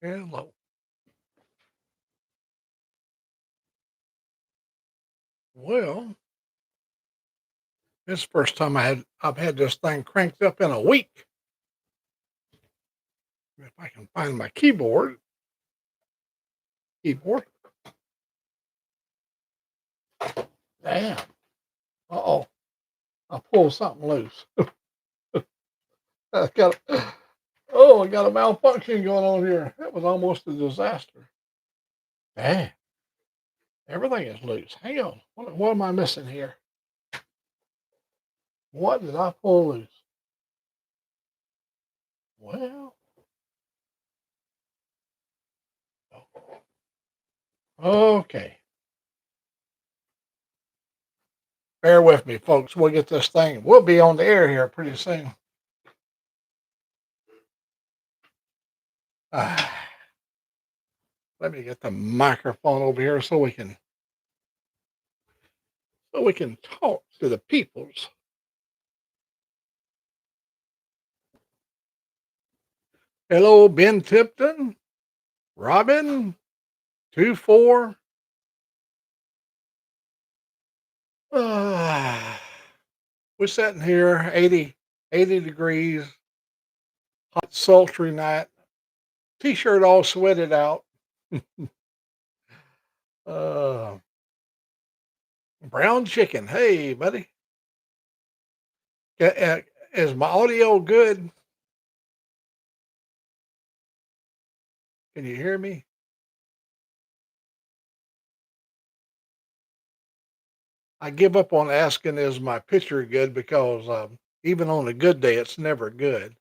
Hello. Well, this is the first time I've had this thing cranked up in a week. If I can find my keyboard. Damn. Uh-oh. I pulled something loose. I got I got a malfunction going on here. That was almost a disaster. Damn. Everything is loose. Hang on. What am I missing here? What did I pull loose? Well, okay. Bear with me, folks. We'll get this thing. We'll be on the air here pretty soon. Ah. Let me get the microphone over here so we can talk to the peoples. Hello, Ben Tipton, Robin, 2-4. Ah, we're sitting here, 80 degrees, hot, sultry night, t-shirt all sweated out. Uh, brown chicken. Hey, buddy. Is my audio good? Can you hear me? I give up on asking, is my picture good? Because even on a good day, it's never good.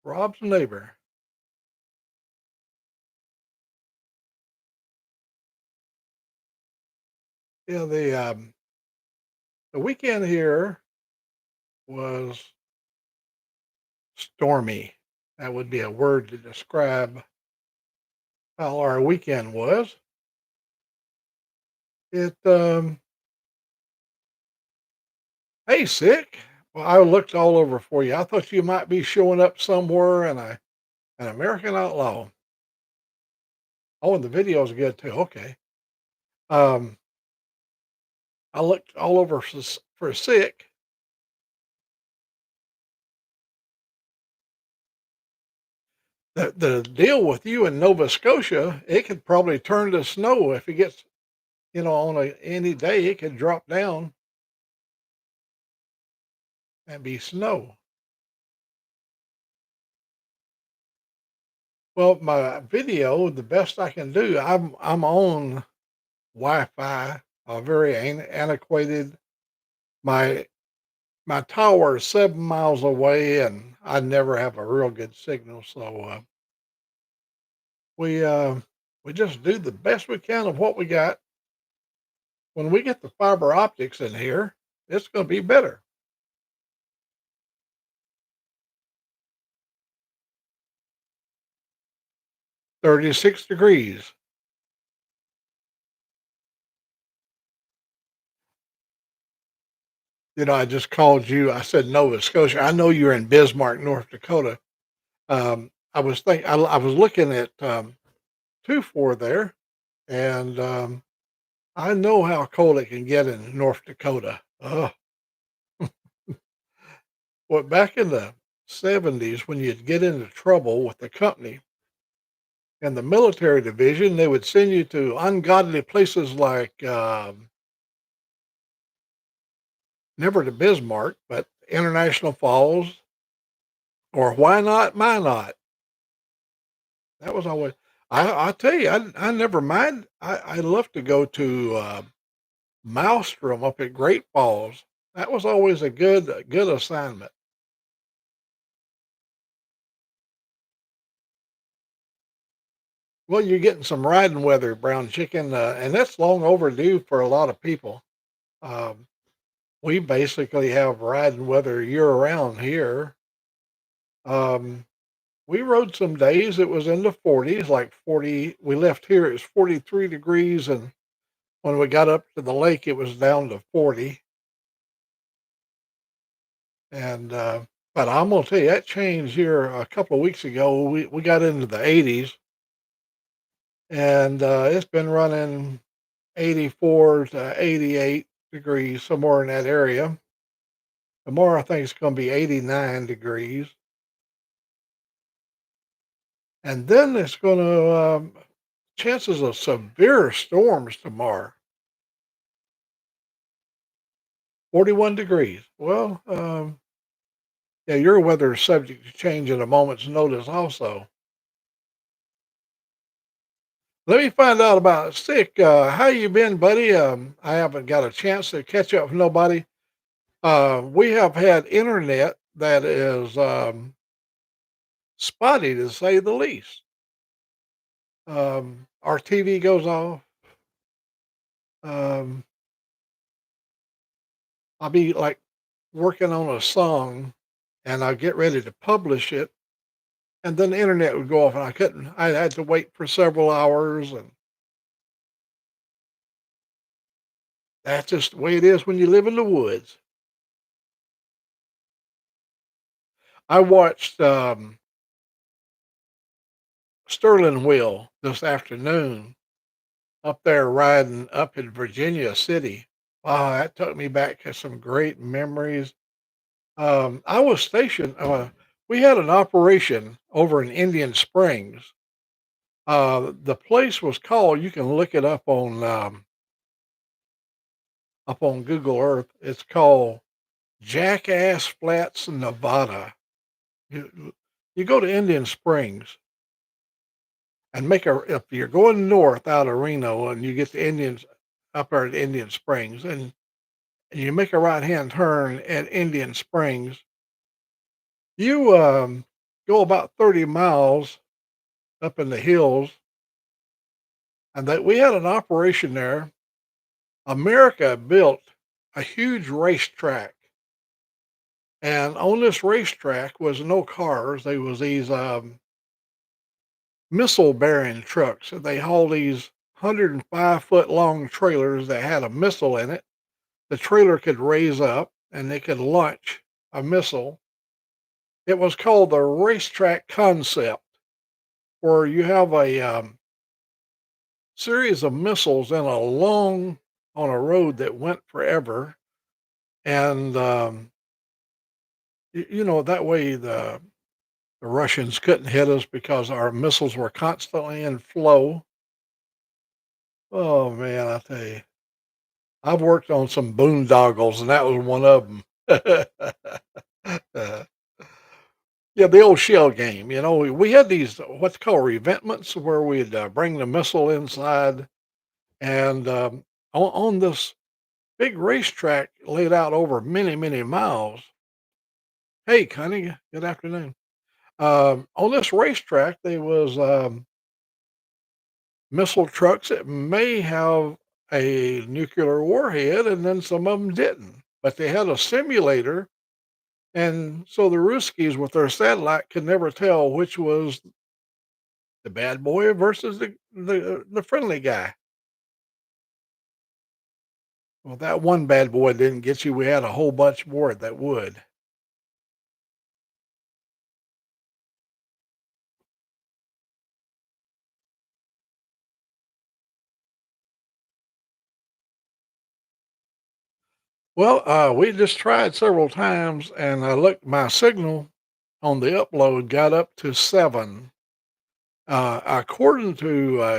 Rob's neighbor. Yeah, the weekend here was stormy. That would be a word to describe how our weekend was. It Hey, sick. Well, I looked all over for you. I thought you might be showing up somewhere and an American outlaw. Oh, and the video's good too. Okay. Um, I looked all over for sick. The deal with you in Nova Scotia, it could probably turn to snow if it gets, on any day, it could drop down and be snow. Well, my video, the best I can do, I'm on Wi-Fi, very antiquated. My my tower is 7 miles away, and I never have a real good signal. So we uh, we just do the best we can of what we got. When we get the fiber optics in here, it's going to be better. 36 degrees. I just called you. I said Nova Scotia. I know you're in Bismarck, North Dakota. I was looking at 2-4 there, and I know how cold it can get in North Dakota. Well, back in the 70s, when you'd get into trouble with the company and the military division, they would send you to ungodly places like never to Bismarck, but International Falls, or why not, my not. That was always. I tell you, I never mind. I love to go to Maelstrom up at Great Falls. That was always a good assignment. Well, you're getting some riding weather, brown chicken, and that's long overdue for a lot of people. Um, we basically have riding weather year round here. Um, we rode some days it was in the 40s, like 40. We left here, it was 43 degrees, and when we got up to the lake, it was down to 40. And but I'm gonna tell you that changed here a couple of weeks ago. We got into the 80s, and it's been running 84 to 88 degrees somewhere in that area. Tomorrow I think it's going to be 89 degrees, and then it's going to chances of severe storms tomorrow. 41 degrees. Well, yeah, your weather is subject to change at a moment's notice. Also, let me find out about sick. How you been, buddy? I haven't got a chance to catch up with nobody. We have had internet that is spotty to say the least. Our TV goes off. Um, I'll be like working on a song and I get ready to publish it, and then the internet would go off and I couldn't. I had to wait for several hours, and that's just the way it is when you live in the woods. I watched Sterling Wheel this afternoon up there riding up in Virginia City. Wow, that took me back to some great memories. I was stationed. We had an operation over in Indian Springs. The place was called. You can look it up on Google Earth. It's called Jackass Flats, Nevada. You, you go to Indian Springs and make a. If you're going north out of Reno and you get to Indians up there at Indian Springs, and you make a right hand turn at Indian Springs, you go about 30 miles up in the hills, and that we had an operation there. America built a huge racetrack, and on this racetrack was no cars. They was these missile bearing trucks. And they hauled these 105-foot long trailers that had a missile in it. The trailer could raise up and they could launch a missile. It was called the racetrack concept, where you have a series of missiles in a long on a road that went forever, and that way the Russians couldn't hit us because our missiles were constantly in flow. Oh man, I tell you, I've worked on some boondoggles, and that was one of them. Yeah, the old shell game. We had these what's called revetments where we'd bring the missile inside, and on this big racetrack laid out over many, many miles. Hey, Connie, good afternoon. On this racetrack, there was missile trucks that may have a nuclear warhead, and then some of them didn't. But they had a simulator, and so the Ruskies with their satellite could never tell which was the bad boy versus the friendly guy. Well, that one bad boy didn't get you. We had a whole bunch more that would. Well, we just tried several times, and I looked. My signal on the upload got up to 7. According to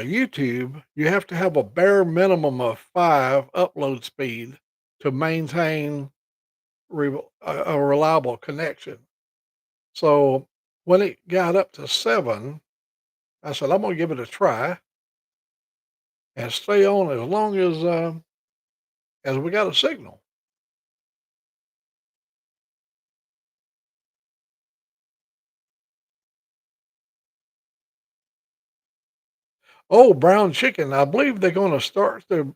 YouTube, you have to have a bare minimum of 5 upload speed to maintain a reliable connection. So when it got up to 7, I said, I'm going to give it a try and stay on as long as we got a signal. Oh, brown chicken. I believe they're going to start the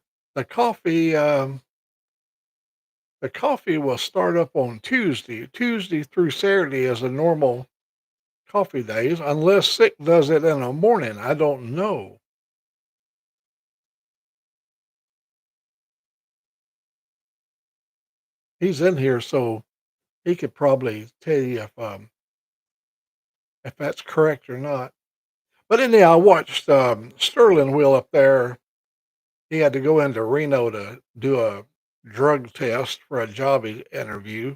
coffee. The coffee will start up on Tuesday. Tuesday through Saturday is a normal coffee days, unless Sick does it in the morning. I don't know. He's in here, so He could probably tell you if that's correct or not. But anyhow, I watched Sterling Wheel up there. He had to go into Reno to do a drug test for a interview.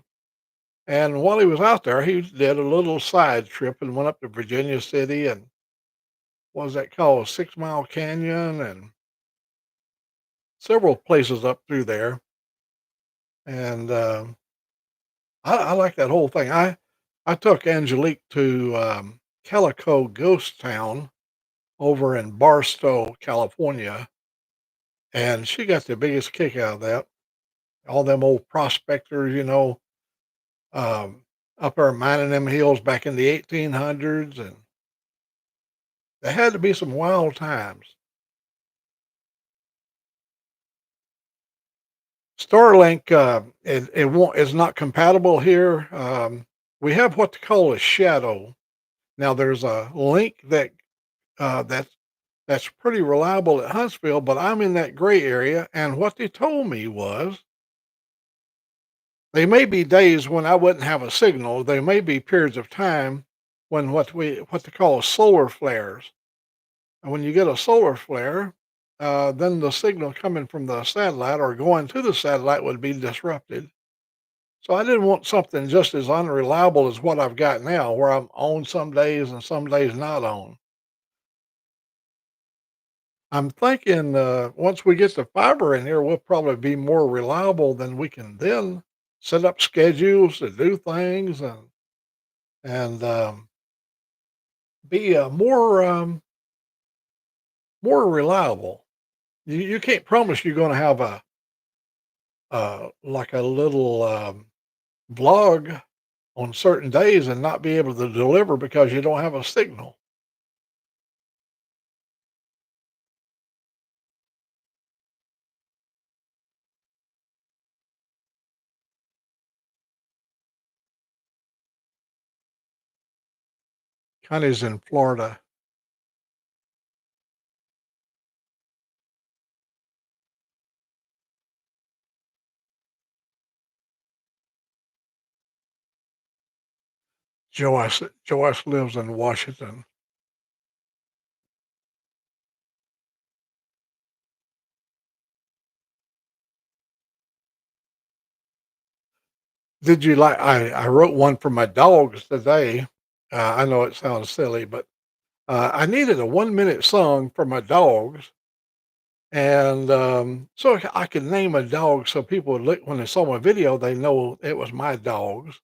And while he was out there, he did a little side trip and went up to Virginia City and what was that called? 6 Mile Canyon and several places up through there. And I like that whole thing. I took Angelique to Calico Ghost Town over in Barstow, California, and she got the biggest kick out of that. All them old prospectors, um, up there mining them hills back in the 1800s, and there had to be some wild times. Starlink, it won't is not compatible here. We have what they call a shadow. Now there's a link that's pretty reliable at Huntsville, but I'm in that gray area, and what they told me was there may be days when I wouldn't have a signal. There may be periods of time when what they call solar flares. And when you get a solar flare, then the signal coming from the satellite or going to the satellite would be disrupted. So I didn't want something just as unreliable as what I've got now, where I'm on some days and some days not on. I'm thinking once we get the fiber in here, we'll probably be more reliable than we can then set up schedules to do things and be more reliable. You can't promise you're going to have a like a little vlog on certain days and not be able to deliver because you don't have a signal. Connie's in Florida. Joyce lives in Washington. Did you like? I wrote one for my dogs today. I know it sounds silly, but I needed a 1 minute song for my dogs, and so I could name a dog so people would look when they saw my video, they know it was my dogs.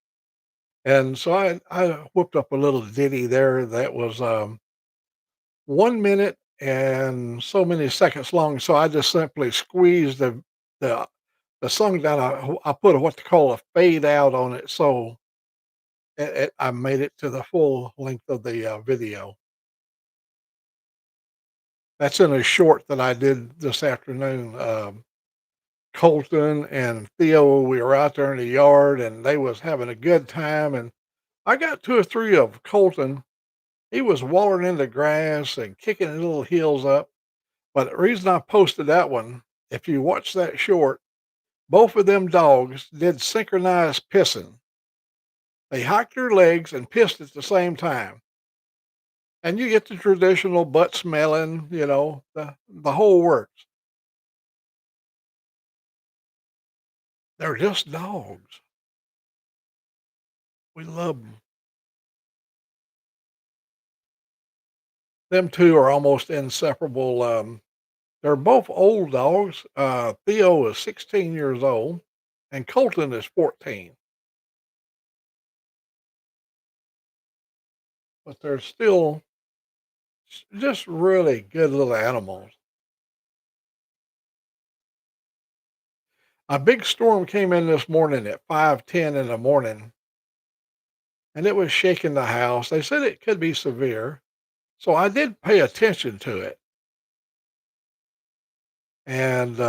And so I whipped up a little ditty there that was 1 minute and so many seconds long. So I just simply squeezed the the song down. I put a, what they call a fade out on it, so I made it to the full length of the video. That's in a short that I did this afternoon. Colton and Theo, we were out there in the yard and they was having a good time. And I got two or three of Colton. He was wallering in the grass and kicking his little heels up. But the reason I posted that one, if you watch that short, both of them dogs did synchronized pissing. They hiked their legs and pissed at the same time. And you get the traditional butt smelling, the whole works. They're just dogs. We love them. Them 2 are almost inseparable. They're both old dogs. Theo is 16 years old and Colton is 14, but they're still just really good little animals. A big storm came in this morning at 5:10 in the morning and it was shaking the house. They said it could be severe. So I did pay attention to it. And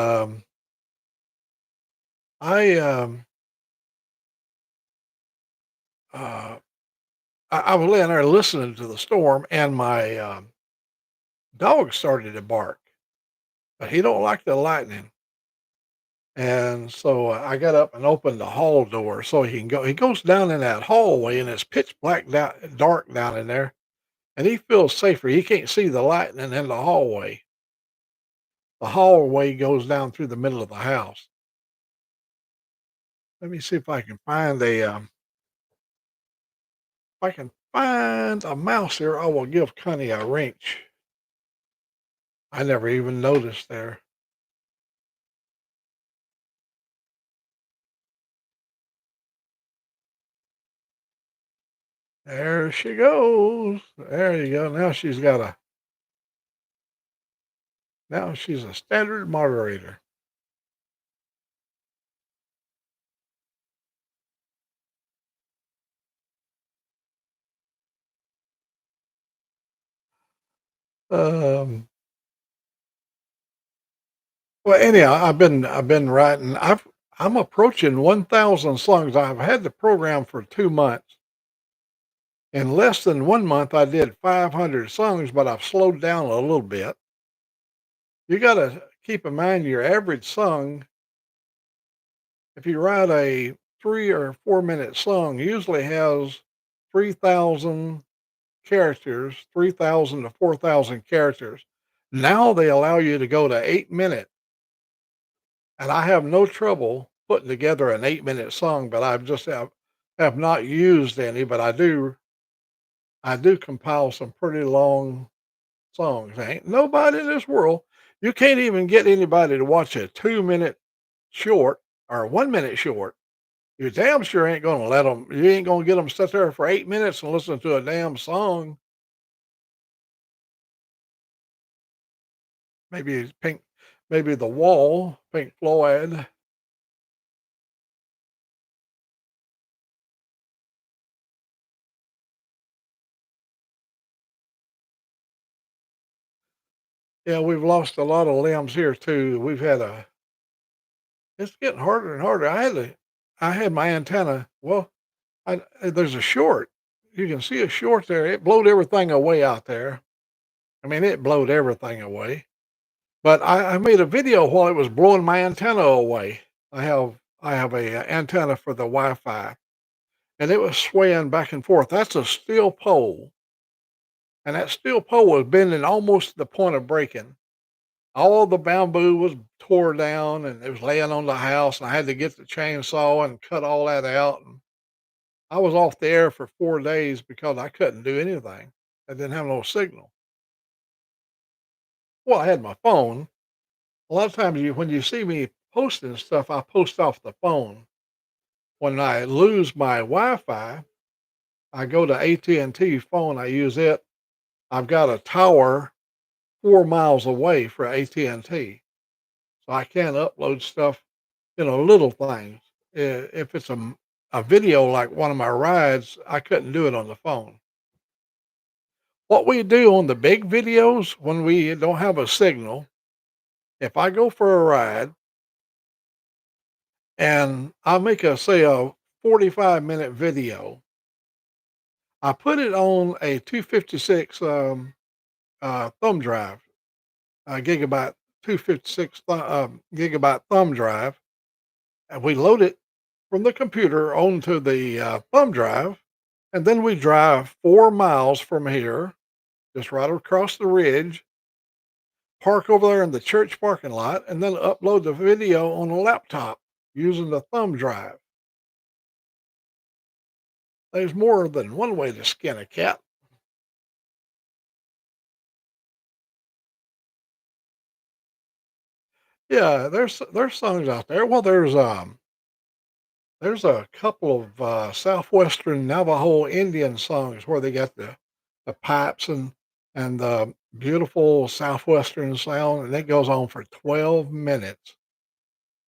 I, uh, I was laying there listening to the storm, and my dog started to bark, but he don't like the lightning. And so I got up and opened the hall door so he can go. He goes down in that hallway and it's pitch black down, dark down in there. And he feels safer. He can't see the lightning in the hallway. The hallway goes down through the middle of the house. Let me see if I can find if I can find a mouse here. I will give Connie a wrench. I never even noticed there. There she goes. There you go. Now she's a standard moderator. Um, well, anyhow, I've been writing. I'm approaching 1,000 songs. I've had the program for 2 months. In less than 1 month, I did 500 songs, but I've slowed down a little bit. You got to keep in mind your average song. If you write a 3 or 4 minute song, usually has 3,000 characters, 3,000 to 4,000 characters. Now they allow you to go to 8 minutes, and I have no trouble putting together an 8 minute song, but have not used any, but I do compile some pretty long songs. Ain't nobody in this world. You can't even get anybody to watch a 2 minute short or 1 minute short. You damn sure ain't gonna let them. You ain't gonna get them sit there for 8 minutes and listen to a damn song. Maybe it's Pink, maybe The Wall, Pink Floyd. Yeah, we've lost a lot of limbs here too. It's getting harder and harder. I had my antenna. Well, there's a short. You can see a short there. It blowed everything away out there. I mean, it blowed everything away. But I made a video while it was blowing my antenna away. I have a antenna for the Wi-Fi, and it was swaying back and forth. That's a steel pole, and that steel pole was bending almost to the point of breaking. All the bamboo was tore down, and it was laying on the house, and I had to get the chainsaw and cut all that out. And I was off the air for 4 days because I couldn't do anything. I didn't have no signal. Well, I had my phone. A lot of times, when you see me posting stuff, I post off the phone. When I lose my Wi-Fi, I go to AT&T phone. I use it. I've got a tower 4 miles away for AT&T, so I can't upload stuff. Little things. If it's a video like one of my rides, I couldn't do it on the phone. What we do on the big videos when we don't have a signal, if I go for a ride and I make a 45-minute video, I put it on a 256 thumb drive, gigabyte 256 gigabyte thumb drive, and we load it from the computer onto the thumb drive, and then we drive 4 miles from here, just right across the ridge, park over there in the church parking lot, and then upload the video on a laptop using the thumb drive. There's more than one way to skin a cat. Yeah, there's songs out there. Well, there's a couple of southwestern Navajo Indian songs where they got the pipes and the beautiful southwestern sound, and it goes on for 12 minutes.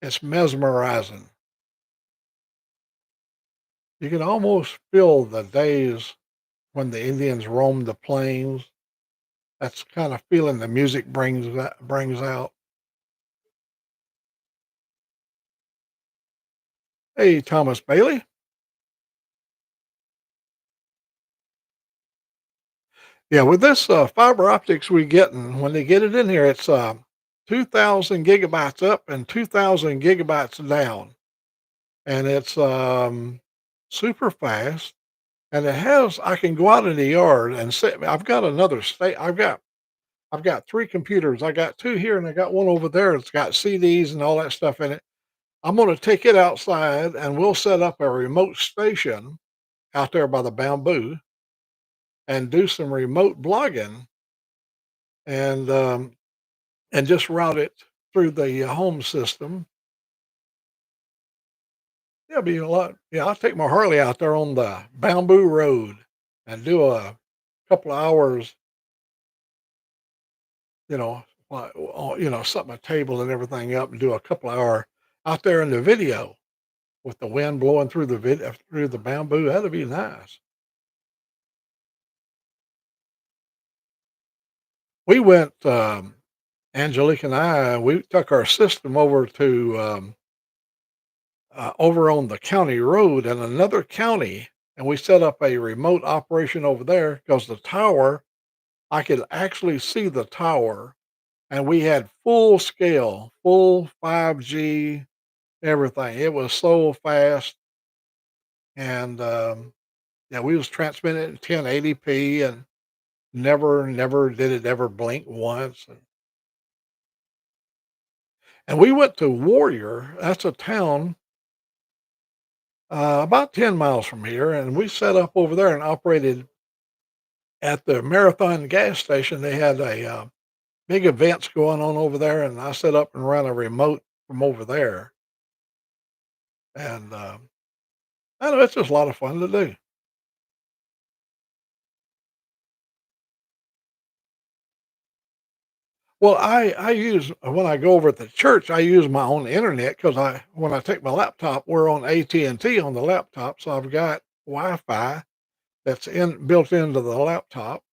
It's mesmerizing. You can almost feel the days when the Indians roamed the plains. That's the kind of feeling the music brings out. Hey, Thomas Bailey. Yeah, with this fiber optics we getting, when they get it in here, it's 2,000 gigabytes up and 2,000 gigabytes down, and it's super fast. And it has I can go out in the yard and set I've got another state I've got 3 computers. I got 2 here and I got one over there. It's got CDs and all that stuff in it. I'm gonna take it outside and we'll set up a remote station out there by the bamboo and do some remote blogging and, um, and just route it through the home system. Yeah, it'll be a lot. Yeah, I'll take my Harley out there on the bamboo road and do a couple of hours, you know, set my table and everything up and do a couple hour out there in the video with the wind blowing through the through the bamboo. That'd be nice. We went, Angelique and I, we took our system over to over on the county road in another county, and we set up a remote operation over there because the tower, I could actually see the tower, and we had full scale, full 5G, everything. It was so fast, and yeah, we was transmitting it in 1080p, and never did it ever blink once. And we went to Warrior. That's a town about 10 miles from here, and we set up over there and operated at the Marathon gas station. They had a big events going on over there, and I set up and ran a remote from over there. And I know it's just a lot of fun to do. Well, I use when I go over at the church, I use my own internet because I when I take my laptop, we're on AT&T on the laptop, so I've got Wi-Fi that's in built into the laptop,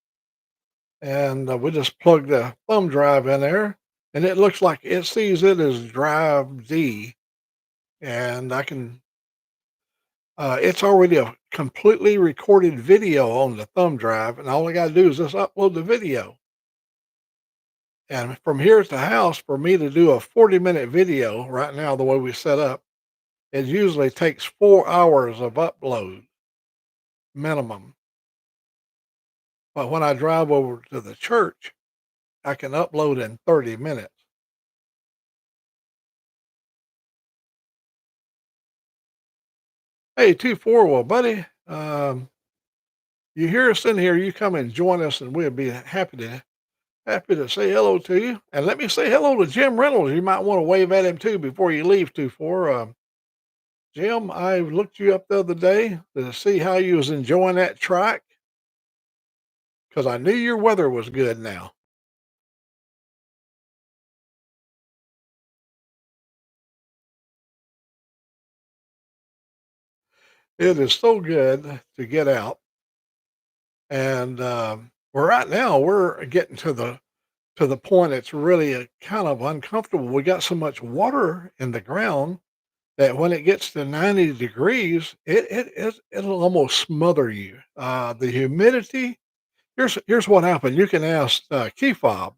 and we just plug the thumb drive in there, and it looks like it sees it as drive D, and I can. It's already a completely recorded video on the thumb drive, and all I got to do is just upload the video. And from here at the house, for me to do a 40-minute video right now, the way we set up, it usually takes 4 hours of upload minimum. But when I drive over to the church, I can upload in 30 minutes. Hey, 2-4, well, buddy, you hear us in here, you come and join us, and we'll be happy to say hello to you. And let me say hello to Jim Reynolds. You might want to wave at him too before you leave, 2-4. Jim, I looked you up the other day to see how you was enjoying that track because I knew your weather was good now. It is so good to get out. And well, right now we're getting to the point it's really kind of uncomfortable. We got so much water in the ground that when it gets to 90 degrees, it'll almost smother you. The humidity. Here's what happened. You can ask Key Fob.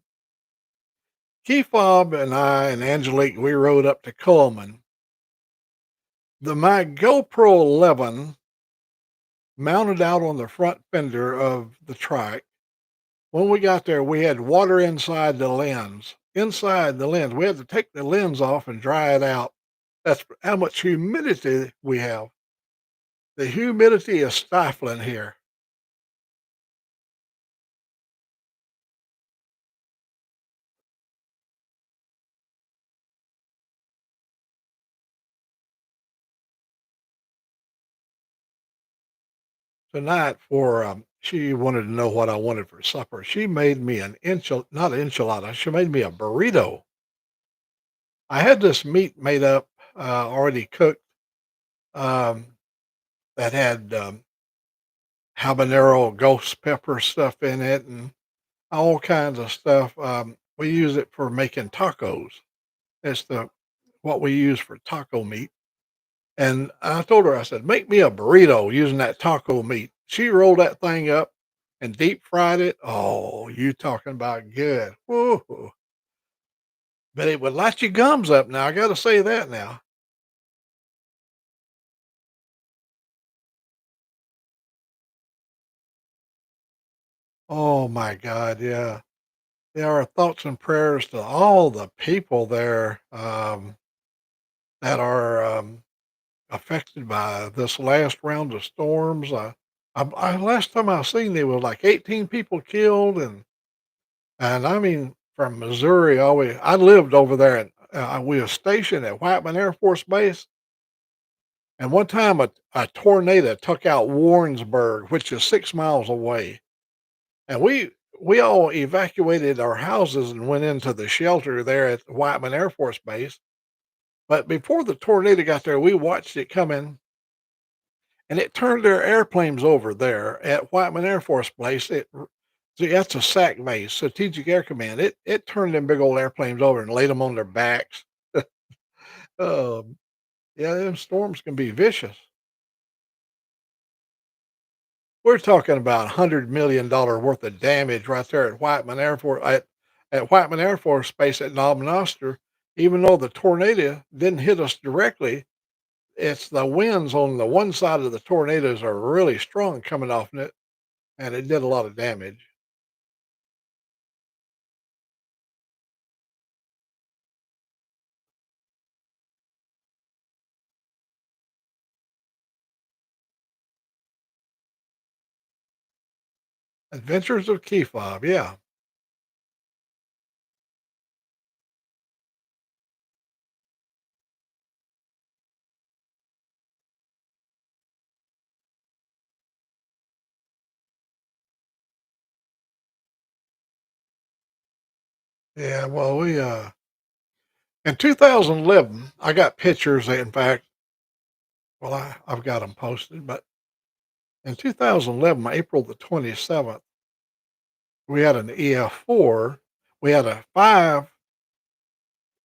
Key Fob and I and Angelique, we rode up to Coleman. My GoPro 11 mounted out on the front fender of the trike. When we got there, we had water inside the lens. Inside the lens, we had to take the lens off and dry it out. That's how much humidity we have. The humidity is stifling here. Tonight for, she wanted to know what I wanted for supper. She made me not enchilada, she made me a burrito. I had this meat made up, already cooked, um, that had, habanero ghost pepper stuff in it and all kinds of stuff. We use it for making tacos. It's the what we use for taco meat. And I told her, I said, make me a burrito using that taco meat. She rolled that thing up and deep fried it. Oh, you talking about good. Woo. but it would light your gums up now, I gotta say that now. Oh my god, yeah. Yeah, our thoughts and prayers to all the people there, that are, affected by this last round of storms. Last time I seen there was like 18 people killed, and I mean from Missouri all the way. I lived over there, and we were stationed at Whiteman Air Force Base, and one time a tornado took out Warrensburg, which is 6 miles away, and we all evacuated our houses and went into the shelter there at the Whiteman Air Force Base. But before the tornado got there, we watched it coming, and it turned their airplanes over there at Whiteman Air Force Base. See, that's a SAC base, Strategic Air Command. It turned them big old airplanes over and laid them on their backs. Um, yeah, them storms can be vicious. We're talking about $100 million worth of damage right there at Whiteman Air Force Base at Knob Noster. Even though the tornado didn't hit us directly, it's the winds on the one side of the tornadoes are really strong coming off it, and it did a lot of damage. Adventures of Key Fob, yeah. Yeah, well, in 2011, I got pictures, in fact, well, I've got them posted, but in 2011, April the 27th, we had an EF4. We had a 5,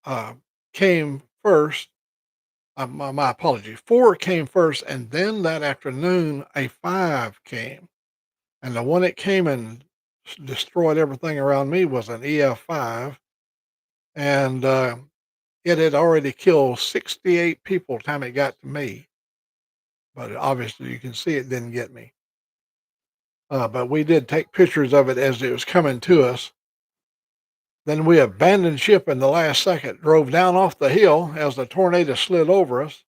uh, came first. My apology. 4 came first, and then that afternoon, a 5 came. And the one that came and destroyed everything around me was an EF5. And it had already killed 68 people time it got to me. But obviously, you can see it didn't get me. But we did take pictures of it as it was coming to us. Then we abandoned ship in the last second, drove down off the hill as the tornado slid over us.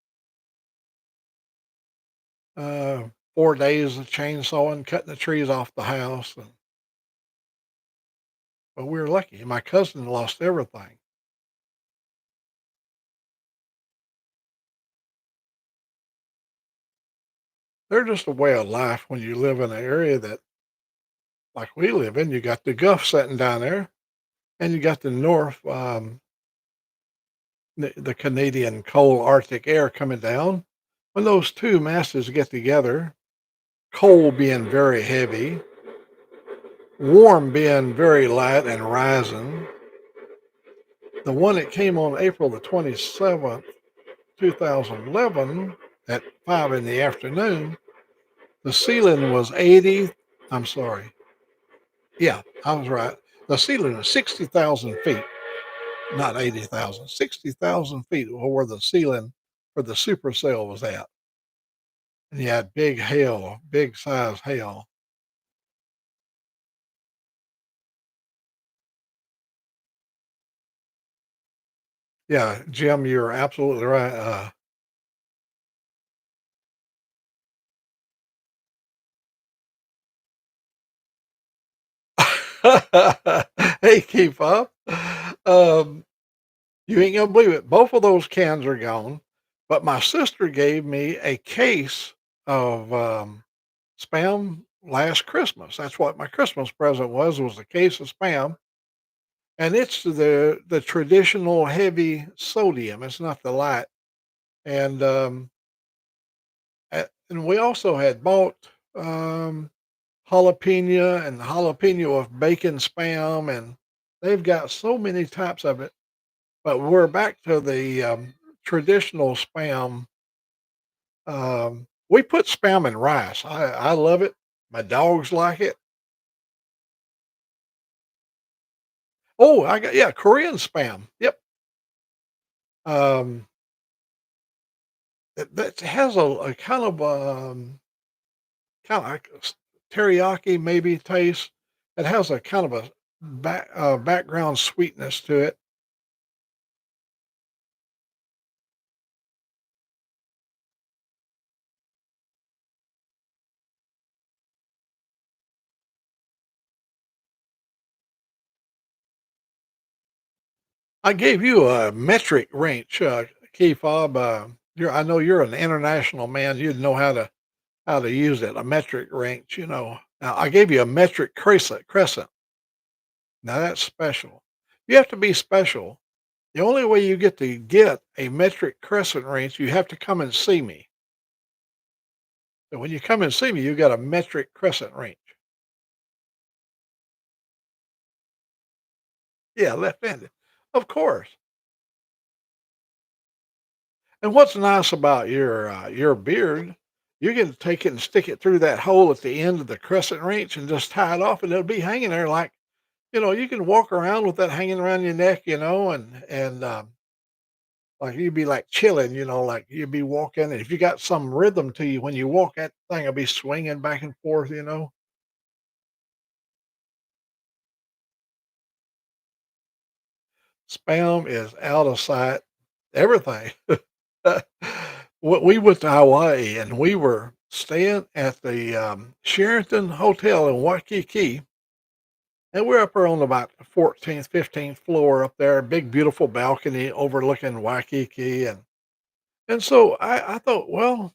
4 days of chainsawing, cutting the trees off the house. But we were lucky. My cousin lost everything. They're just a way of life when you live in an area that, like we live in, you got the Gulf setting down there, and you got the North, the Canadian cold Arctic air coming down. When those two masses get together, cold being very heavy, warm being very light and rising, the one that came on April the 27th, 2011, at 5 in the afternoon, the ceiling was 80. I'm sorry. Yeah, I was right. The ceiling was 60,000 feet, not 80,000, 60,000 feet where the ceiling for the supercell was at. And you had big hail, big size hail. Yeah, Jim, you're absolutely right. Hey, keep up. Um, you ain't gonna believe it. Both of those cans are gone, but my sister gave me a case of spam last Christmas. That's what my Christmas present was a case of spam, and it's the traditional heavy sodium. It's not the light, and and we also had bought um, jalapeno and jalapeno of bacon spam, and they've got so many types of it. But we're back to the traditional spam. We put spam in rice. I love it. My dogs like it. Oh, I got, yeah, Korean spam. Yep. Um, that has a kind of, kinda like a teriyaki maybe taste. It has a kind of a background sweetness to it. I gave you a metric range, key fob. I know you're an international man. You'd know how to use it. A metric range, you know. Now I gave you a metric crescent. Now that's special. You have to be special. The only way you get a metric crescent range, you have to come and see me. So when you come and see me, you got a metric crescent range. Yeah, left-handed. Of course. And what's nice about your beard, you can take it and stick it through that hole at the end of the crescent wrench and just tie it off, and it'll be hanging there like, you can walk around with that hanging around your neck, like you'd be like chilling, like you'd be walking, and if you got some rhythm to you when you walk, that thing will be swinging back and forth. Spam is out of sight. Everything. We went to Hawaii and we were staying at the Sheraton Hotel in Waikiki, and we're up there on about the 14th, 15th floor up there, big beautiful balcony overlooking Waikiki, and so I thought, well,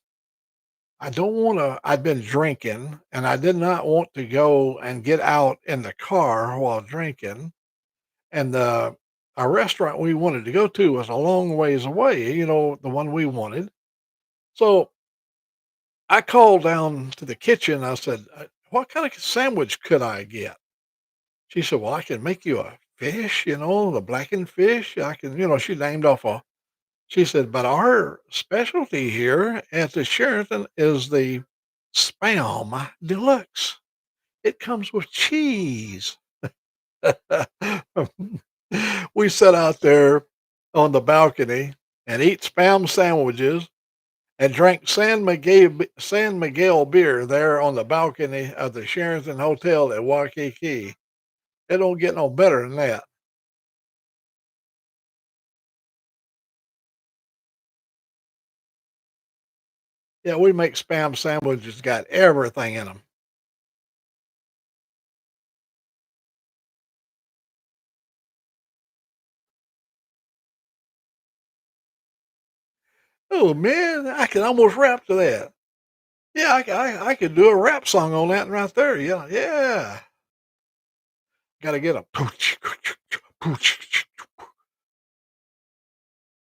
I don't want to. I'd been drinking, and I did not want to go and get out in the car while drinking, and our restaurant we wanted to go to was a long ways away. The one we wanted. So I called down to the kitchen. I said, "What kind of sandwich could I get?" She said, "Well, I can make you a fish, the blackened fish. I can," she named off a. She said, "But our specialty here at the Sheraton is the Spam Deluxe. It comes with cheese." We sat out there on the balcony and eat Spam sandwiches and drank San Miguel beer there on the balcony of the Sheraton Hotel at Waikiki. It don't get no better than that. Yeah, we make Spam sandwiches, got everything in them. Oh, man, I can almost rap to that. Yeah, I could do a rap song on that right there, yeah, yeah. Gotta get a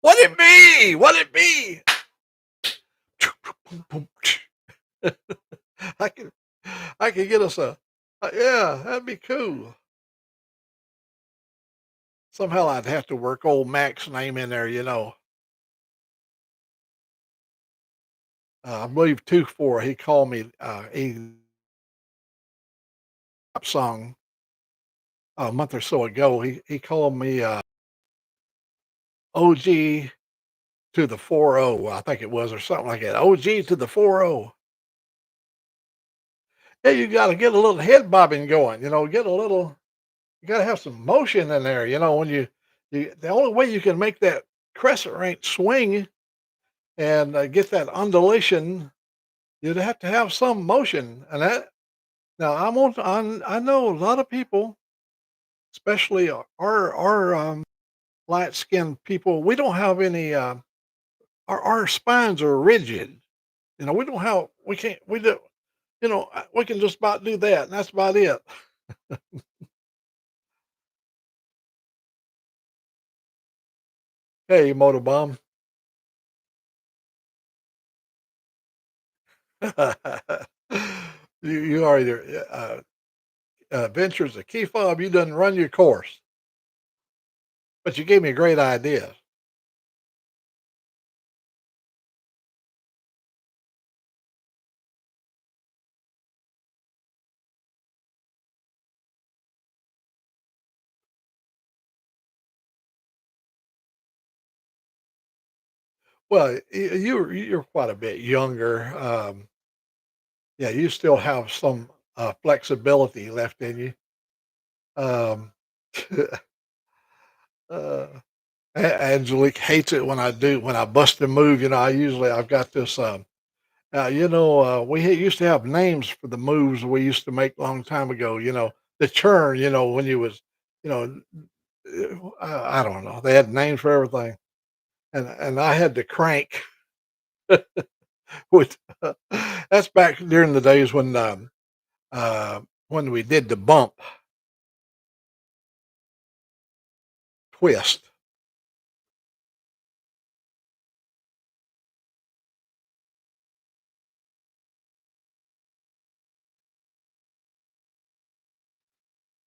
what it be? What it be? I could I could get us a yeah, that'd be cool. Somehow I'd have to work old Mac's name in there. I believe 2-4, he called me, a rap song a month or so ago. He called me, OG to the 40, I think it was, or something like that. OG to the 40. Yeah, you gotta get a little head bobbing going, get a little you gotta have some motion in there, when the only way you can make that crescent wrench swing and, get that undulation, you'd have to have some motion, and that now I know a lot of people, especially our light-skinned people, we don't have any, our spines are rigid, we don't have we can't we do we can just about do that, and that's about it. Hey, Motorbomb. You are either, ventures a key fob, you done run your course, but you gave me a great idea. Well, you're quite a bit younger. Yeah, you still have some flexibility left in you. Um, uh, Angelique hates it when I bust a move. I've got this. Used to have names for the moves we used to make a long time ago. The churn. When you was, you know, I don't know. They had names for everything, and I had to crank with. That's back during the days when we did the bump twist.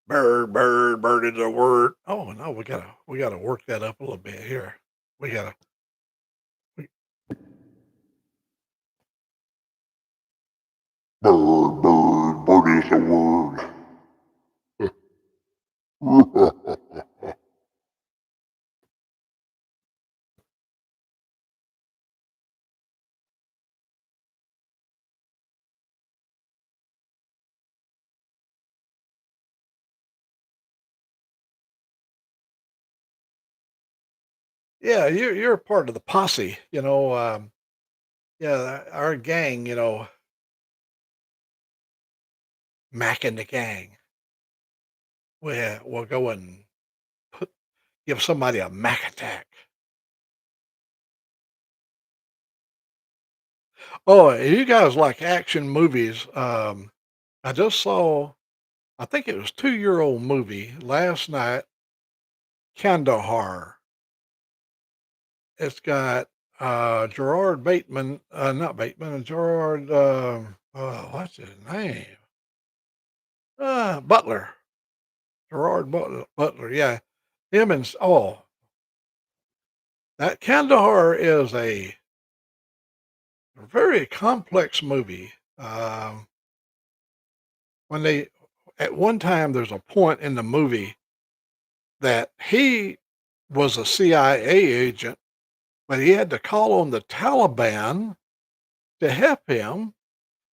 Bird, bird, bird is a word. Oh no, we gotta work that up a little bit here. We gotta. We, bird, bird, bird is a word. Yeah, you're a part of the posse. Yeah, our gang. Mac and the gang. We'll go and give somebody a Mac attack. Oh, you guys like action movies? I just saw. I think it was 2-year-old movie last night. Kandahar. It's got Gerard Bateman, not Bateman, Gerard. What's his name? Butler. Gerard Butler. Butler. Yeah, him and that Kandahar is a very complex movie. When they at one time there's a point in the movie that he was a CIA agent, but he had to call on the Taliban to help him.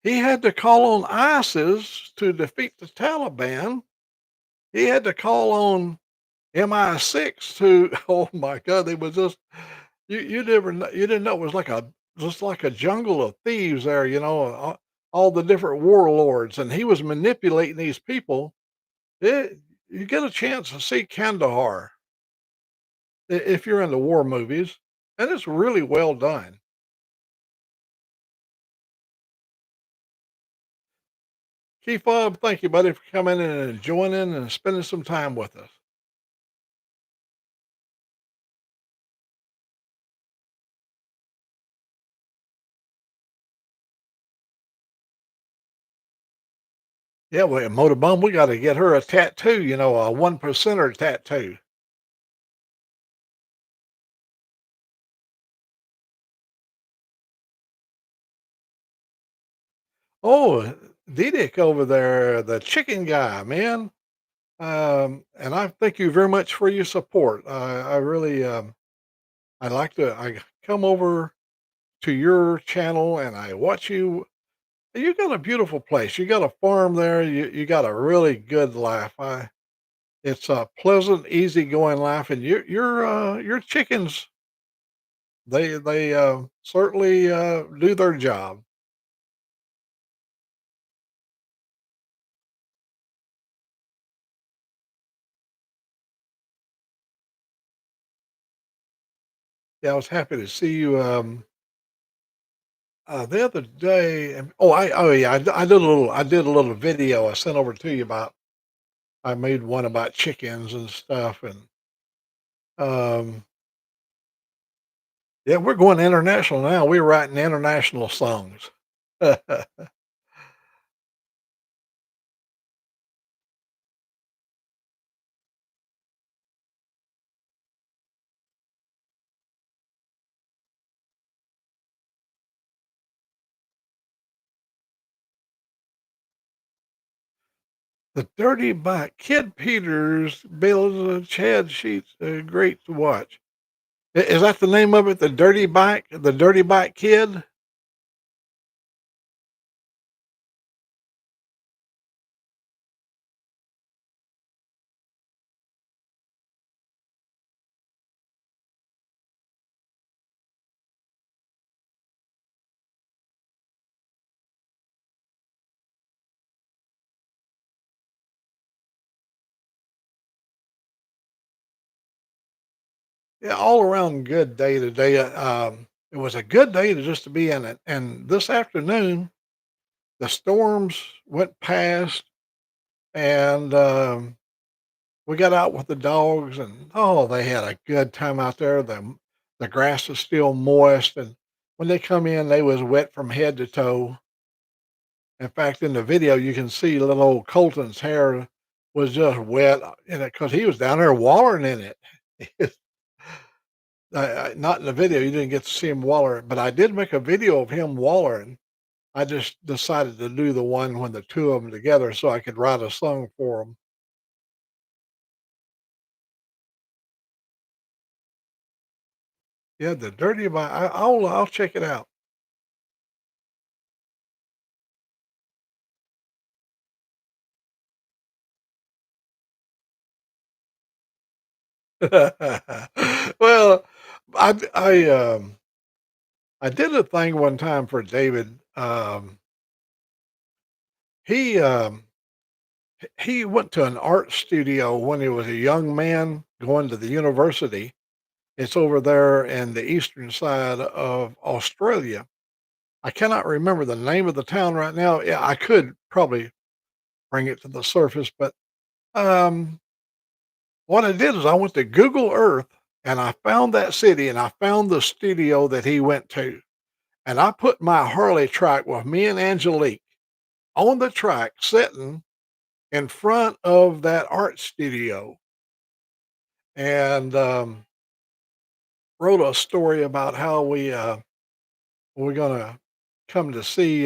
He had to call on ISIS to defeat the Taliban. He had to call on MI6 to oh my god, they was just you didn't know it was like a just like a jungle of thieves there, all the different warlords, and he was manipulating these people. You get a chance to see Kandahar if you're into war movies, and it's really well done. Keith Fobb, thank you, buddy, for coming in and joining and spending some time with us. Yeah, well, Motor we got to get her a tattoo, a one percenter tattoo. Oh, Didik over there, the chicken guy, man. And I thank you very much for your support. I really, I come over to your channel and I watch you. You got a beautiful place. You got a farm there. You got a really good life. It's a pleasant, easygoing life, and your chickens they certainly do their job. Yeah, I was happy to see you the other day. Oh yeah, I did a little video I sent over to you about. I made one about chickens and stuff, and um, yeah, we're going international now. We're writing international songs. The Dirty Bike, Kid Peters, Bill, Chad Sheets, great to watch. Is that the name of it? The Dirty Bike Kid? Yeah, all around good day today. It was a good day to just to be in it. And this afternoon, the storms went past, and we got out with the dogs, and oh, they had a good time out there. The grass is still moist, and when they come in, they was wet from head to toe. In fact, in the video, you can see little old Colton's hair was just wet in it because he was down there wallering in it. Not in the video, you didn't get to see him waller, but I did make a video of him wallering. I just decided to do the one when the two of them together so I could write a song for them. Yeah, the Dirty by I'll check it out. Well, I did a thing one time for David. He, he went to an art studio when he was a young man going to the university. It's over there in the eastern side of Australia. I cannot remember the name of the town right now. Yeah, I could probably bring it to the surface, but um, what I did is I went to Google Earth and I found that city and I found the studio that he went to. And I put my Harley track with me and Angelique on the track sitting in front of that art studio and wrote a story about how we're gonna come to see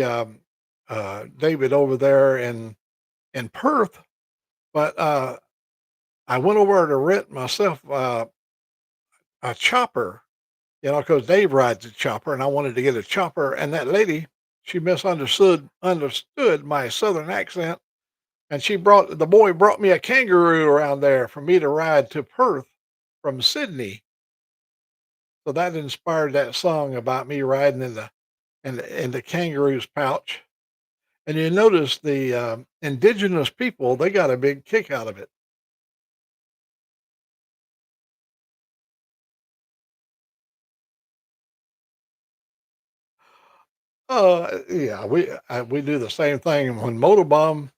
David over there in Perth. But I went over to rent myself a chopper, you know, because Dave rides a chopper, and I wanted to get a chopper. And that lady, she misunderstood my southern accent, and the boy brought me a kangaroo around there for me to ride to Perth from Sydney. So that inspired that song about me riding in the kangaroo's pouch. And you notice the indigenous people, they got a big kick out of it. Yeah, we do the same thing when Motorbomb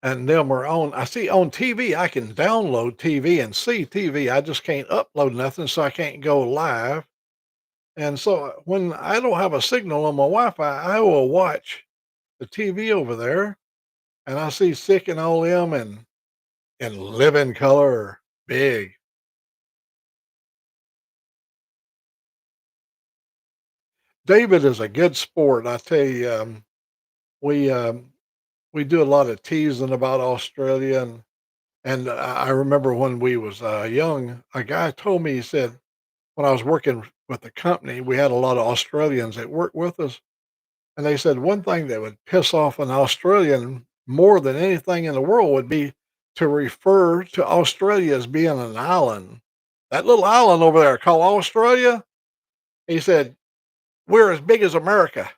and them are on. I see on TV, I can download TV and see TV. I just can't upload nothing, so I can't go live. And so when I don't have a signal on my Wi-Fi, I will watch the TV over there, and I see Sick and all them and living color big. David is a good sport. I tell you, we um, we do a lot of teasing about Australia, and I remember when we was young, a guy told me, he said, when I was working with the company, we had a lot of Australians that worked with us, and they said one thing that would piss off an Australian more than anything in the world would be to refer to Australia as being an island. That little island over there called Australia, he said, we're as big as America,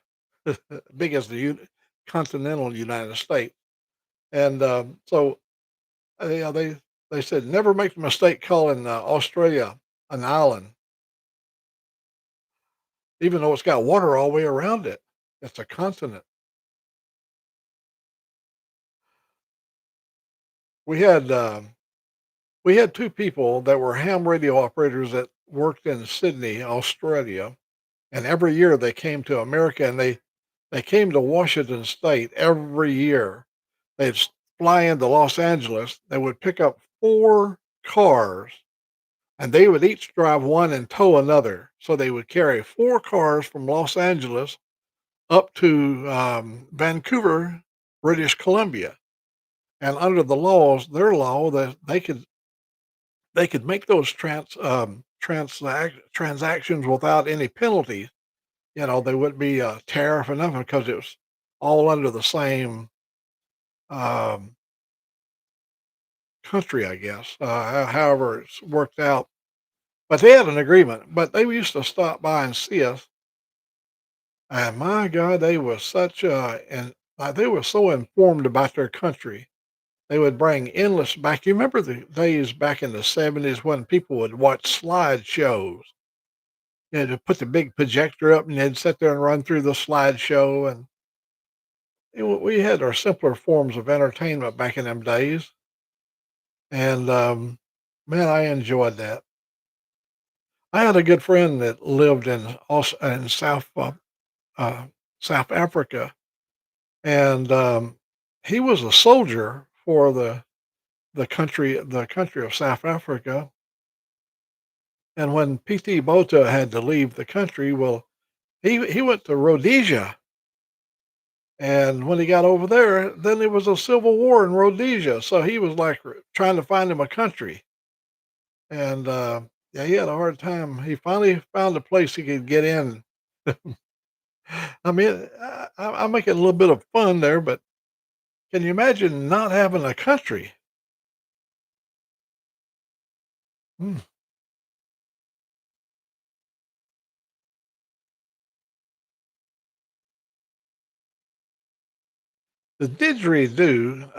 big as the continental United States. And so yeah, they said never make the mistake calling Australia an island, even though it's got water all the way around it. It's a continent. We had we had two people that were ham radio operators that worked in Sydney, Australia, and every year they came to America, and they came to Washington State every year. They'd fly into Los Angeles. They would pick up four cars, and they would each drive one and tow another. So they would carry four cars from Los Angeles up to Vancouver, British Columbia. And under the laws, their law, that they could they could make those transactions without any penalties. You know, there wouldn't be a tariff or nothing because it was all under the same um, country, I guess. However, it's worked out. But they had an agreement. But they used to stop by and see us, and my God, they were such and they were so informed about their country. They would bring endless back. You remember the days back in the 70s when people would watch slideshows? You know, to put the big projector up and they'd sit there and run through the slideshow. And we had our simpler forms of entertainment back in them days. And man, I enjoyed that. I had a good friend that lived in uh, South Africa, and he was a soldier for the country of South Africa. And when PT Botha had to leave the country, well, he went to Rhodesia, and when he got over there, then there was a civil war in Rhodesia, so he was like trying to find him a country, and yeah, he had a hard time. He finally found a place he could get in. I mean, I'm making a little bit of fun there, but can you imagine not having a country? Mm. The didgeridoo,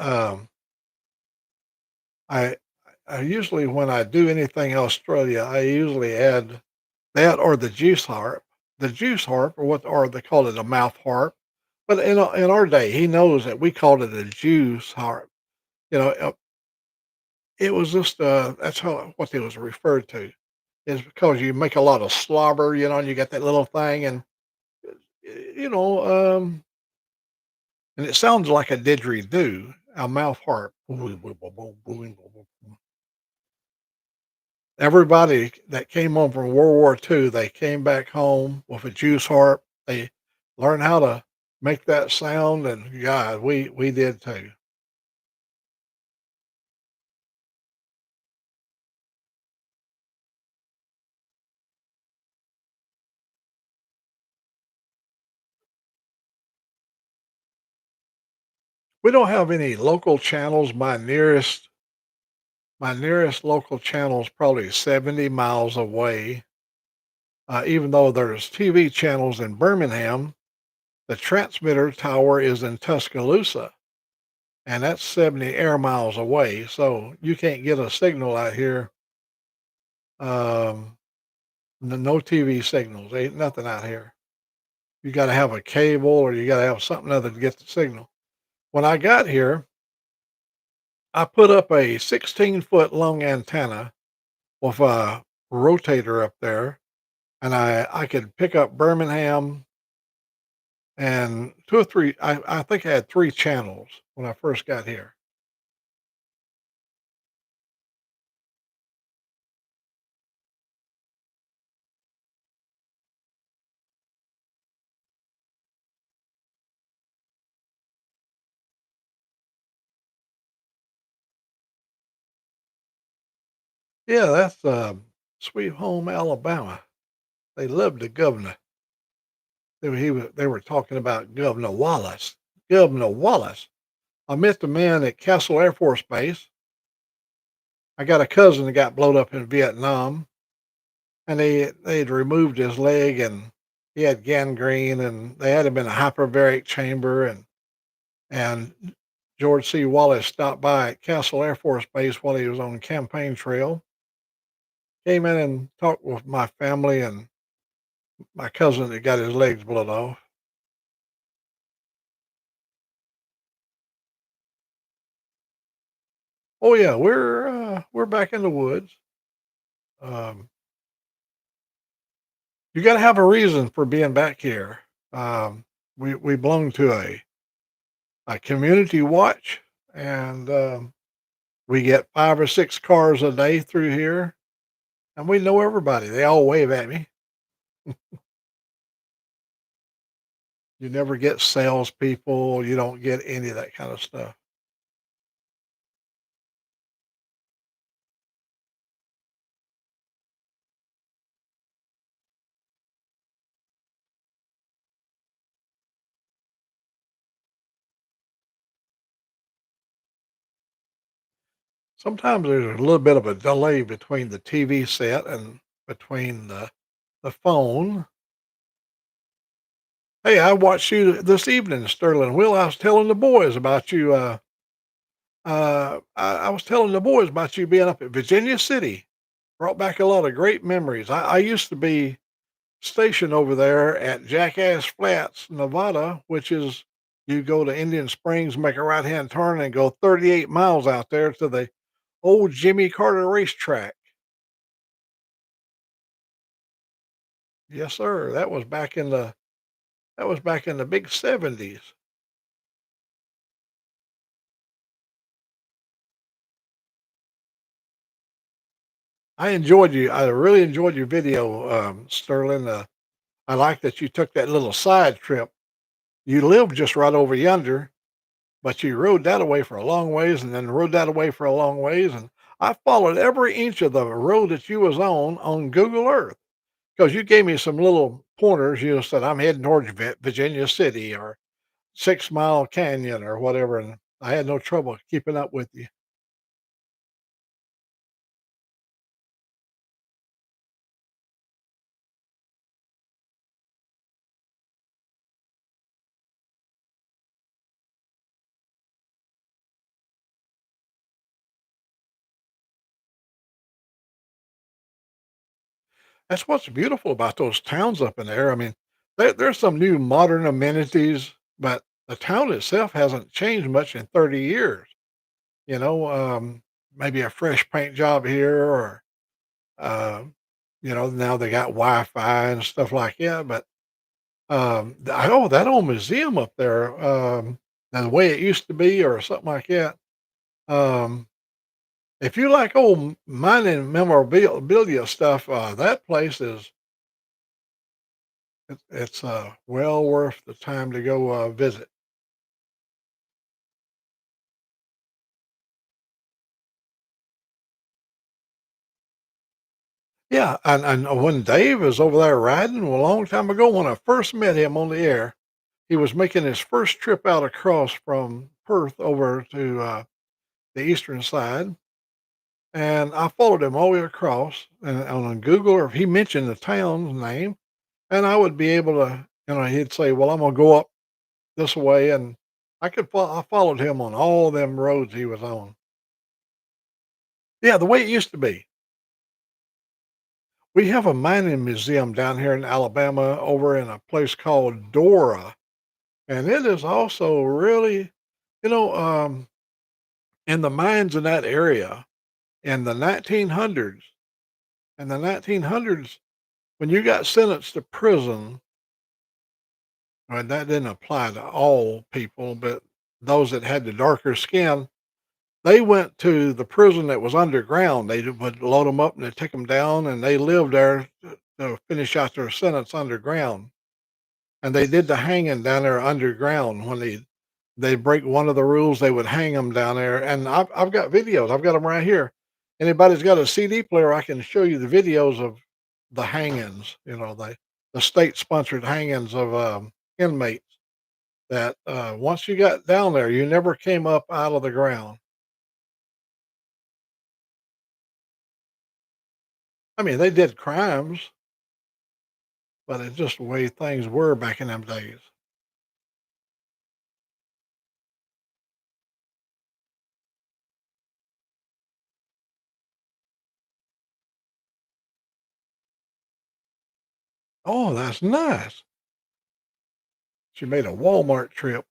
I I usually when I do anything Australia, I usually add that or the juice harp. The juice harp, or they call it a mouth harp, but in our day, he knows that we called it a juice harp. You know, it was just that's how what it was referred to is because you make a lot of slobber, and you got that little thing, and you know, and it sounds like a didgeridoo, a mouth harp. Everybody that came home from World War II, they came back home with a juice harp. They learned how to make that sound, and God, we did too. We don't have any local channels. My nearest local channel is probably 70 miles away. Even though there's TV channels in Birmingham, the transmitter tower is in Tuscaloosa, and that's 70 air miles away. So you can't get a signal out here. Um, no TV signals. Ain't nothing out here. You got to have a cable or you got to have something other to get the signal. When I got here, I put up a 16-foot long antenna with a rotator up there, and I could pick up Birmingham and two or three. I think I had three channels when I first got here. Yeah, that's Sweet Home Alabama. They loved the governor. They were talking about Governor Wallace. Governor Wallace. I met the man at Castle Air Force Base. I got a cousin that got blowed up in Vietnam, and they'd removed his leg, and he had gangrene, and they had him in a hyperbaric chamber, and George C. Wallace stopped by at Castle Air Force Base while he was on campaign trail. Came in and talked with my family and my cousin that got his legs blown off. Oh yeah, we're back in the woods. Um, you got to have a reason for being back here. Um, we belong to a community watch, and we get 5 or 6 cars a day through here, and we know everybody. They all wave at me. You never get salespeople. You don't get any of that kind of stuff. Sometimes there's a little bit of a delay between the TV set and between the phone. Hey, I watched you this evening, Sterling. Will, I was telling the boys about you. I was telling the boys about you being up at Virginia City. Brought back a lot of great memories. I used to be stationed over there at Jackass Flats, Nevada, which is you go to Indian Springs, make a right hand turn, and go 38 miles out there to the old Jimmy Carter racetrack. Yes, sir. That was back in the big 70s. I enjoyed you. I really enjoyed your video, Sterling. I like that you took that little side trip. You live just right over yonder, but you rode that away for a long ways and then rode that away for a long ways. And I followed every inch of the road that you was on Google Earth because you gave me some little pointers. You said, I'm heading towards Virginia City or 6 Mile Canyon or whatever. And I had no trouble keeping up with you. That's what's beautiful about those towns up in there. I mean, there's some new modern amenities, but the town itself hasn't changed much in 30 years. You know, maybe a fresh paint job here, or uh, now they got Wi-Fi and stuff like that. But oh, that old museum up there, the way it used to be, or something like that. Um, if you like old mining memorabilia stuff, that place is it's well worth the time to go, visit. Yeah, and when Dave was over there riding a long time ago, when I first met him on the air, he was making his first trip out across from Perth over to, the eastern side, and I followed him all the way across, and on Google, or if he mentioned the town's name, and I would be able to he'd say, "Well, I'm gonna go up this way," and I followed him on all them roads he was on. Yeah, the way it used to be. We have a mining museum down here in Alabama over in a place called Dora, and it is also really, you know, in the mines in that area in the 1900s. In the 1900s, when you got sentenced to prison, and that didn't apply to all people, but those that had the darker skin, they went to the prison that was underground. They would load them up and they take them down, and they lived there to finish out their sentence underground. And they did the hanging down there underground. When they break one of the rules, they would hang them down there. And I've got videos. I've got them right here. Anybody's got a CD player, I can show you the videos of the hangings. The state sponsored hangings of inmates. That once you got down there, you never came up out of the ground. I mean, they did crimes, but it's just the way things were back in them days. Oh, that's nice. She made a Walmart trip.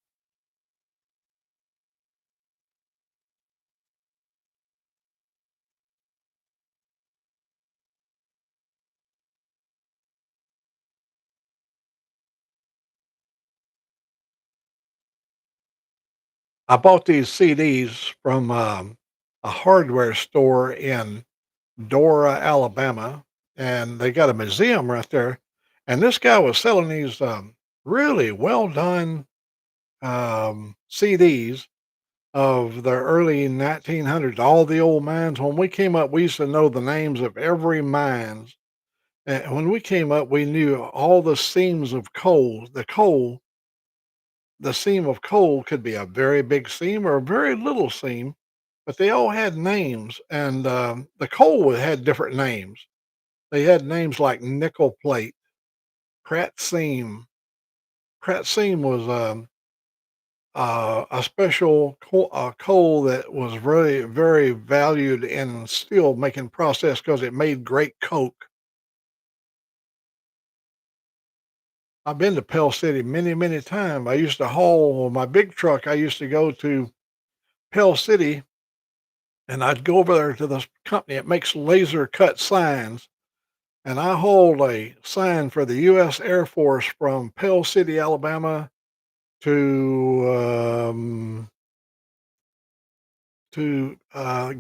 I bought these CDs from a hardware store in Dora, Alabama, and they got a museum right there. And this guy was selling these really well done CDs of the early 1900s, all the old mines. When we came up, we used to know the names of every mines. And when we came up, we knew all the seams of coal. The seam of coal could be a very big seam or a very little seam. but they all had names, and the coal had different names. They had names like nickel plate, Pratt seam. Pratt seam was a special coal that was very, very valued in steel making process because it made great coke. I've been to Pell City many, many times. I used to haul my big truck. I used to go to Pell City and I'd go over there to this company. It makes laser cut signs. And I hauled a sign for the U.S. Air Force from Pell City, Alabama to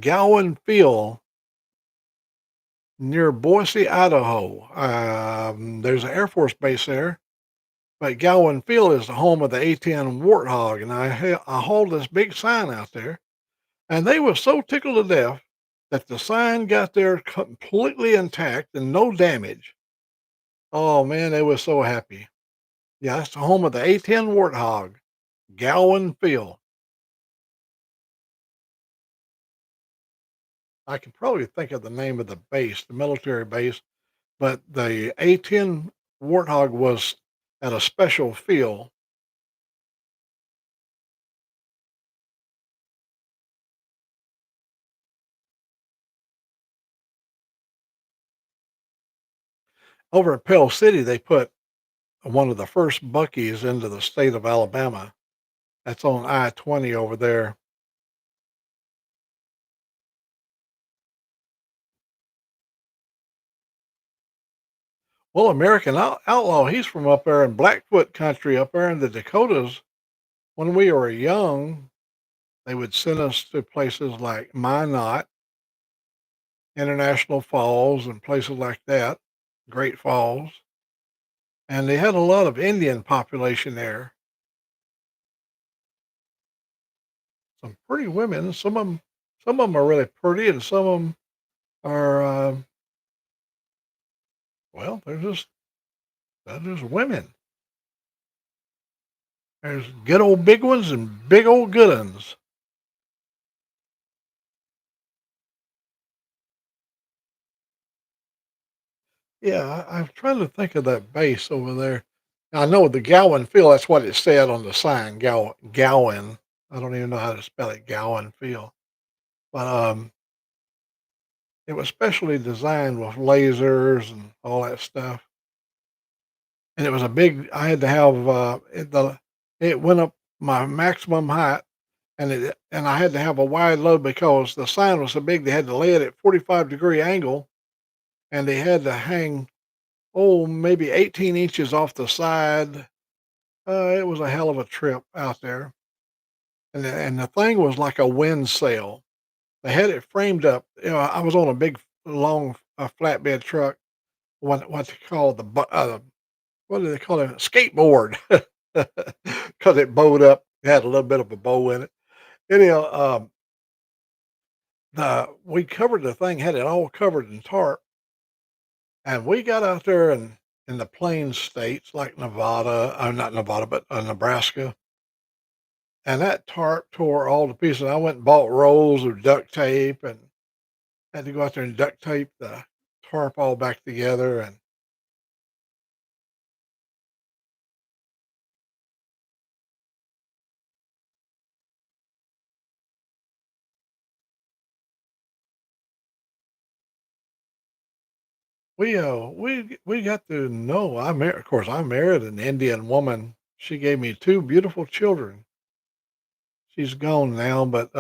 Gowan Field near Boise, Idaho. There's an Air Force base there, but Gowan Field is the home of the A-10 Warthog, and I hauled this big sign out there, and they were so tickled to death that the sign got there completely intact and no damage. Oh man, they were so happy. Yeah, that's the home of the A-10 Warthog, Gowan Field. I can probably think of the name of the base, the military base, but the A-10 Warthog was at a special field. Over at Pell City, they put one of the first Buc-ee's into the state of Alabama. That's on I-20 over there. Well, American Outlaw, he's from up there in Blackfoot country, up there in the Dakotas. When we were young, they would send us to places like Minot, International Falls, and places like that, Great Falls. And they had a lot of Indian population there. Some pretty women. Some of them are really pretty, and some of them are well, they're just women. There's good old big ones and big old good ones. Yeah, I'm trying to think of that base over there. I know the Gowan Field. That's what it said on the sign. Gowan. I don't even know how to spell it. Gowan Field. But it was specially designed with lasers and all that stuff. And it was a big. I had to have it went up my maximum height, and I had to have a wide load because the sign was so big. They had to lay it at 45-degree angle, and they had to hang maybe 18 inches off the side. It was a hell of a trip out there, and the thing was like a wind sail. They had it framed up. I was on a big, long, flatbed truck. What they call what do they call it? Skateboard, because it bowed up. It had a little bit of a bow in it. Anyhow, the we covered the thing, had it all covered in tarp, and we got out there in the plains states like Nevada, not Nevada, but Nebraska, and that tarp tore all to pieces. I went and bought rolls of duct tape and had to go out there and duct tape the tarp all back together. And we got to know. Of course, I married an Indian woman. She gave me two beautiful children. She's gone now, but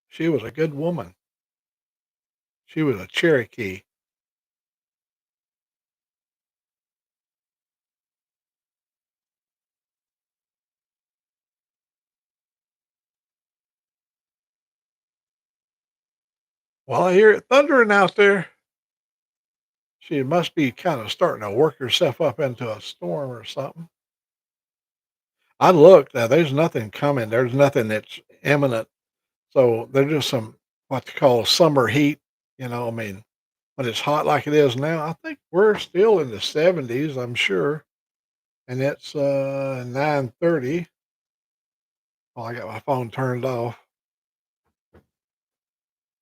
she was a good woman. She was a Cherokee. Well, I hear it thundering out there. She must be kind of starting to work herself up into a storm or something. I looked. Now, there's nothing coming. There's nothing that's imminent. So there's just some what they call summer heat. I mean, when it's hot like it is now, I think we're still in the 70s. I'm sure, and it's 9:30. Oh, I got my phone turned off.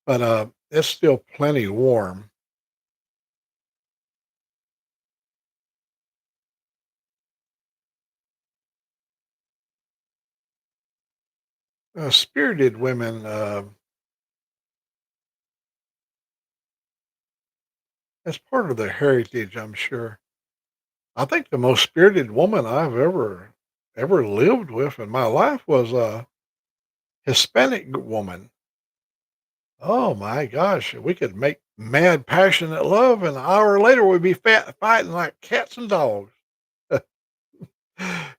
but it's still plenty warm. Spirited women, that's part of their heritage, I'm sure. I think the most spirited woman I've ever lived with in my life was a Hispanic woman. Oh my gosh, we could make mad, passionate love, and an hour later we'd be fighting like cats and dogs.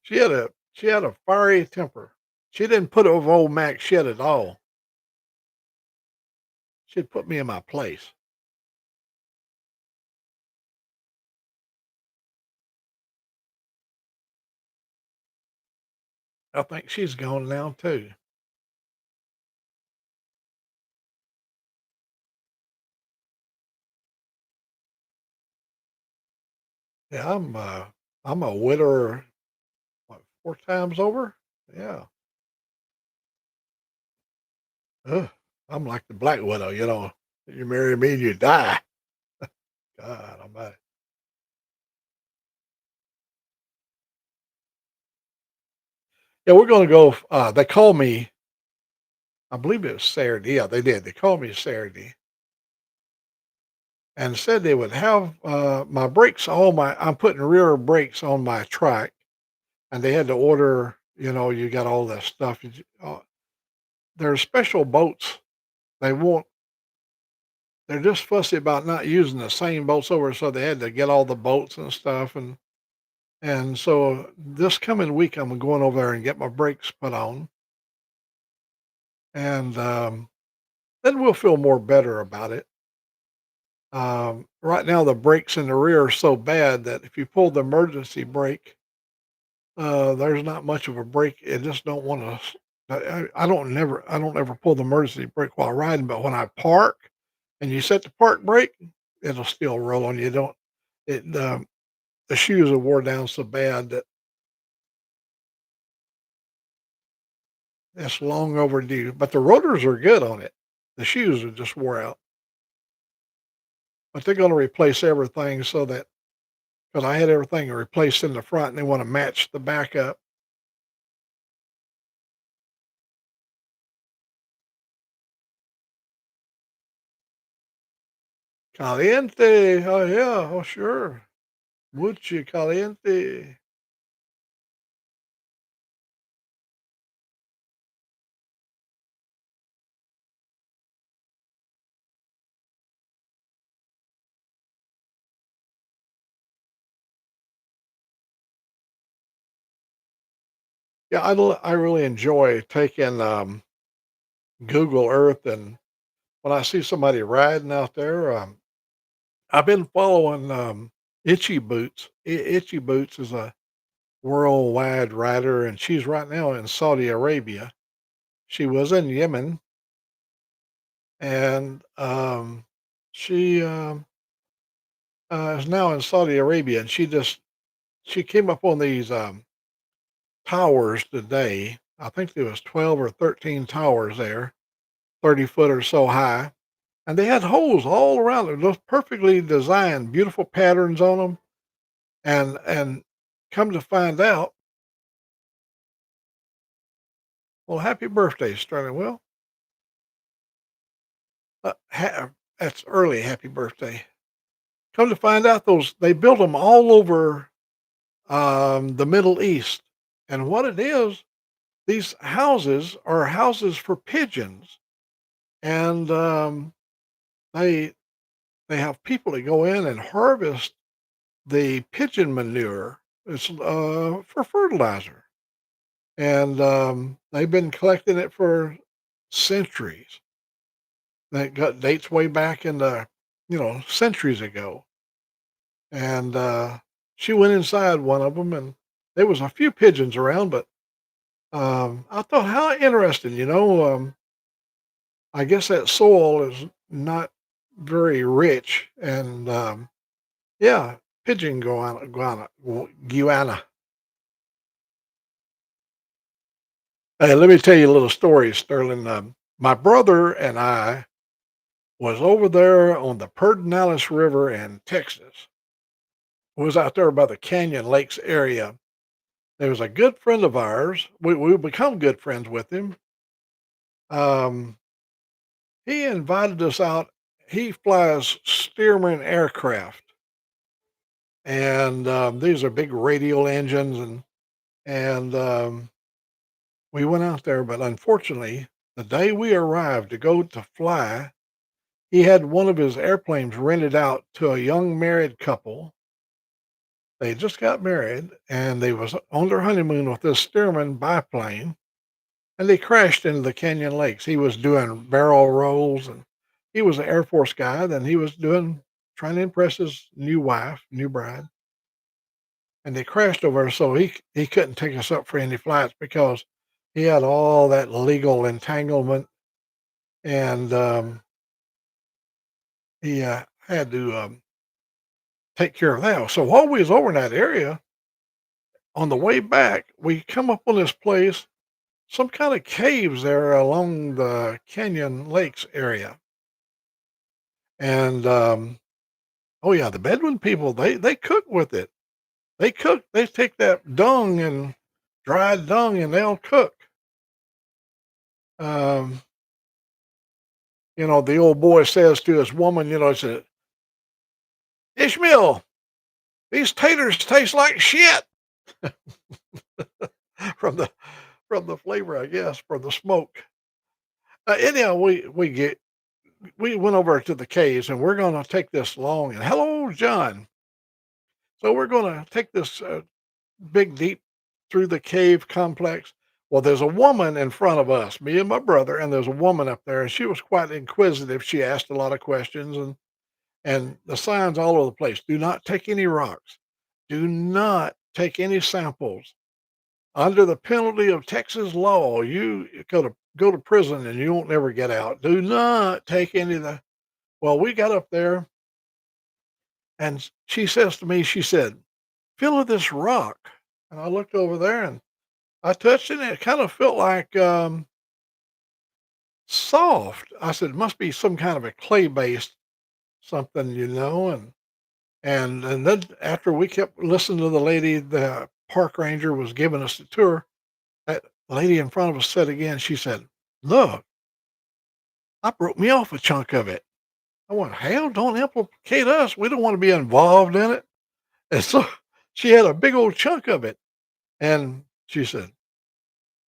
She had a fiery temper. She didn't put over old Mac shit at all. She'd put me in my place. I think she's gone now too. Yeah, I'm a widower, what, 4 times over? Yeah. Ugh, I'm like the Black Widow, you know, you marry me and you die. God almighty. Yeah, we're gonna go, they called me, I believe it was Saturday. Yeah, they did. They called me Saturday and said they would have, my brakes, all my I'm putting rear brakes on my trike, and they had to order, you got all that stuff. There's special boats. They won't they're just fussy about not using the same boats over, so they had to get all the boats and stuff, and so this coming week, I'm going over there and get my brakes put on, and, then we'll feel more better about it. Right now, the brakes in the rear are so bad that if you pull the emergency brake, there's not much of a brake. It just don't wanna I don't ever pull the emergency brake while riding, but when I park and you set the park brake, it'll still roll on you. Don't it, the shoes are wore down so bad that it's long overdue, but the rotors are good on it. The shoes are just wore out, but they're gonna replace everything so that, because I had everything replaced in the front and they wanna match the back up. Caliente. Oh, yeah. Oh, sure. Mucho caliente. Yeah, I really enjoy taking, Google Earth, and when I see somebody riding out there, I've been following, Itchy Boots. Itchy Boots is a worldwide rider, and she's right now in Saudi Arabia. She was in Yemen, and, she, is now in Saudi Arabia, and she came up on these, towers today. I think there was 12 or 13 towers there, 30 foot or so high, and they had holes all around them, just perfectly designed, beautiful patterns on them, and come to find out, well, happy birthday, Sterling. Well, that's early happy birthday. Come to find out, those they built them all over, the Middle East, and what it is, these houses are houses for pigeons, and, they they have people that go in and harvest the pigeon manure. It's, for fertilizer, and, they've been collecting it for centuries. That got dates way back in the, centuries ago, and, she went inside one of them, and there was a few pigeons around, but, I thought, "How interesting," I guess that soil is not very rich, and, yeah, pigeon guana. Hey, let me tell you a little story, Sterling. My brother and I was over there on the Pedernales River in Texas. Was out there by the Canyon Lakes area. There was a good friend of ours. We become good friends with him. Um, he invited us out. He flies Stearman aircraft, and these are big radial engines, and we went out there. But unfortunately, the day we arrived to go to fly, he had one of his airplanes rented out to a young married couple. They just got married, and they was on their honeymoon with this Stearman biplane, and they crashed into the Canyon Lakes. He was doing barrel rolls, and he was an Air Force guy. Then he was doing trying to impress his new wife, new bride, and they crashed over. So he couldn't take us up for any flights because he had all that legal entanglement, and he had to take care of that. So while we was over in that area, on the way back, we come up on this place, some kind of caves there along the Canyon Lakes area, and oh yeah, the Bedouin people, they cook with it. They cook. They take that dung and dried dung, and they'll cook. Um, the old boy says to his woman, he said, "Ishmael, these taters taste like shit," from the flavor, I guess, from the smoke. Anyhow, we went over to the caves, and we're going to take this long. And hello, John. So we're going to take this big deep through the cave complex. Well, there's a woman in front of us, me and my brother, and there's a woman up there, and she was quite inquisitive. She asked a lot of questions, and the signs all over the place. Do not take any rocks. Do not take any samples. Under the penalty of Texas law, you go to prison and you won't never get out. Do not take any of the. Well, we got up there, and she says to me, she said, "Feel of this rock." And I looked over there, and I touched it, and it kind of felt like soft. I said, "It must be some kind of a clay based something, And then after we kept listening to the lady, the park ranger was giving us the tour. That lady in front of us said again, she said, "Look, I broke me off a chunk of it." I went, "Hell, don't implicate us. We don't want to be involved in it." And so she had a big old chunk of it. And she said,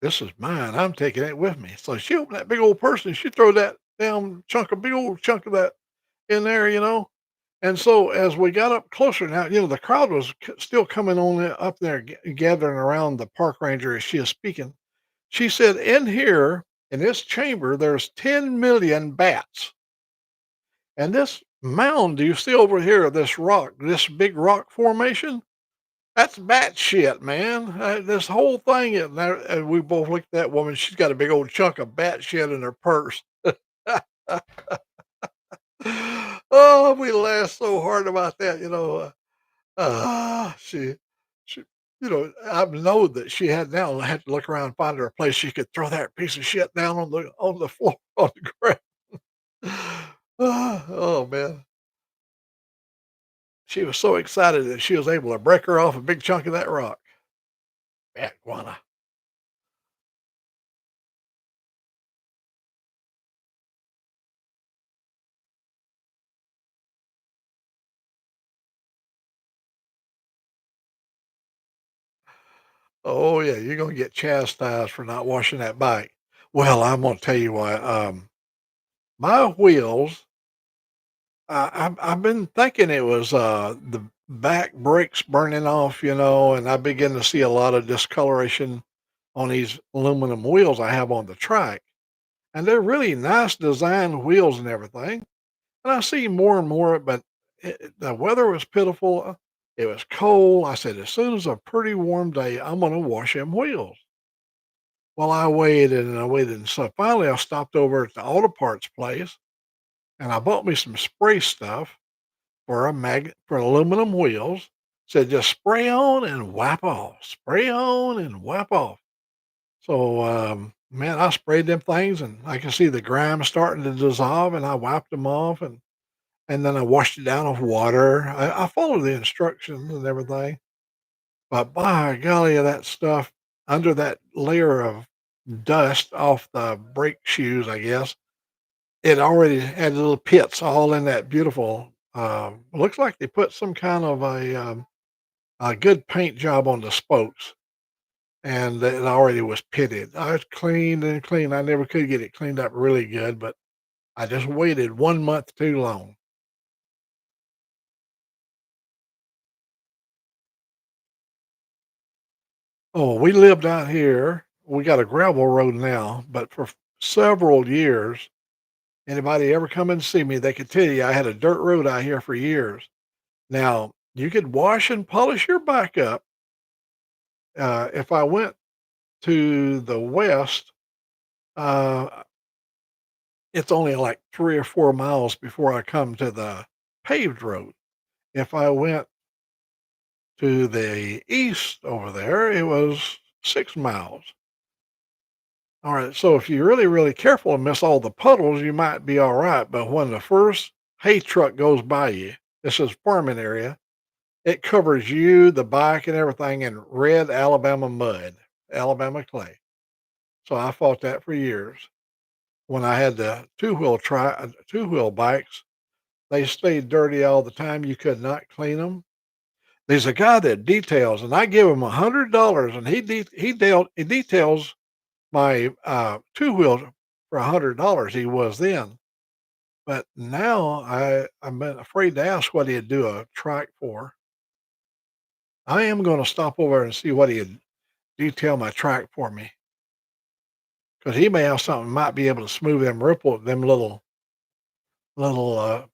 "This is mine. I'm taking it with me." So she opened that big old purse and she threw that damn chunk, a big old chunk of that in there. And so as we got up closer now, the crowd was still coming on up there, gathering around the park ranger as she is speaking. She said, "In here, in this chamber, there's 10 million bats. And this mound you see over here, this rock, this big rock formation, that's bat shit, man. This whole thing is," and we both looked at that woman. She's got a big old chunk of bat shit in her purse. Oh, we laughed so hard about that. She, I know that she had to look around and find her a place she could throw that piece of shit down on the floor on the ground. Oh man, she was so excited that she was able to break her off a big chunk of that rock. Bat guana. Oh yeah, you're gonna get chastised for not washing that bike. Well, I'm gonna tell you what. My wheels. I've been thinking it was the back brakes burning off, and I begin to see a lot of discoloration on these aluminum wheels I have on the trike, and they're really nice design wheels and everything. And I see more and more, but the weather was pitiful. It was cold. I said, as soon as a pretty warm day, I'm gonna wash them wheels. Well, I waited and I waited, and so finally I stopped over at the auto parts place, and I bought me some spray stuff for for aluminum wheels. Said just spray on and wipe off, spray on and wipe off. So Man, I sprayed them things and I can see the grime starting to dissolve and I wiped them off and then I washed it down with water. I followed the instructions and everything. But by golly, that stuff under that layer of dust off the brake shoes, I guess, it already had little pits all in that beautiful, looks like they put some kind of a good paint job on the spokes, and it already was pitted. I was cleaned and cleaned. I never could get it cleaned up really good, but I just waited 1 month too long. Oh, we lived out here. We got a gravel road now, but for several years, anybody ever come and see me, they could tell you I had a dirt road out here for years. Now, you could wash and polish your bike up. If I went to the west, uh, it's only like 3 or 4 miles before I come to the paved road. If I went to the east over there, it was 6 miles. Alright, so if you're really, really careful and miss all the puddles, you might be alright, but when the first hay truck goes by you, this is farming area, it covers you, the bike, and everything in red Alabama mud, Alabama clay. So I fought that for years. When I had the two-wheel bikes, they stayed dirty all the time. You could not clean them. There's a guy that details, and I give him $100, and he details my two wheel for $100. He was then, but now I'm been afraid to ask what he'd do a trike for. I am going to stop over and see what he'd detail my trike for me because he may have something might be able to smooth them ripples, them little little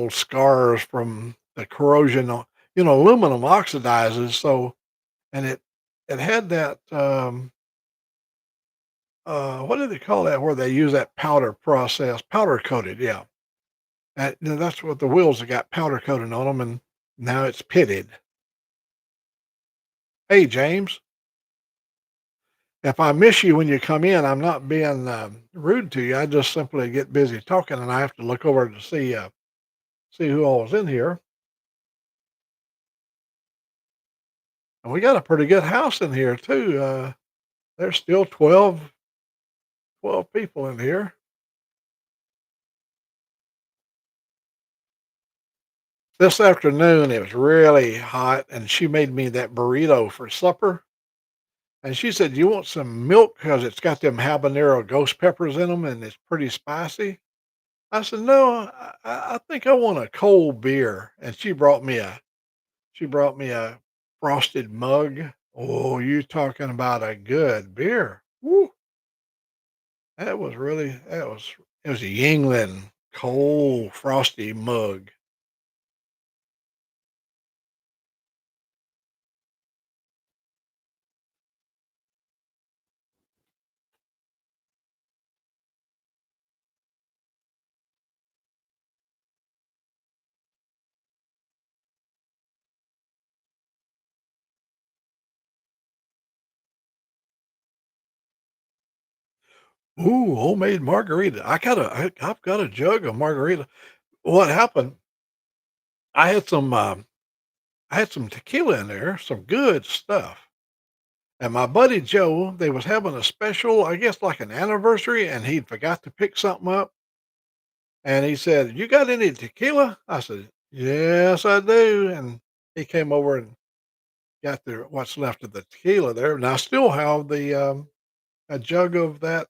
scars from the corrosion. Aluminum oxidizes, so and it had that. What do they call that? Where they use that powder process, powder coated, yeah. That's what the wheels have got powder coating on them, and now it's pitted. Hey, James, if I miss you when you come in, I'm not being rude to you. I just simply get busy talking, and I have to look over to see who all is in here. And we got a pretty good house in here too. There's still 12 people in here. This afternoon, it was really hot, and she made me that burrito for supper. And she said, "You want some milk because it's got them habanero ghost peppers in them, and it's pretty spicy?" I said, "No, I think I want a cold beer." And she brought me a frosted mug. Oh, you talking about a good beer. Woo. It was a Yingling cold frosty mug. Ooh, homemade margarita. I've got a jug of margarita. What happened, I had some, I had some tequila in there, some good stuff. And my buddy Joe, they was having a special, I guess like an anniversary, and he forgot to pick something up. And he said, "You got any tequila?" I said, "Yes, I do." And he came over and got the what's left of the tequila there. And I still have the a jug of that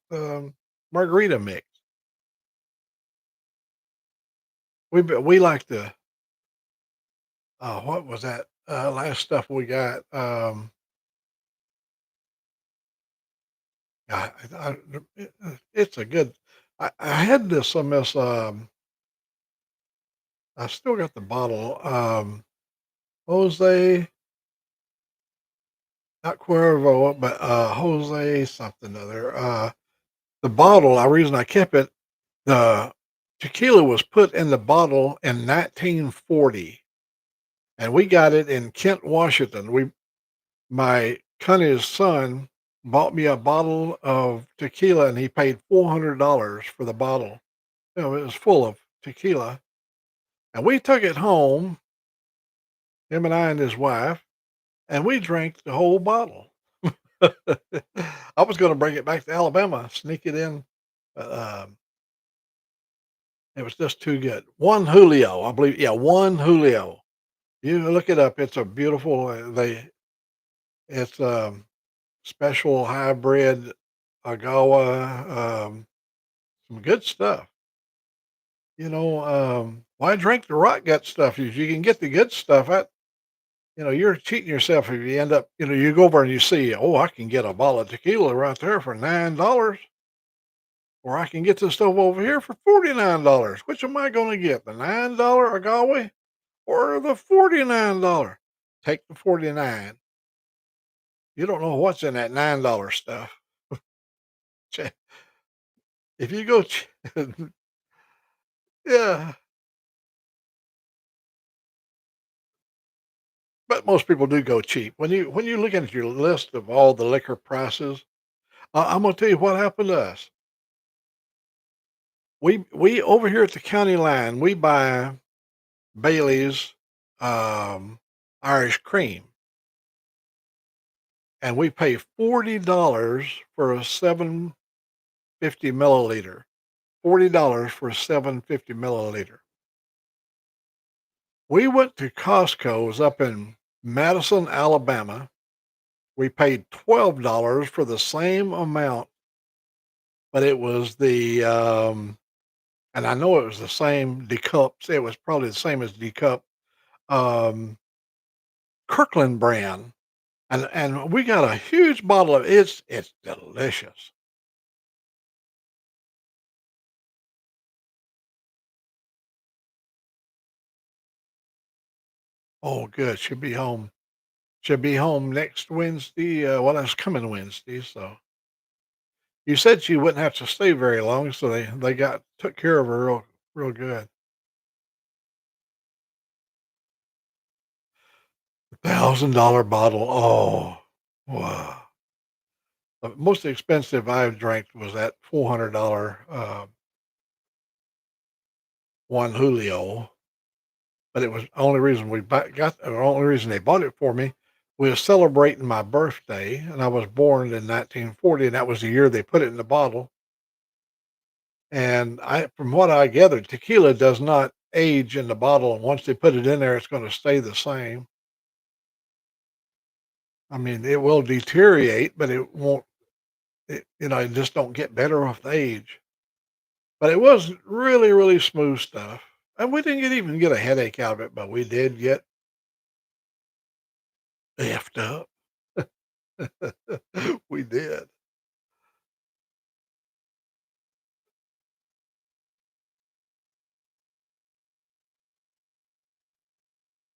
margarita mix. We like the what was that last stuff we got? It's a good. I had this on this. I still got the bottle. Jose, not Cuervo, but Jose something other. The bottle. The reason I kept it, the tequila was put in the bottle in 1940, and we got it in Kent, Washington. My Connie's son. bought me a bottle of tequila, and he paid $400 for the bottle. It was full of tequila, and we took it home, him and I and his wife, and we drank the whole bottle. I was gonna bring it back to Alabama, sneak it in, but, it was just too good. One Julio, I believe, yeah, One Julio. You look it up, it's a beautiful, it's, special hybrid agave, some good stuff. Why drink the rot gut stuff? If you can get the good stuff, you're cheating yourself if you end up, you go over and you see, oh, I can get a bottle of tequila right there for $9, or I can get this stuff over here for $49. Which am I going to get? The $9 agave or the $49? Take the 49. You don't know what's in that $9 stuff. Ch- If you go, yeah, but most people do go cheap. When you look at your list of all the liquor prices, I'm gonna tell you what happened to us. We over here at the county line, we buy Bailey's, um, Irish cream, and we pay $40 for a 750 milliliter. $40 for a 750 milliliter. We went to Costco's up in Madison, Alabama. We paid $12 for the same amount, but it was and I know it was the same decup. It was probably the same as decup, um, Kirkland brand, and we got a huge bottle of it's delicious. Oh, good. Should be home next Wednesday. Well, that's coming Wednesday. So you said she wouldn't have to stay very long, so they got took care of her real good. $1,000 bottle. Oh, wow. The most expensive I've drank was that $400 One Julio, but it was the only reason the only reason they bought it for me. We were celebrating my birthday, and I was born in 1940, and that was the year they put it in the bottle. And from what I gathered, tequila does not age in the bottle, and once they put it in there, it's going to stay the same. I mean, it will deteriorate, but it won't. It just don't get better with age. But it was really, really smooth stuff, and we didn't even get a headache out of it, but we did get effed up. We did.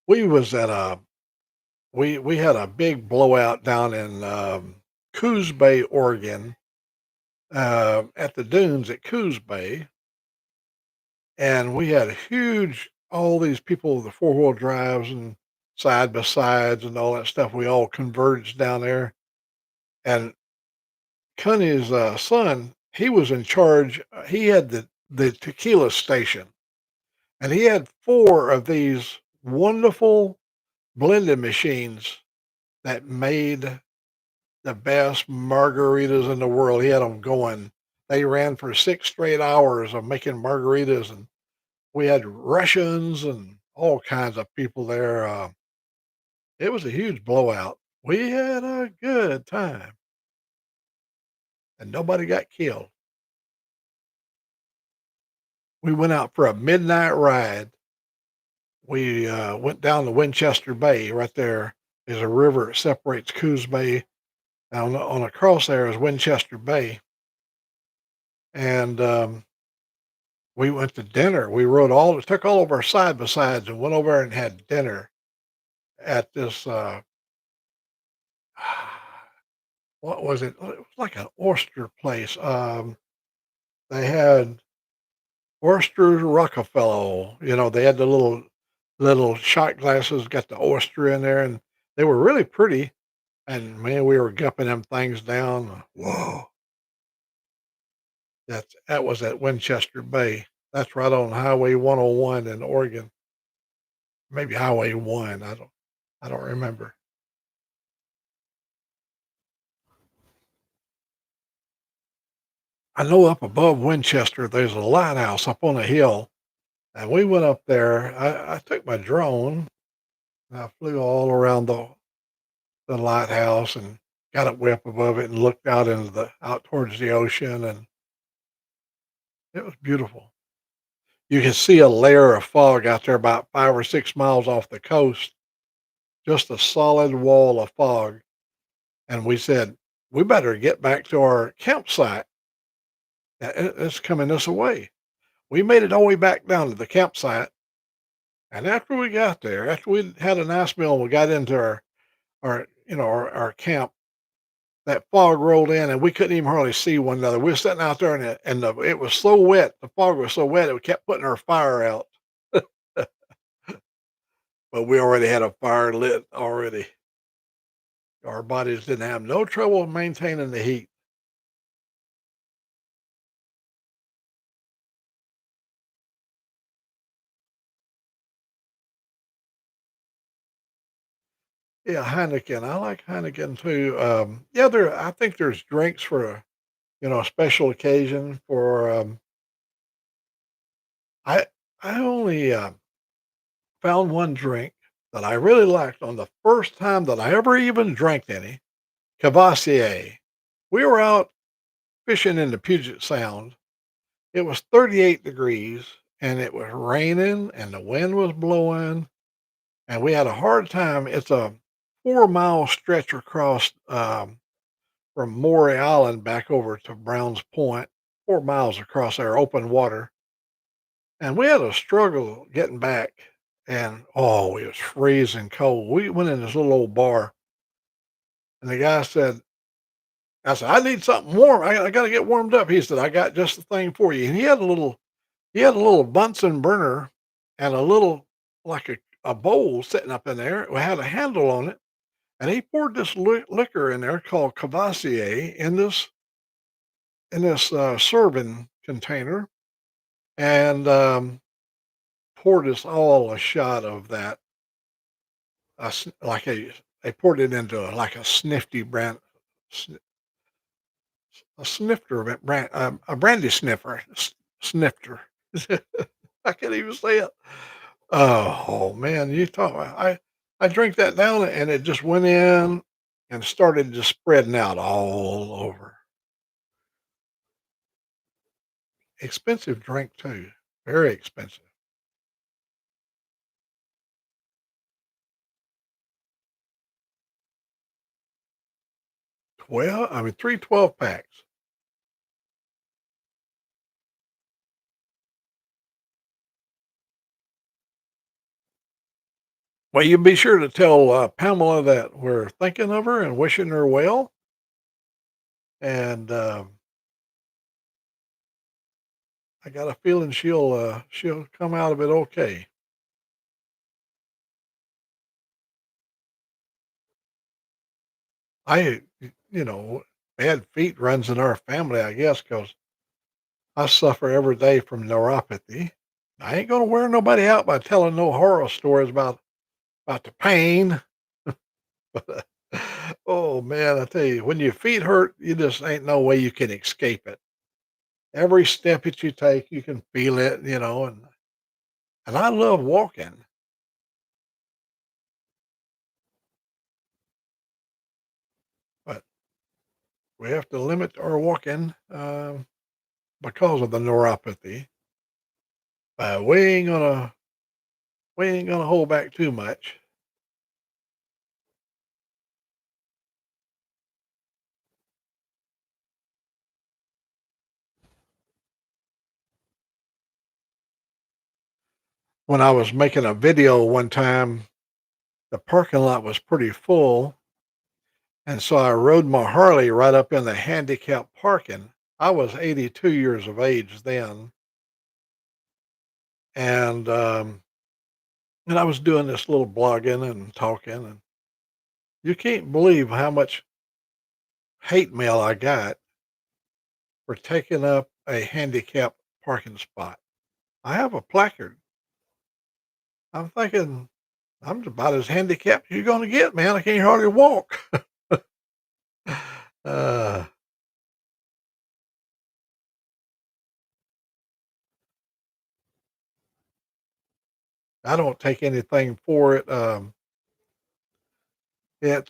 We was at a we had a big blowout down in, Coos Bay, Oregon, at the dunes at Coos Bay, and we had a huge all these people with the four-wheel drives and side by sides and all that stuff. We all converged down there, and Connie's, son, he was in charge. He had the tequila station, and he had 4 of these wonderful blending machines that made the best margaritas in the world. He had them going. They ran for 6 straight hours of making margaritas, and we had Russians and all kinds of people there. It was a huge blowout. We had a good time, and nobody got killed. We went out for a midnight ride. We, went down to Winchester Bay. Right there is a river that separates Coos Bay. On across there is Winchester Bay, and, we went to dinner. We rode took all of our side by sides and went over and had dinner at this, what was it? It was like an oyster place. They had oysters Rockefeller. They had the little shot glasses, got the oyster in there, and they were really pretty. And man, we were gupping them things down. Whoa, that was at Winchester Bay. That's right on Highway 101 in Oregon. Maybe Highway 1. I don't remember. I know up above Winchester there's a lighthouse up on a hill. And we went up there. I took my drone and I flew all around the lighthouse and got up way up above it and looked out towards the ocean, and it was beautiful. You can see a layer of fog out there about 5 or 6 miles off the coast, just a solid wall of fog. And we said, we better get back to our campsite. It's coming this way. We made it all the way back down to the campsite. And after we got there, after we had a nice meal, and we got into our camp. That fog rolled in, and we couldn't even hardly see one another. We were sitting out there, it was so wet. The fog was so wet, it kept putting our fire out. But we already had a fire lit already. Our bodies didn't have no trouble maintaining the heat. Yeah, Heineken. I like Heineken too. Yeah, I think there's drinks for a special occasion for. I I only found one drink that I really liked on the first time that I ever even drank any. Cavassier. We were out fishing in the Puget Sound. It was 38 degrees and it was raining and the wind was blowing and we had a hard time. It's a 4 mile stretch across from Maury Island back over to Browns Point, 4 miles across our open water. And we had a struggle getting back. And oh, it was freezing cold. We went in this little old bar and the guy said, I said, I need something warm. I got to get warmed up. He said, I got just the thing for you. And he had a little Bunsen burner and a little, like a bowl sitting up in there. It had a handle on it. And he poured this liquor in there called Cavassier in this serving container and poured us all a shot of that. They poured it into like a snifty brand, a snifter brand, a brandy sniffer, snifter. I can't even say it. Oh man, you talk. I drink that down and it just went in and started just spreading out all over. Expensive drink too, very expensive. I mean, 3 12 packs. Well, you be sure to tell Pamela that we're thinking of her and wishing her well, and I got a feeling she'll come out of it okay. I, you know, bad feet runs in our family, I guess, because I suffer every day from neuropathy. I ain't gonna wear nobody out by telling no horror stories about the pain. Oh man, I tell you, when your feet hurt, you just ain't no way you can escape it. Every step that you take, you can feel it, and I love walking, but we have to limit our walking because of the neuropathy. We ain't gonna hold back too much. When I was making a video one time, the parking lot was pretty full, and so I rode my Harley right up in the handicap parking. I was 82 years of age then, and I was doing this little blogging and talking, You can't believe how much hate mail I got for taking up a handicapped parking spot. I have a placard. I'm thinking I'm about as handicapped as you're gonna get, man. I can't hardly walk. Uh, I don't take anything for it. It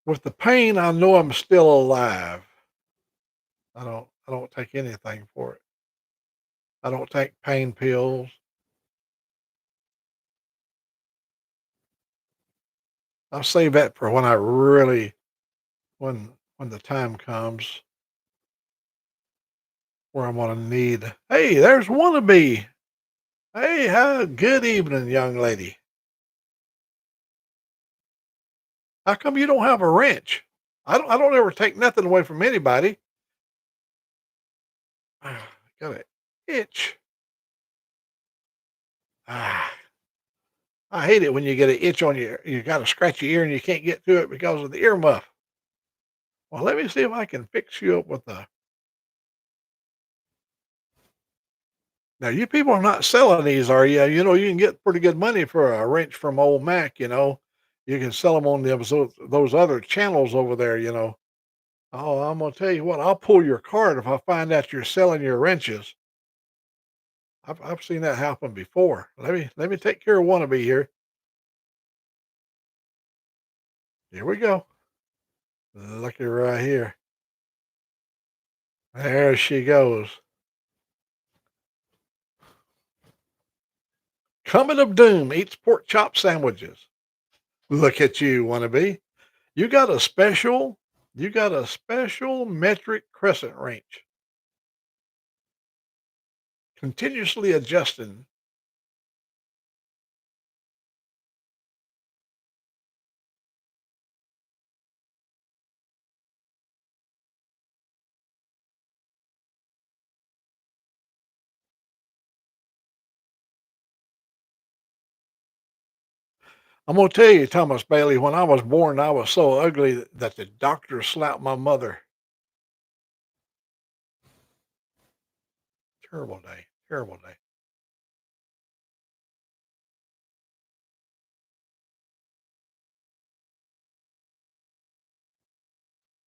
with the pain, I know I'm still alive. I don't take anything for it. I don't take pain pills. I'll save that for when I really when the time comes where I'm gonna need. Hey, there's wannabe. Hey, how good evening, young lady. How come you don't have a wrench? I don't ever take nothing away from anybody. Got an itch. Ah, I hate it when you get an itch on your you got a scratchy ear and you can't get to it because of the earmuff. Well, let me see if I can fix you up with a. Now, you people are not selling these, are you? You know, you can get pretty good money for a wrench from Old Mack. You can sell them on those other channels over there. Oh, I'm gonna tell you what. I'll pull your card if I find out you're selling your wrenches. I've seen that happen before. Let me take care of wannabe here. Here we go. Looky right here. There she goes. Coming of doom eats pork chop sandwiches. Look at you, wannabe. You got a special. You got a special metric crescent wrench, continuously adjusting. I'm gonna tell you, Thomas Bailey. When I was born, I was so ugly that the doctor slapped my mother. Terrible day. Terrible day.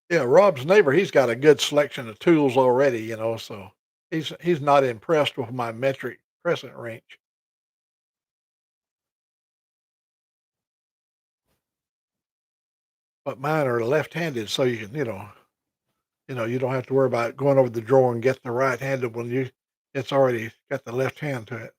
Yeah, Rob's neighbor, he's got a good selection of tools already, so he's not impressed with my metric crescent wrench. But mine are left-handed, so you don't have to worry about going over the drawer and getting the right-handed one. It's already got the left hand to it.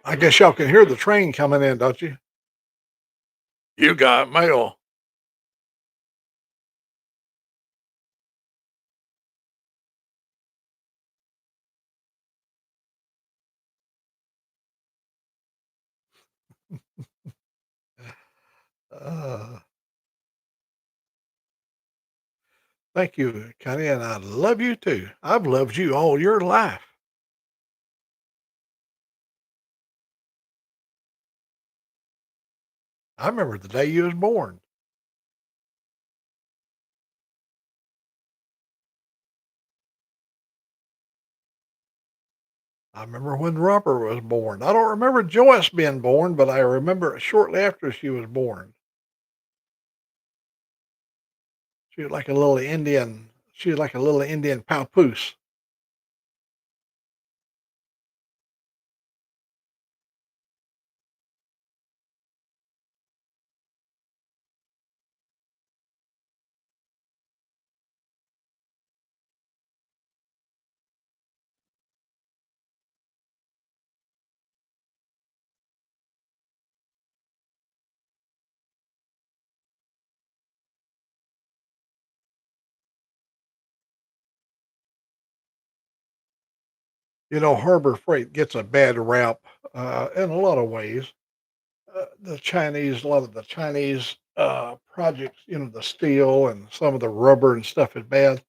I guess y'all can hear the train coming in, don't you? You got mail. Uh, Thank you, Connie, and I love you too. I've loved you all your life. I remember the day you was born. I remember when Robert was born. I don't remember Joyce being born, but I remember shortly after she was born. She was like a little Indian. She was like a little Indian papoose. Harbor Freight gets a bad rap in a lot of ways. A lot of the Chinese projects, the steel and some of the rubber and stuff is bad.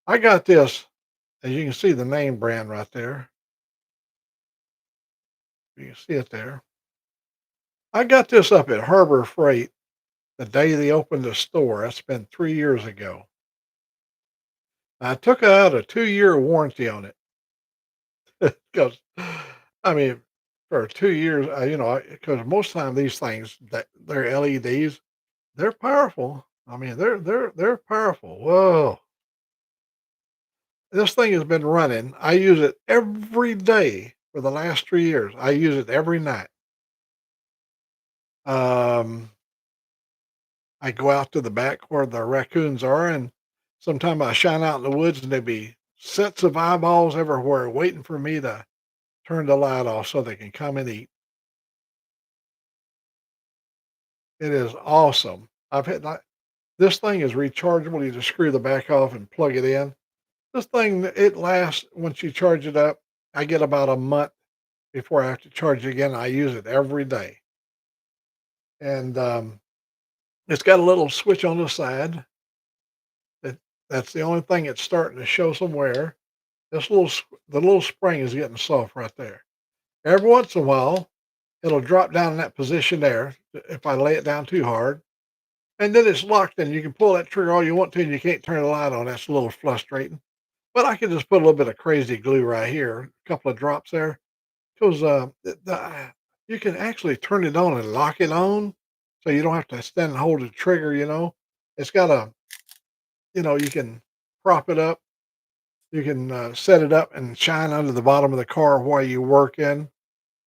I got this, as you can see, the name brand right there. You can see it there. I got this up at Harbor Freight the day they opened the store. That's been 3 years ago. I took out a 2-year warranty on it because, I mean, for 2 years, because most time these things that they're LEDs, they're powerful. I mean, they're powerful. Whoa, this thing has been running. I use it every day for the last 3 years. I use it every night. Um, I go out to the back where the raccoons are, and sometimes I shine out in the woods, and there be sets of eyeballs everywhere waiting for me to turn the light off so they can come and eat. It is awesome. This thing is rechargeable. You just screw the back off and plug it in. This thing, it lasts once you charge it up. I get about a month before I have to charge it again. I use it every day. And it's got a little switch on the side. That that's the only thing it's starting to show some wear. The little spring is getting soft right there. Every once in a while, it'll drop down in that position there if I lay it down too hard. And then it's locked and you can pull that trigger all you want to and you can't turn the light on. That's a little frustrating. But I can just put a little bit of crazy glue right here, a couple of drops there. Because you can actually turn it on and lock it on. So you don't have to stand and hold the trigger. It's got you can prop it up. You can set it up and shine under the bottom of the car while you're working.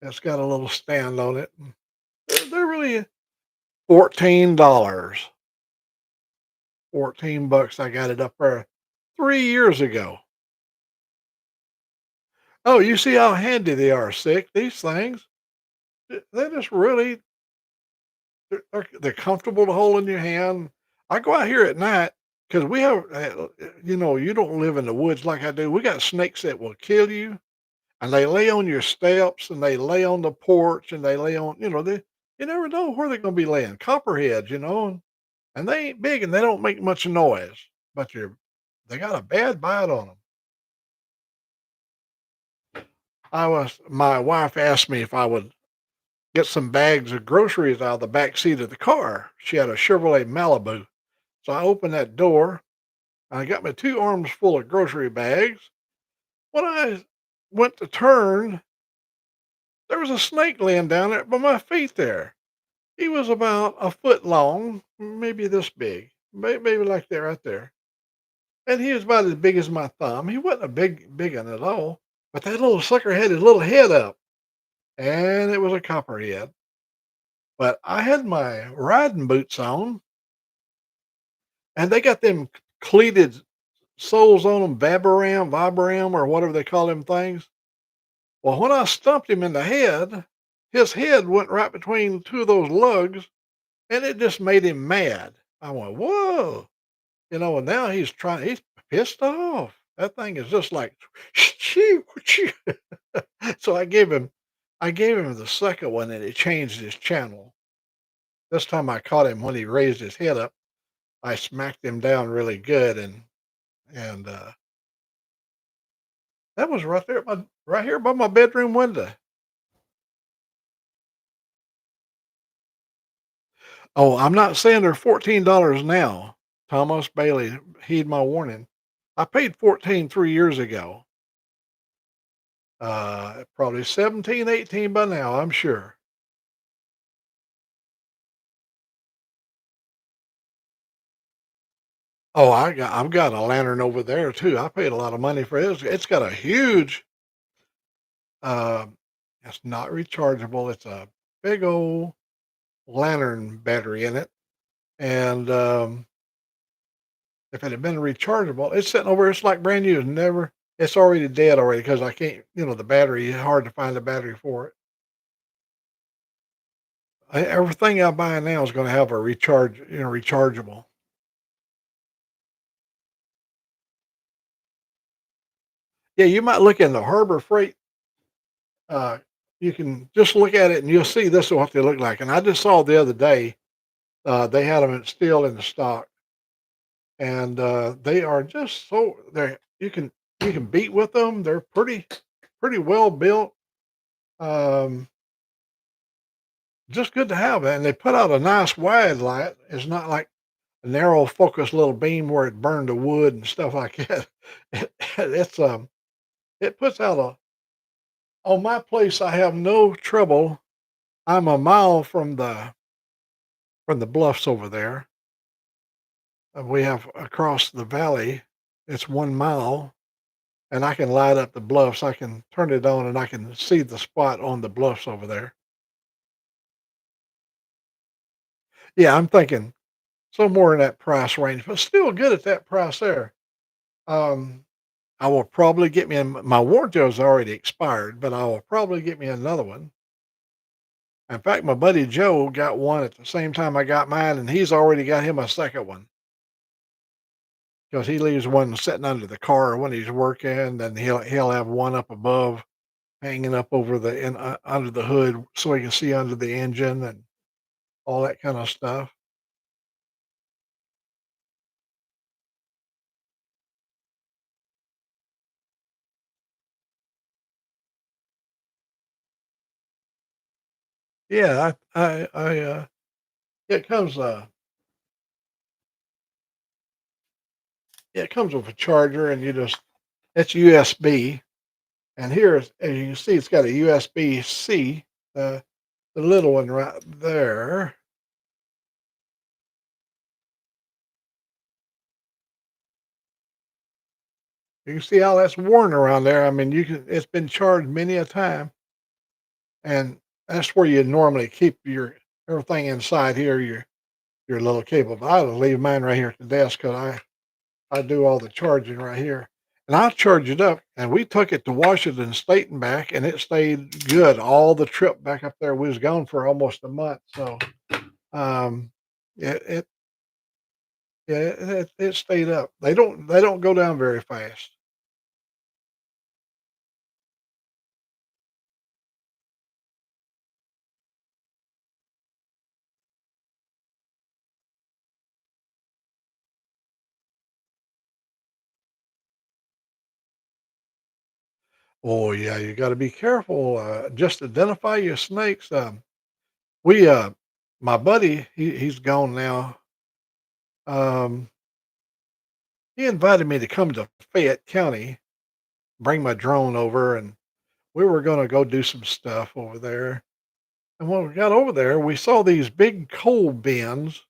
It's got a little stand on it. They're really $14. 14 bucks. I got it up there 3 years ago. Oh, you see how handy they are, sick. These things, they just really, they're comfortable to hold in your hand. I go out here at night because we have, you don't live in the woods like I do. We got snakes that will kill you and they lay on your steps and they lay on the porch and they lay on, you never know where they're going to be laying. Copperheads, and they ain't big and they don't make much noise, but they got a bad bite on them. My wife asked me if I would get some bags of groceries out of the back seat of the car. She had a Chevrolet Malibu. So I opened that door and I got my 2 arms full of grocery bags. When I went to turn, there was a snake laying down there by my feet there. He was about a foot long, maybe this big, maybe like that right there. And he was about as big as my thumb. He wasn't a big one at all, but that little sucker had his little head up, and it was a copperhead. But I had my riding boots on, and they got them cleated soles on them, Vibram, or whatever they call them things. Well, when I stumped him in the head, his head went right between two of those lugs, and it just made him mad. I went, "Whoa!" And now he's pissed off. That thing is just like, "Shoo, shoo." So I gave him the second one, and it changed his channel. This time I caught him when he raised his head up. I smacked him down really good, and that was right here by my bedroom window. Oh, I'm not saying they're $14 now. Thomas Bailey, heed my warning. I paid 14 3 years ago. Probably 17, 18 by now, I'm sure. Oh, I've got a lantern over there too. I paid a lot of money for it. It's got a huge, uh, it's not rechargeable. It's a big old lantern battery in it. And if it had been rechargeable, it's sitting over, it's like brand new. It's already dead already because I can't, the battery, it's hard to find a battery for it. Everything I buy now is going to have a rechargeable. Yeah, you might look in the Harbor Freight, uh, you can just look at it and you'll see this is what they look like, and I just saw the other day, they had them still in the stock, and, they are just so they you can beat with them, they're pretty well built, um, just good to have, and they put out a nice wide light, it's not like a narrow focus little beam where it burned the wood and stuff like that. It's, it puts out a on my place, I have no trouble. I'm a mile from the bluffs over there. We have across the valley, it's 1 mile, and I can light up the bluffs. I can turn it on and I can see the spot on the bluffs over there. Yeah, I'm thinking somewhere in that price range, but still good at that price there. Um, I will probably get me my warranty is already expired, but I will probably get me another one. In fact, my buddy Joe got one at the same time I got mine, and he's already got him a second one because he leaves one sitting under the car when he's working. Then he'll have one up above, hanging up over under the hood, so he can see under the engine and all that kind of stuff. Yeah, it comes yeah, it comes with a charger, and you just it's USB. And here, as you can see, it's got a USB C, the little one right there. You can see how that's worn around there. I mean, you can. It's been charged many a time, and that's where you normally keep your everything inside here. Your little cable. But I leave mine right here at the desk because I do all the charging right here, and I charge it up. And we took it to Washington State and back, and it stayed good all the trip back up there. We was gone for almost a month, so um, it yeah, it stayed up. They don't go down very fast. Oh, yeah, you gotta be careful, just identify your snakes, we, my buddy, he's gone now, um, he invited me to come to Fayette County, bring my drone over, and we were gonna go do some stuff over there, and when we got over there, we saw these big coal bins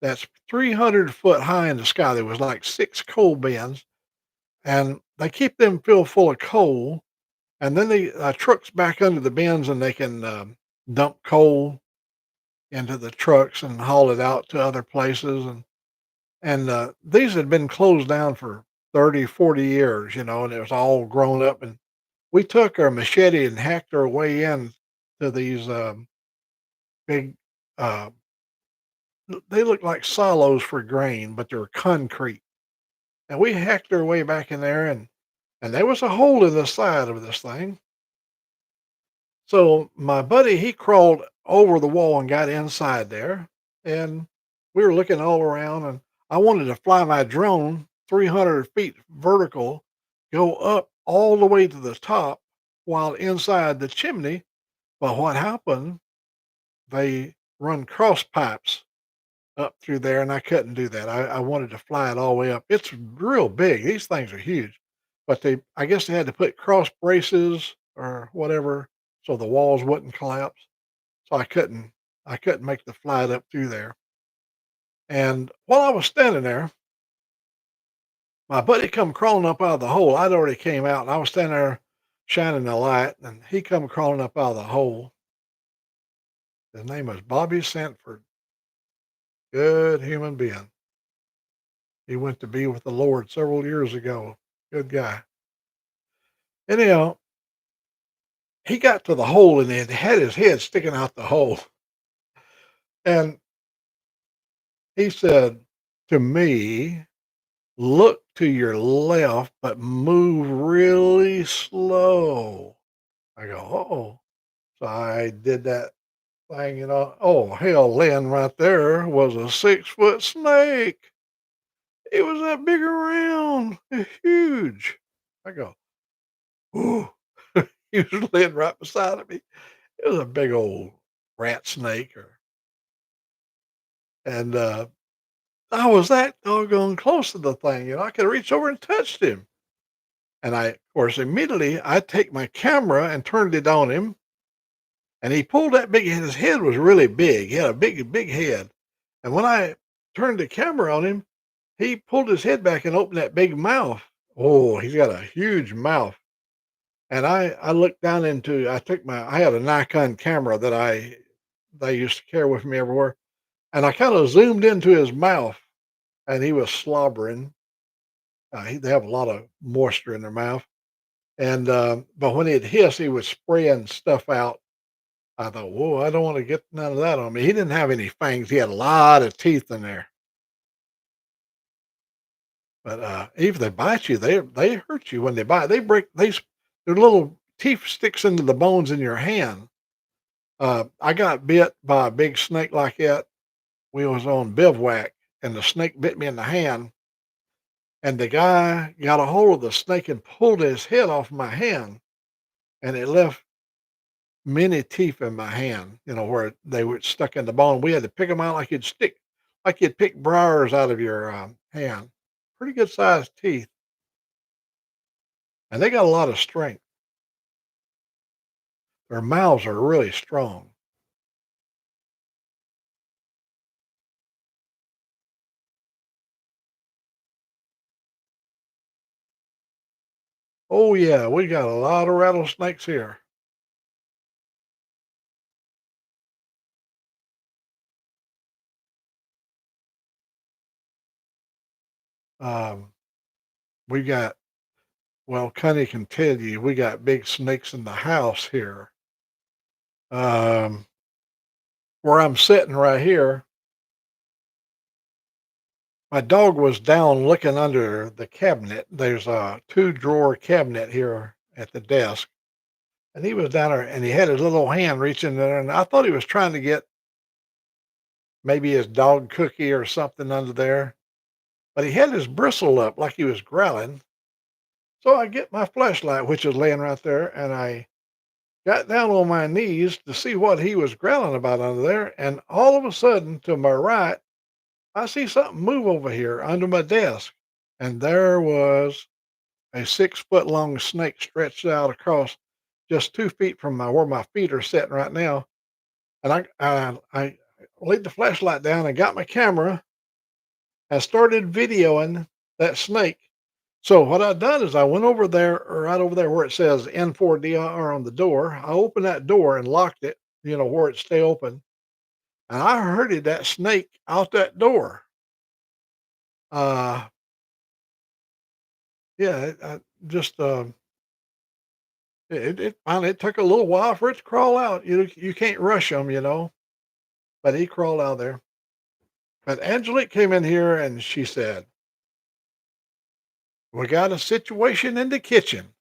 that's 300 foot high in the sky. There was like 6 coal bins, and they keep them filled full of coal. And then the trucks back under the bins, and they can dump coal into the trucks and haul it out to other places. And these had been closed down for 30, 40 years, you know, and it was all grown up. And we took our machete and hacked our way in to these big, uh, they look like silos for grain, but they're concrete. And we hacked our way back in there, and there was a hole in the side of this thing. So my buddy, he crawled over the wall and got inside there, and we were looking all around, and I wanted to fly my drone 300 feet vertical, go up all the way to the top while inside the chimney. But what happened? They run cross pipes up through there, and I couldn't do that. I wanted to fly it all the way up. It's real big. These things are huge, but I guess they had to put cross braces or whatever so the walls wouldn't collapse. So I couldn't make the flight up through there. And while I was standing there, my buddy come crawling up out of the hole. I'd already came out, and I was standing there shining the light, and he come crawling up out of the hole. His name was Bobby Sanford. Good human being. He went to be with the Lord several years ago. Good guy. Anyhow, he got to the hole and it had his head sticking out the hole. And he said to me, "Look to your left, but move really slow." I go, "Uh-oh." So I did that thing, oh, hell, laying right there was a 6-foot snake. It was that big around, huge. I go, "Ooh." He was laying right beside of me. It was a big old rat snake and, I was that doggone close to the thing, I could reach over and touched him. And of course, immediately I take my camera and turned it on him, and he pulled that big his head was really big. He had a big, big head. And when I turned the camera on him, he pulled his head back and opened that big mouth. Oh, he's got a huge mouth. And I looked down into I had a Nikon camera that I used to carry with me everywhere. And I kind of zoomed into his mouth and he was slobbering. They have a lot of moisture in their mouth. And but when he'd hiss, he was spraying stuff out. I thought, whoa, I don't want to get none of that on me. He didn't have any fangs. He had a lot of teeth in there. But if they bite you, they hurt you when they bite. They break their little teeth sticks into the bones in your hand. I got bit by a big snake like that. We was on bivouac, and the snake bit me in the hand. And the guy got a hold of the snake and pulled his head off my hand, and it left many teeth in my hand, where they were stuck in the bone. We had to pick them out like you'd pick briars out of your hand. Pretty good sized teeth, and they got a lot of strength. Their mouths are really strong. Oh yeah, we got a lot of rattlesnakes here. Um, we got well, Connie can tell you, we got big snakes in the house here. Um, where I'm sitting right here, my dog was down looking under the cabinet. There's a 2-drawer cabinet here at the desk, and he was down there, and he had his little hand reaching there, and I thought he was trying to get maybe his dog cookie or something under there, but he had his bristle up like he was growling. So I get my flashlight, which is laying right there, and I got down on my knees to see what he was growling about under there, and all of a sudden, to my right, I see something move over here under my desk, and there was a 6-foot long snake stretched out across just 2 feet from where my feet are sitting right now. And I laid the flashlight down and got my camera and started videoing that snake. So what I done is I went over there, or right over there where it says N4DIR on the door. I opened that door and locked it, where it stay open. And I herded that snake out that door. Uh, yeah, just it took a little while for it to crawl out. You can't rush them, but he crawled out there. But Angelique came in here and she said, "We got a situation in the kitchen."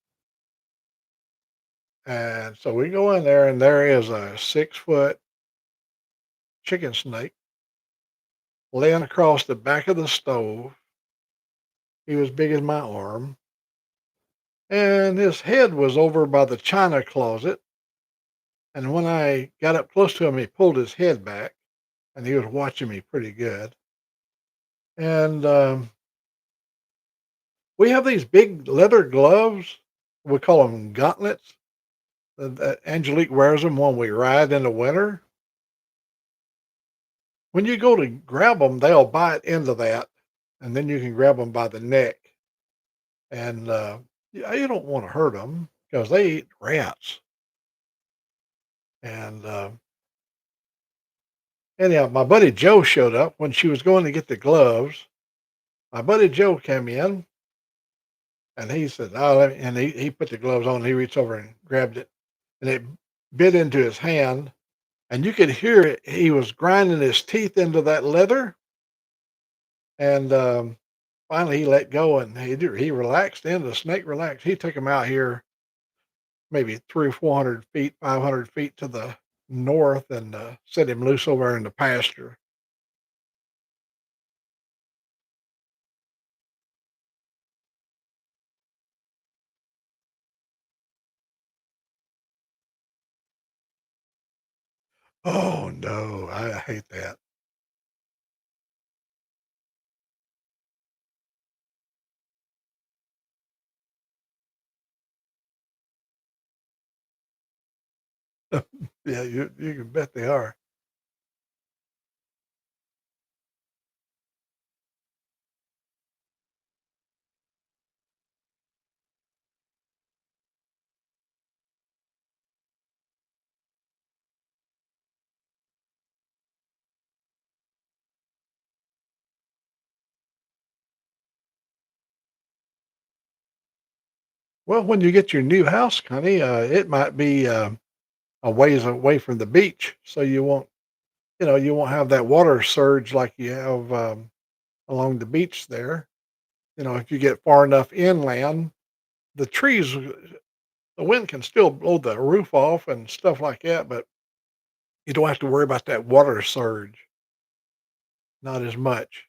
And so we go in there, and there is a 6-foot chicken snake laying across the back of the stove. He was big as my arm, and his head was over by the china closet. And when I got up close to him, he pulled his head back, and he was watching me pretty good. And we have these big leather gloves. We call them gauntlets. That Angelique wears them when we ride in the winter. When you go to grab them, they'll bite into that, and then you can grab them by the neck. And yeah, you don't want to hurt them because they eat rats. And anyhow, my buddy Joe showed up when she was going to get the gloves. My buddy Joe came in and he said, "Oh," and he put the gloves on. He reached over and grabbed it, and it bit into his hand, and you could hear it. He was grinding his teeth into that leather, and finally he let go and he relaxed in, the snake relaxed. He took him out here maybe 3 or 400 feet, 500 feet to the north and, set him loose over in the pasture. Oh, no, I hate that. Yeah, you can bet they are. Well, when you get your new house, Connie, it might be, a ways away from the beach, so you won't have that water surge like you have, along the beach there. If you get far enough inland, the trees the wind can still blow the roof off and stuff like that, but you don't have to worry about that water surge, not as much.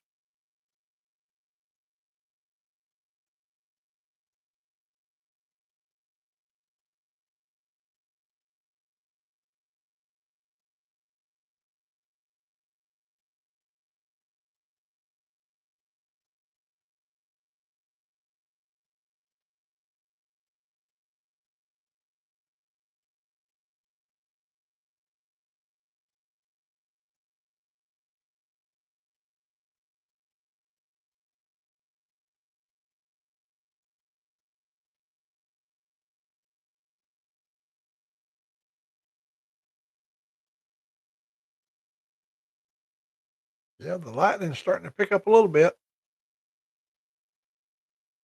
Yeah, the lightning's starting to pick up a little bit.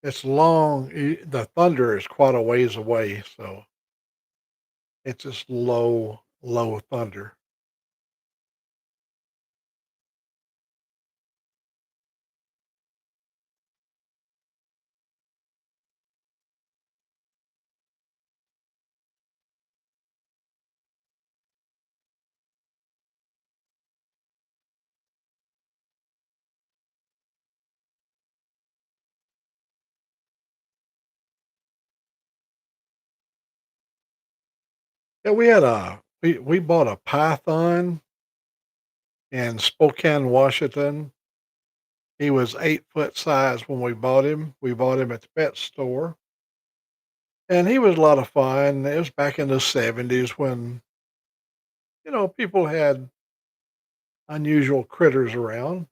It's long. The thunder is quite a ways away, so it's just low, low thunder. Yeah, we bought a python in Spokane, Washington. He was 8 foot size when we bought him. We bought him at the pet store, and he was a lot of fun. It was back in the '70s when people had unusual critters around.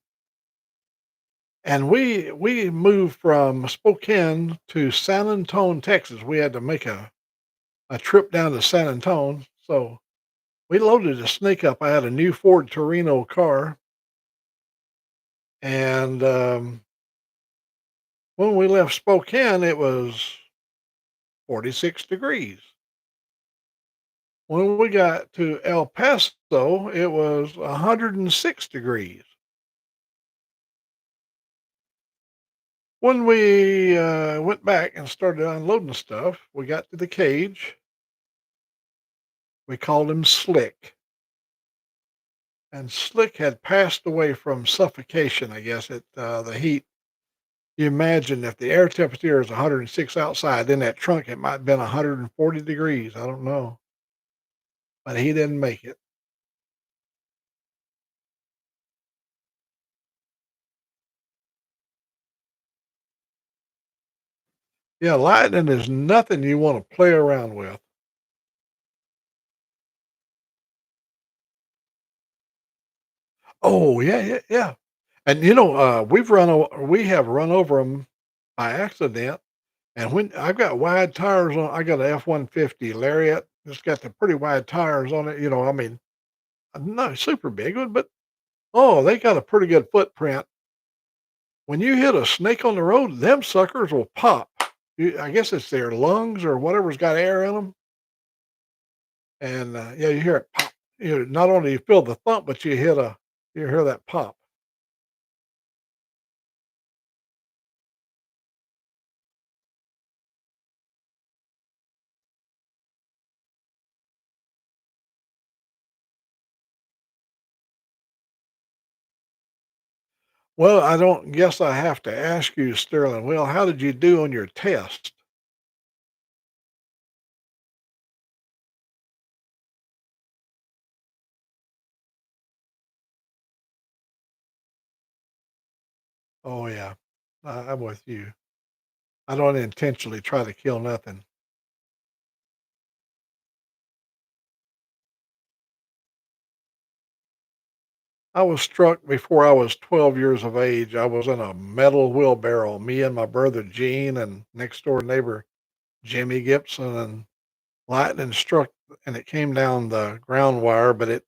And we moved from Spokane to San Antone, Texas. We had to make a trip down to San Antone, so we loaded a snake up. I had a new Ford Torino car, and when we left Spokane, it was 46 degrees. When we got to El Paso, it was 106 degrees. When we went back and started unloading stuff, we got to the cage. We called him Slick. And Slick had passed away from suffocation, I guess, at the heat. You imagine if the air temperature is 106 outside, in that trunk, it might have been 140 degrees. I don't know. But he didn't make it. Yeah, lightning is nothing you want to play around with. Oh, yeah, yeah, yeah. And we have run over them by accident. And when I've got wide tires on, I got an F-150 Lariat. It's got the pretty wide tires on it. I mean, not super big one, but oh, they got a pretty good footprint. When you hit a snake on the road, them suckers will pop. I guess it's their lungs or whatever's got air in them, and yeah, you hear it pop. Not only you feel the thump, but you hear that pop. Well, I don't guess I have to ask you, Sterling. Well, how did you do on your test? Oh, yeah. I'm with you. I don't intentionally try to kill nothing. I was struck before I was 12 years of age. I was in a metal wheelbarrow, me and my brother Gene and next door neighbor Jimmy Gibson, and lightning struck and it came down the ground wire, but it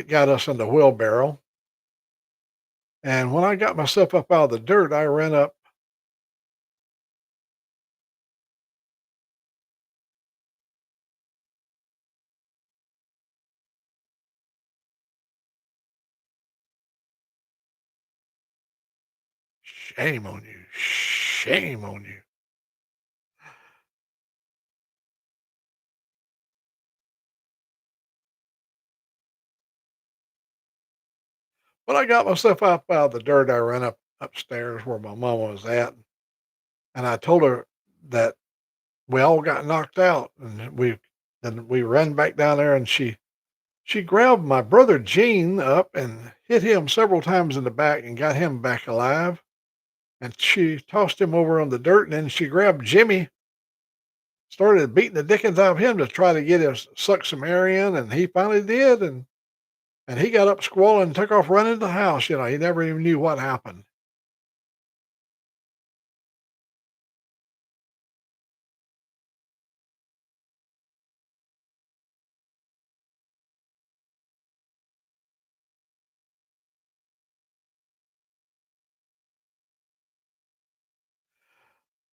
got us in the wheelbarrow. And when I got myself up out of the dirt, I ran up. Shame on you. Shame on you. When I got myself up out of the dirt, I ran up upstairs where my mama was at, and I told her that we all got knocked out, and we ran back down there, and she grabbed my brother Gene up and hit him several times in the back and got him back alive. And she tossed him over on the dirt, and then she grabbed Jimmy, started beating the dickens out of him to try to get him suck some air in, and he finally did, and he got up squalling and took off running to the house. You know, he never even knew what happened.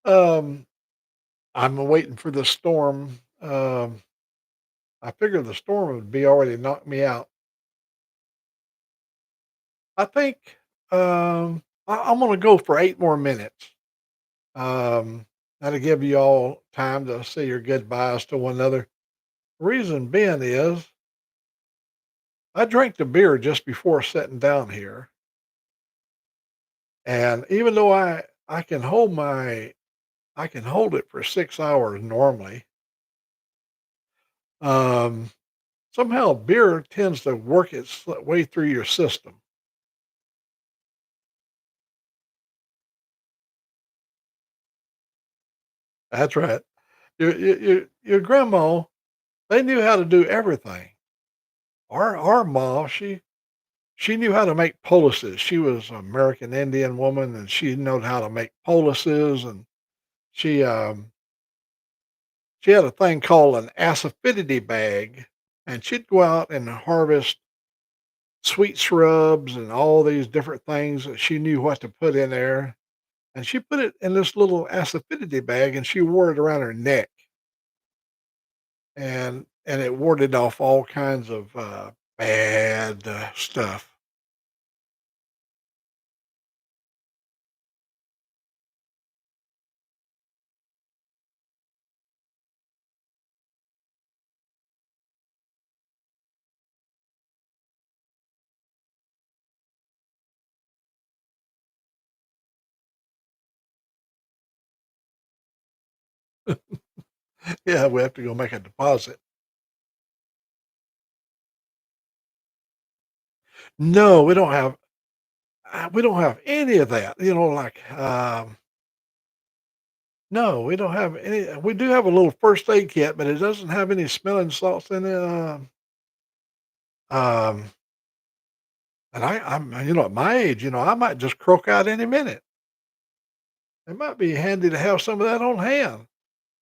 Um, I'm waiting for the storm. I figured the storm would be already knocked me out. I think I'm going to go for 8 more minutes. Um, that'll give you all time to say your goodbyes to one another. Reason being is I drank the beer just before sitting down here, and even though I can hold it for 6 hours normally. Um, somehow beer tends to work its way through your system. That's right. Your grandma, they knew how to do everything. Our mom, she knew how to make poultices. She was an American Indian woman, and she knew how to make poultices, and she, she had a thing called an acidity bag, and she'd go out and harvest sweet shrubs and all these different things that she knew what to put in there, and she put it in this little acidity bag, and she wore it around her neck, and it warded off all kinds of, bad, stuff. Yeah, we have to go make a deposit. No, we don't have any of that, you know, like, no, we don't have any we do have a little first aid kit, but it doesn't have any smelling salts in it, um, and I'm you know, at my age, you know, I might just croak out any minute. It might be handy to have some of that on hand.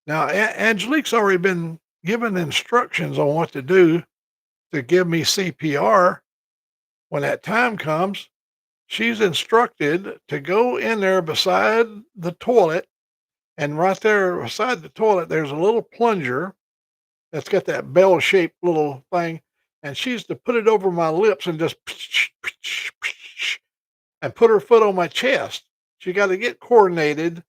Now, Angelique's already been given instructions on what to do to give me CPR when that time comes. She's instructed to go in there beside the toilet, and right there beside the toilet, there's a little plunger that's got that bell-shaped little thing, and she's to put it over my lips and just and put her foot on my chest. She got to get coordinated.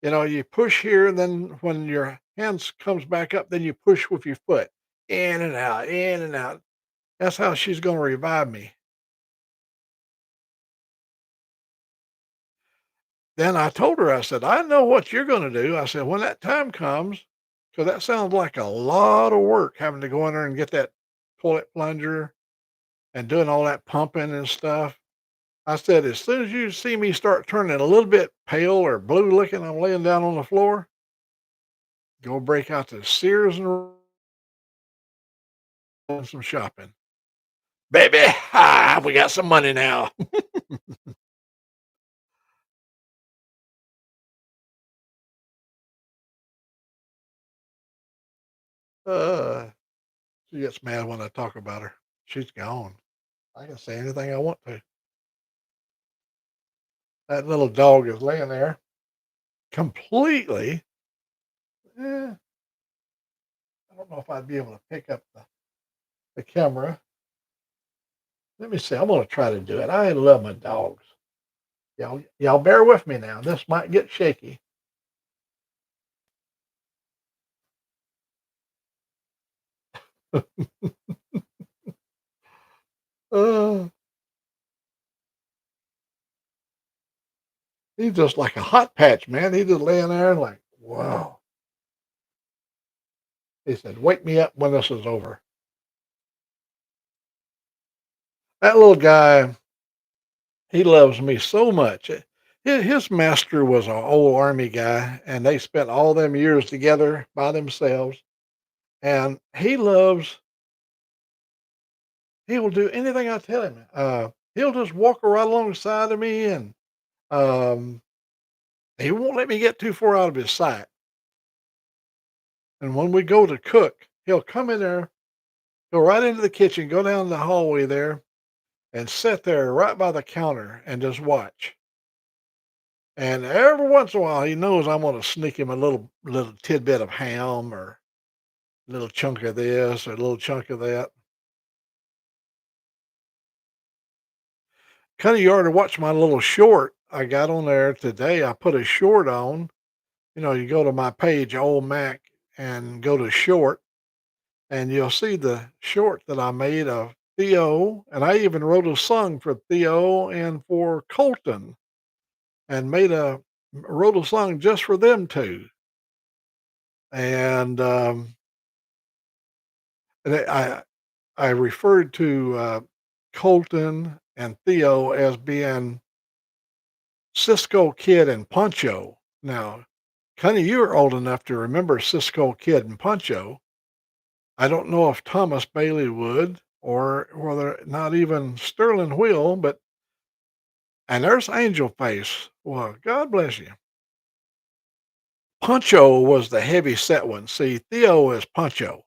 You know, you push here, and then when your hands comes back up, then you push with your foot in and out, in and out. That's how she's going to revive me. then I told her, I said, "I know what you're gonna do." I said, "When that time comes, because that sounds like a lot of work having to go in there and get that toilet plunger and doing all that pumping and stuff." I said, "As soon as you see me start turning a little bit pale or blue looking, I'm laying down on the floor, go break out to Sears and some shopping. Baby, we got some money now." Uh, she gets mad when I talk about her. She's gone. I can say anything I want to. That little dog is laying there completely. Eh, I don't know if I'd be able to pick up the camera. Let me see. I'm going to try to do it. I love my dogs. Y'all bear with me now. This might get shaky. uh, he's just like a hot patch, man. He's just laying there and like, wow. He said, "Wake me up when this is over." That little guy, he loves me so much. His master was an old army guy, and they spent all them years together by themselves. And he will do anything I tell him. He'll just walk right alongside of me, and um, he won't let me get too far out of his sight. And when we go to cook, he'll come in there, go right into the kitchen, go down the hallway there, and sit there right by the counter and just watch. And every once in a while, he knows I'm going to sneak him a little tidbit of ham or a little chunk of this or a little chunk of that. Kind of you ought to watch my little short I got on there today. I put a short on. You go to my page, Old Mac, and go to short, and you'll see the short that I made of Theo, and I even wrote a song for Theo and for Colton, and wrote a song just for them two. And I referred to Colton and Theo as being Cisco Kid and Poncho. Now, kind of you're old enough to remember Cisco Kid and Poncho. I don't know if Thomas Bailey would, or whether not even Sterling will, but and there's Angel Face. Well, God bless you. Poncho was the heavy set one. See, Theo is Poncho.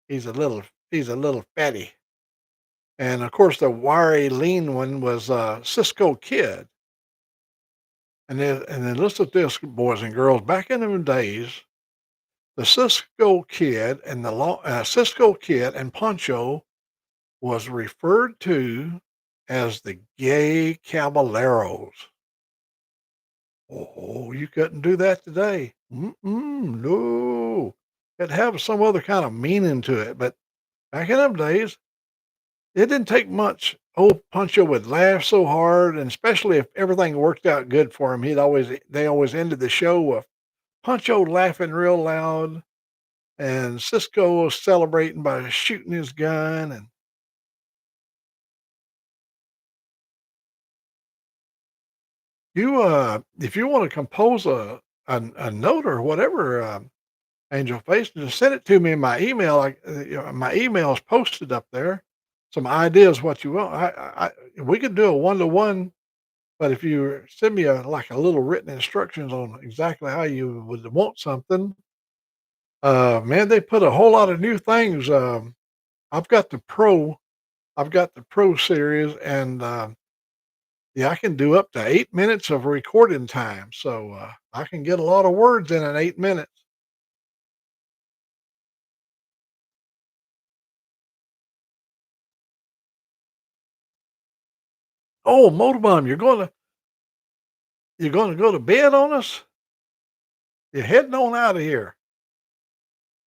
He's a little fatty. And of course the wiry lean one was Cisco Kid. And then listen to this, boys and girls. Back in them days, the Cisco Kid and Poncho was referred to as the gay caballeros. Oh, you couldn't do that today. Mm-mm, no. It had some other kind of meaning to it. But back in them days, it didn't take much. Old Pancho would laugh so hard, and especially if everything worked out good for him, they always ended the show with Pancho laughing real loud and Cisco was celebrating by shooting his gun. And if you want to compose a note or whatever, Angel Face, just send it to me in my email. My email is posted up there. Some ideas what you want. We could do a one to one, but if you send me like a little written instructions on exactly how you would want something, man, they put a whole lot of new things. I've got the Pro, I've got the Pro series, and yeah, I can do up to 8 minutes of recording time. So I can get a lot of words in 8 minutes. Oh, Motorbomb, you're gonna go to bed on us? You're heading on out of here,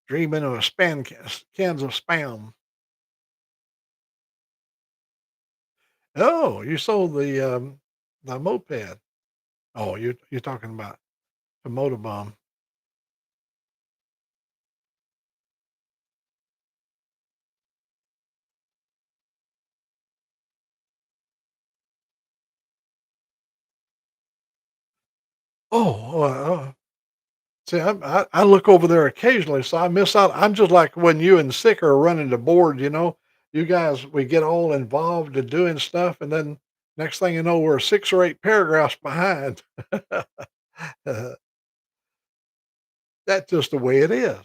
dreaming of cans of spam. Oh, you sold the moped. Oh, you're talking about the motor bomb. Oh, see, I look over there occasionally, so I miss out. I'm just like when you and Sick are running the board, you know, you guys, we get all involved in doing stuff, and then next thing you know, we're 6 or 8 paragraphs behind. That's just the way it is.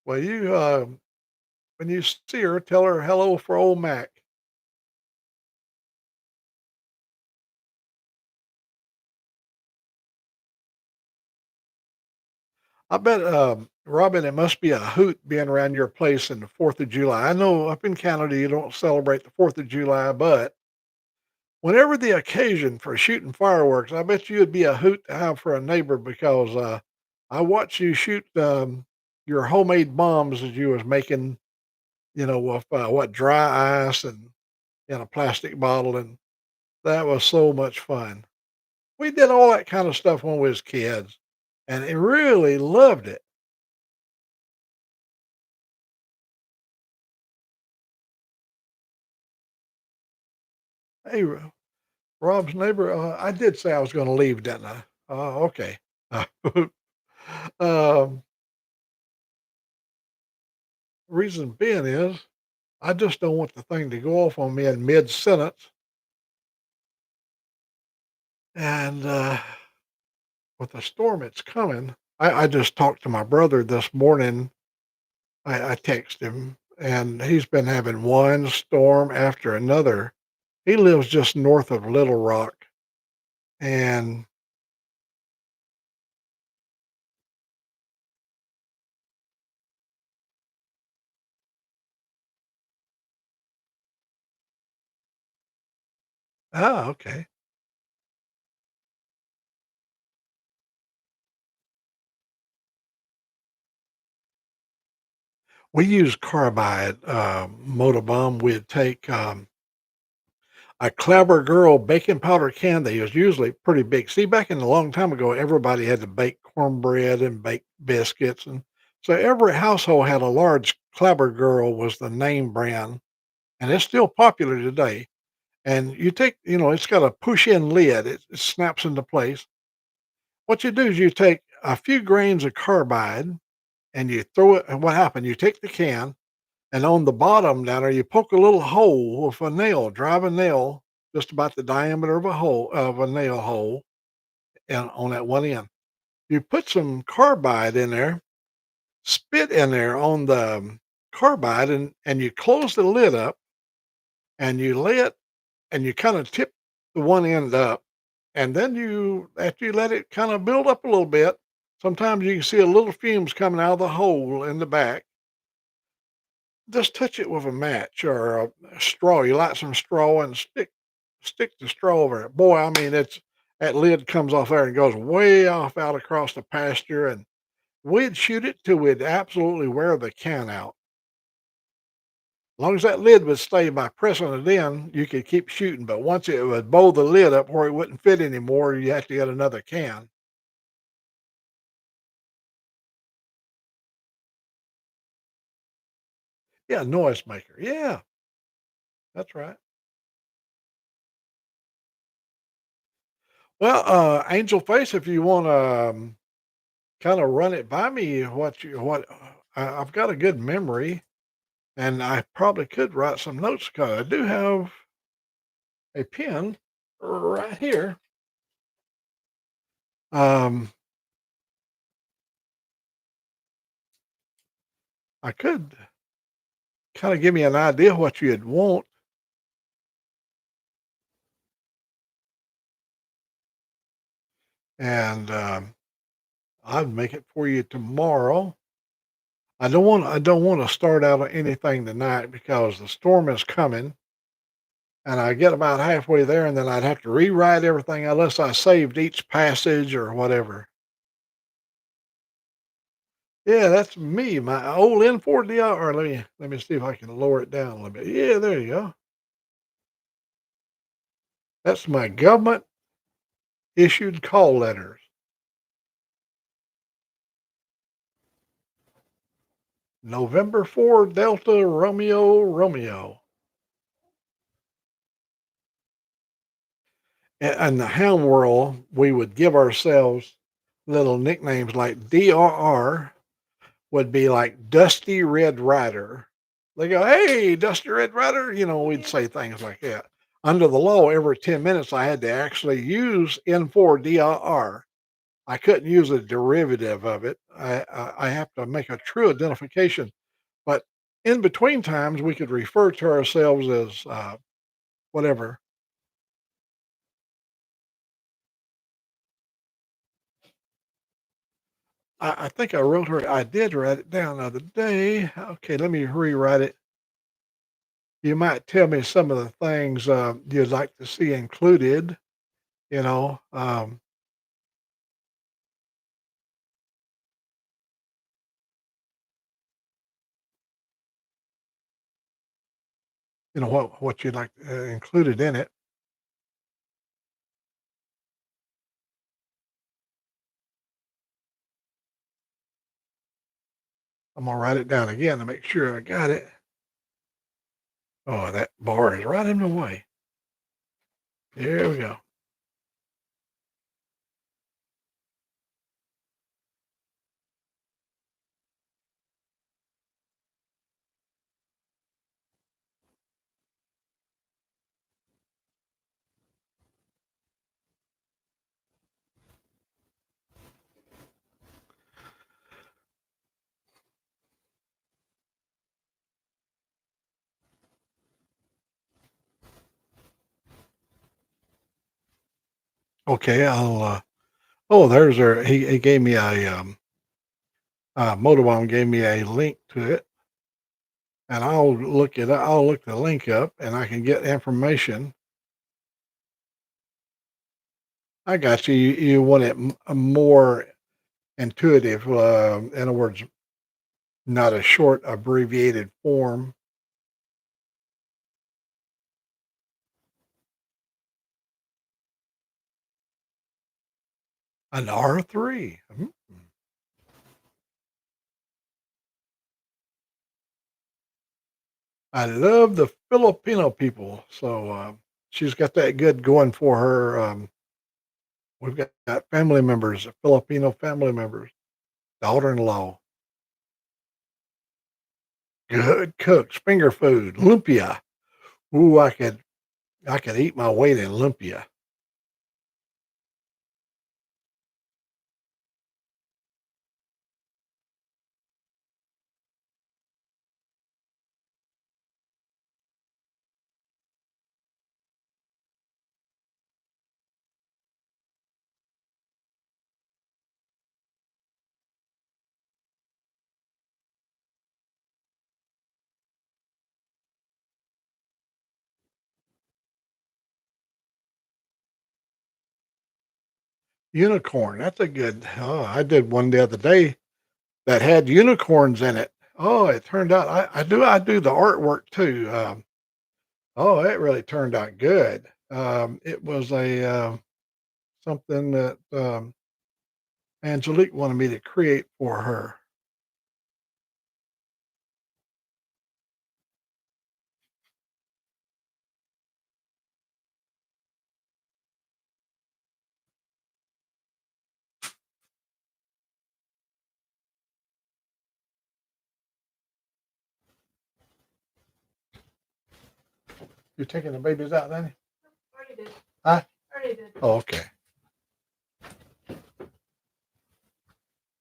Well, when you see her, tell her hello for old Mac. I bet, Robin, it must be a hoot being around your place in the 4th of July. I know up in Canada you don't celebrate the 4th of July, but whenever the occasion for shooting fireworks, I bet you would be a hoot to have for a neighbor because I watched you shoot your homemade bombs that you was making, you know, with what dry ice and in a plastic bottle, and that was so much fun. We did all that kind of stuff when we was kids, and it really loved it. Hey, Rob's neighbor, I did say I was going to leave, didn't I? Okay. um, reason being is I just don't want the thing to go off on me in mid sentence. And with the storm it's coming, I just talked to my brother this morning. I texted him, and he's been having one storm after another. He lives just north of Little Rock, and okay. We use carbide motor bomb. We'd take a Clever Girl baking powder can that was usually pretty big. See, back in a long time ago, everybody had to bake cornbread and bake biscuits, and so every household had a large Clever Girl was the name brand, and it's still popular today. And you take, you know, it's got a push-in lid. It snaps into place. What you do is you take a few grains of carbide and you throw it. And what happened? You take the can and on the bottom down there, you poke a little hole with a nail, drive a nail just about the diameter of a nail hole, and on that one end. You put some carbide in there, spit in there on the carbide, and you close the lid up, and you lay it, and you kind of tip the one end up, and then after you let it kind of build up a little bit, sometimes you can see a little fumes coming out of the hole in the back. Just touch it with a match or a straw. You light some straw and stick the straw over it. Boy, I mean, it's that lid comes off there and goes way off out across the pasture, and we'd shoot it till we'd absolutely wear the can out. As long as that lid would stay by pressing it in, you could keep shooting. But once it would bow the lid up where it wouldn't fit anymore, you have to get another can. Yeah, noise maker. Yeah, that's right. Well, Angel Face, if you want to kind of run it by me, I've got a good memory, and I probably could write some notes because I do have a pen right here. Um, I could kind of give me an idea what you'd want, and I'd make it for you tomorrow. I don't want to start out on anything tonight because the storm is coming, and I get about halfway there, and then I'd have to rewrite everything unless I saved each passage or whatever. Yeah, that's me, my old N4DR. Or let me see if I can lower it down a little bit. Yeah, there you go. That's my government issued call letters. November 4 Delta Romeo Romeo. In the hound world, we would give ourselves little nicknames like DRR would be like Dusty Red Rider. They go, "Hey, Dusty Red Rider," we'd say things like that. Under the law, every 10 minutes, I had to actually use N4 DRR. I couldn't use a derivative of it. I have to make a true identification. But in between times, we could refer to ourselves as whatever. I think I wrote her. I did write it down the other day. Okay, let me rewrite it. You might tell me some of the things you'd like to see included. You know, um, what you'd like included in it. I'm gonna write it down again to make sure I got it. Oh, that bar is right in the way. Here we go. Okay, I'll. Oh, there's her. He gave me a Motorbaum gave me a link to it, and I'll look it. I'll look the link up, and I can get information. I got you. You want it a more intuitive. In other words, not a short abbreviated form. An R3. I love the Filipino people. So she's got that good going for her. We've got family members, Filipino family members, daughter-in-law, good cooks, finger food, lumpia. Ooh, I could eat my weight in lumpia. Unicorn, that's a good. Oh, I did one the other day that had unicorns in it. Oh, it turned out I do the artwork too. Oh, it really turned out good. It was a something that Angelique wanted me to create for her. You taking the babies out, Danny? Already did. Huh? Already did. Oh, okay.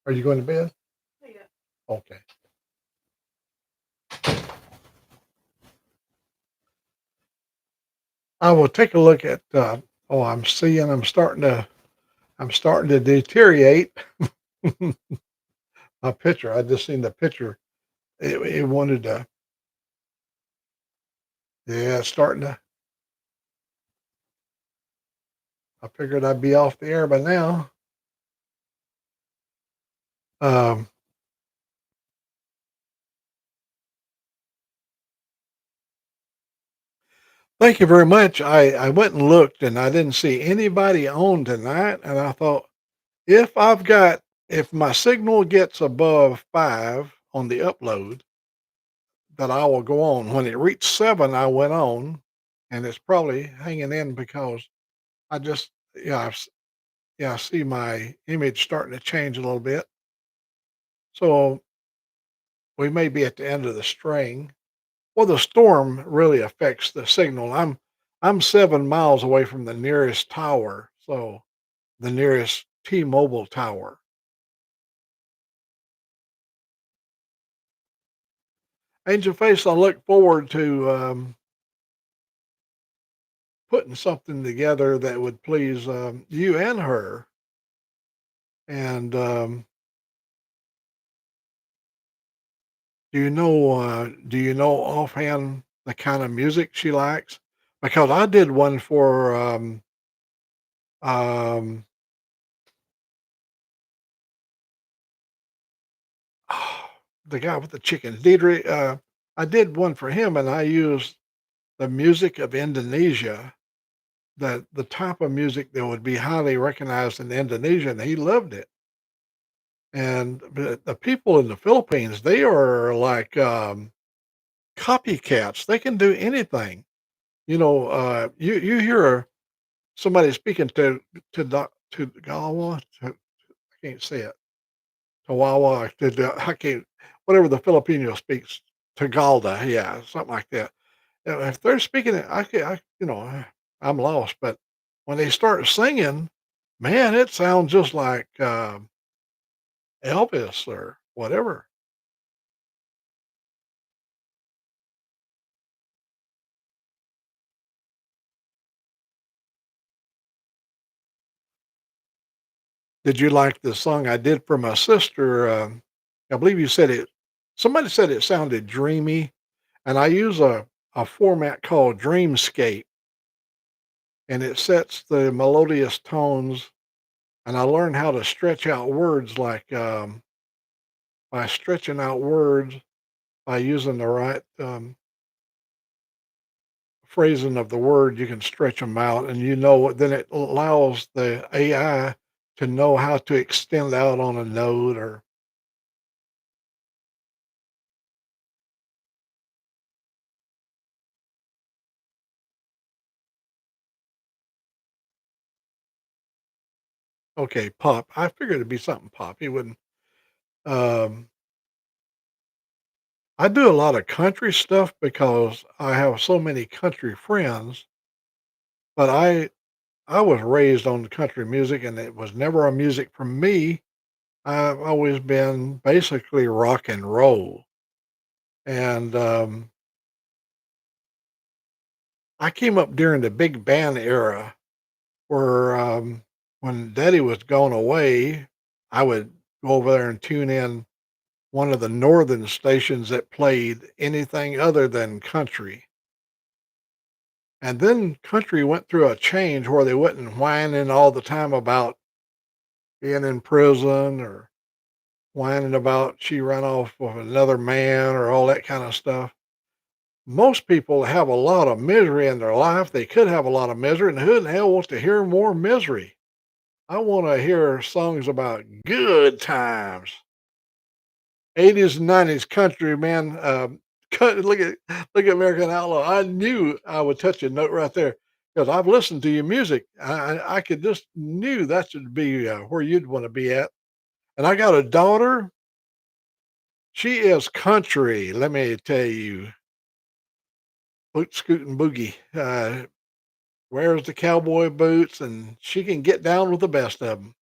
Are you going to bed? Yeah. Okay. I will take a look at. Oh, I'm starting to deteriorate. My picture. I just seen the picture. It wanted to. Yeah, it's starting to. I figured I'd be off the air by now. Um, Thank you very much. I went and looked and I didn't see anybody on tonight. And I thought, if I've got, if my signal gets above 5 on the upload, that I will go on. When it reached 7, I went on, and it's probably hanging in because I just, yeah, yeah, I see my image starting to change a little bit. So we may be at the end of the string. Well, the storm really affects the signal. I'm 7 miles away from the nearest tower, so the nearest T-Mobile tower. Angel Face, I look forward to putting something together that would please you and her. And do you know offhand the kind of music she likes? Because I did one for um, the guy with the chickens, Deidre. I did one for him, and I used the music of Indonesia, that the type of music that would be highly recognized in Indonesia, and he loved it. And the people in the Philippines, they are like copycats. They can do anything. You hear somebody speaking to Gawa, I can't say it, to Wawa, I can't, whatever the Filipino speaks, Tagalda, yeah, something like that. If they're speaking it, I'm lost. But when they start singing, man, it sounds just like Elvis or whatever. Did you like the song I did for my sister? I believe you said it. Somebody said it sounded dreamy, and I use a format called Dreamscape, and it sets the melodious tones. And I learned how to stretch out words, like by stretching out words by using the right phrasing of the word, you can stretch them out, and then it allows the AI to know how to extend out on a note or okay, pop. I figured it'd be something pop. He wouldn't. Um, I do a lot of country stuff because I have so many country friends, but I was raised on country music, and it was never a music for me. I've always been basically rock and roll, and I came up during the big band era where when Daddy was gone away, I would go over there and tune in one of the northern stations that played anything other than country. And then country went through a change where they wasn't whining all the time about being in prison or whining about she ran off with another man or all that kind of stuff. Most people have a lot of misery in their life. They could have a lot of misery, and who in the hell wants to hear more misery? I want to hear songs about good times. 80s and 90s country, man. Look at American Outlaw. I knew I would touch a note right there because I've listened to your music. I could just knew that should be where you'd want to be at. And I got a daughter. She is country. Let me tell you, boot scooting boogie. Wears the cowboy boots, and she can get down with the best of them.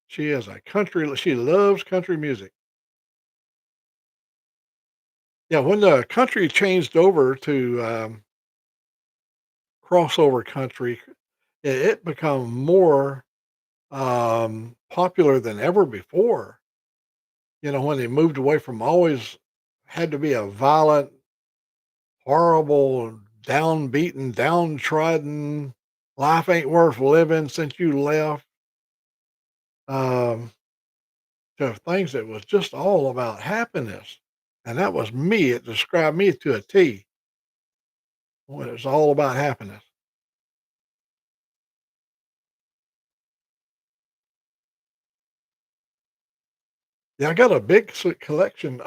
She is a country. She loves country music. Yeah, when the country changed over to crossover country, it become more popular than ever before. When they moved away from always had to be a violent, horrible, downbeaten, downtrodden, life ain't worth living since you left, um, to things that was just all about happiness. And that was me. It described me to a T. when it's all about happiness. Yeah, I got a big collection.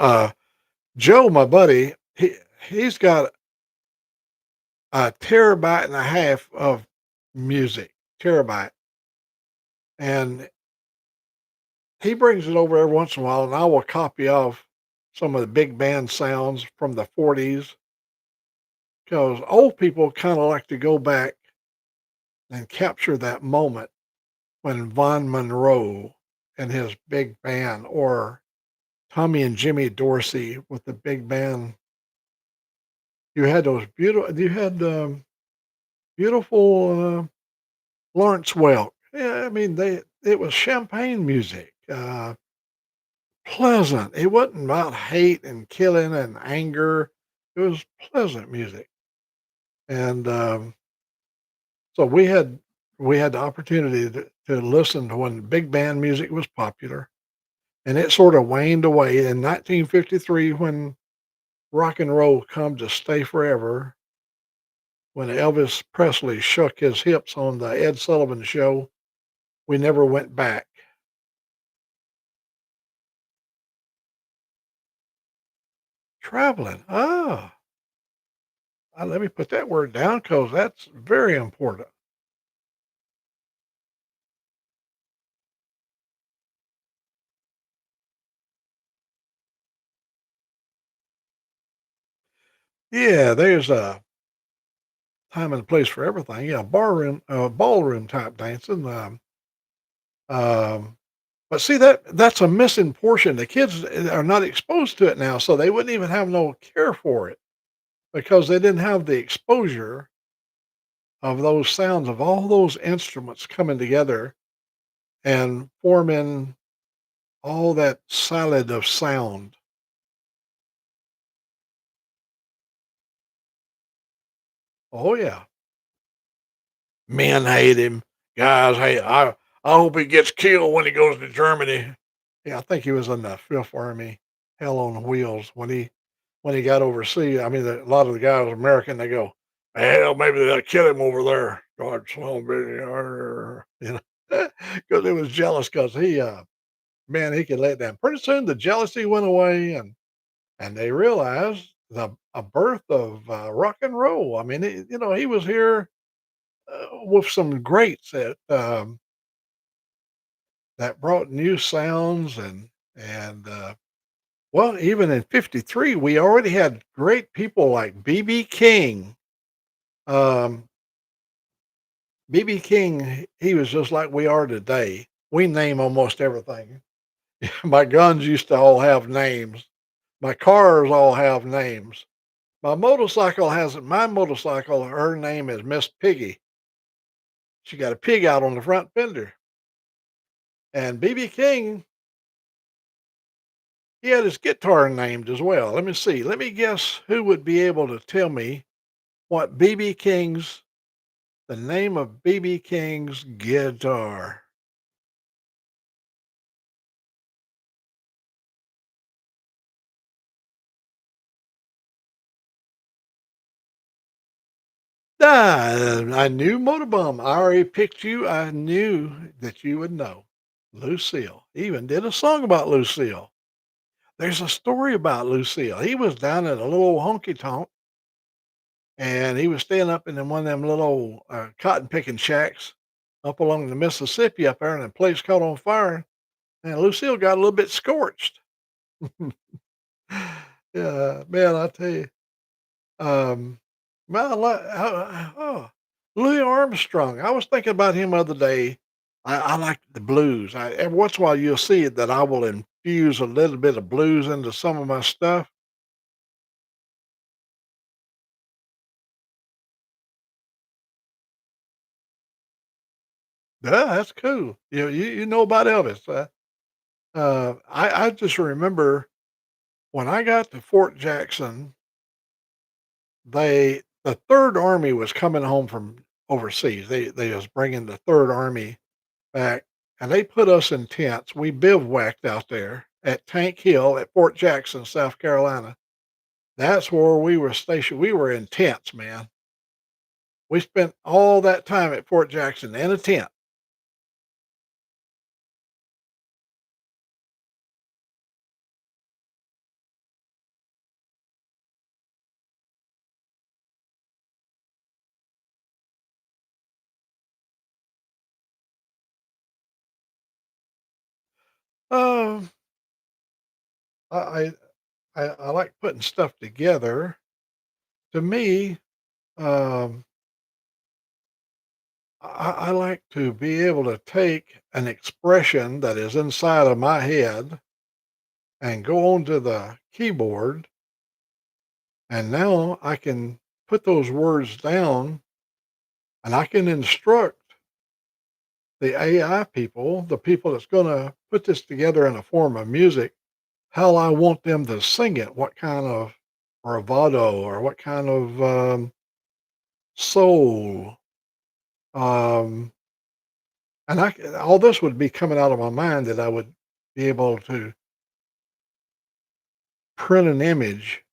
Joe, my buddy, he's got a terabyte and a half of music, terabyte, and he brings it over every once in a while, and I will copy off some of the big band sounds from the 40s because old people kind of like to go back and capture that moment when Von Monroe and his big band, or Tommy and Jimmy Dorsey with the big band. You had those beautiful. You had beautiful Lawrence Welk. Yeah, I mean they. It was champagne music. Pleasant. It wasn't about hate and killing and anger. It was pleasant music, and so we had the opportunity to listen to when big band music was popular, and it sort of waned away in 1953 when rock and roll come to stay forever. When Elvis Presley shook his hips on the Ed Sullivan Show, we never went back. Traveling. Ah, let me put that word down because that's very important. Yeah, there's a time and place for everything. Yeah, ballroom type dancing. Um, but see that's a missing portion. The kids are not exposed to it now, so they wouldn't even have no care for it because they didn't have the exposure of those sounds of all those instruments coming together and forming all that salad of sound. Oh yeah, men hate him. Guys hate. I hope he gets killed when he goes to Germany. Yeah, I think he was in the Fifth Army, Hell on Wheels, when he got overseas. I mean, a lot of the guys were American. They go, hell, maybe they'll kill him over there. God, son of a bitch," you know, because he was jealous because man, he could let down. Pretty soon, the jealousy went away, and they realized the a birth of rock and roll. I mean, he was here with some greats that brought new sounds and well, even in '53, we already had great people like BB King. Um, BB King, he was just like we are today. We name almost everything. My guns used to all have names. My cars all have names. My motorcycle, her name is Miss Piggy. She got a pig out on the front fender. And BB King, he had his guitar named as well. Let me see. Let me guess who would be able to tell me what BB King's the name of BB King's guitar. Ah, I knew Motorbum. I already picked you. I knew that you would know. Lucille. He even did a song about Lucille. There's a story about Lucille. He was down at a little honky tonk and he was staying up in one of them little cotton picking shacks up along the Mississippi up there, and the place caught on fire. And Lucille got a little bit scorched. Yeah, man, I tell you. Um, well, Louis Armstrong. I was thinking about him the other day. I like the blues. Every once in a while, you'll see it that I will infuse a little bit of blues into some of my stuff. Yeah, that's cool. You know about Elvis. I just remember when I got to Fort Jackson, the Third Army was coming home from overseas. They was bringing the Third Army back, and they put us in tents. We bivouacked out there at Tank Hill at Fort Jackson, South Carolina. That's where we were stationed. We were in tents, man. We spent all that time at Fort Jackson in a tent. Um, I, I I like putting stuff together. To me, um, I like to be able to take an expression that is inside of my head and go onto the keyboard, and now I can put those words down and I can instruct the AI people, the people that's going to put this together in a form of music, how I want them to sing it, what kind of bravado or what kind of soul. Um, and all this would be coming out of my mind that I would be able to print an image,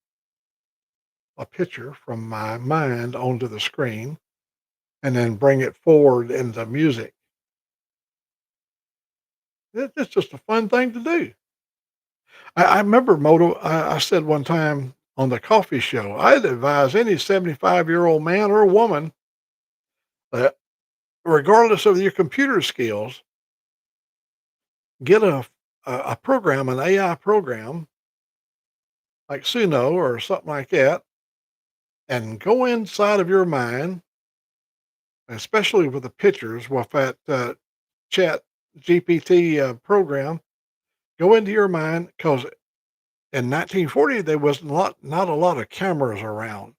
a picture from my mind onto the screen, and then bring it forward into music. It's just a fun thing to do. I remember I said one time on the coffee show, I'd advise any 75-year-old man or woman that, regardless of your computer skills, get a program, an AI program like Suno or something like that, and go inside of your mind, especially with the pictures with that Chat GPT program. Go into your mind because in 1940 there was not a lot of cameras around.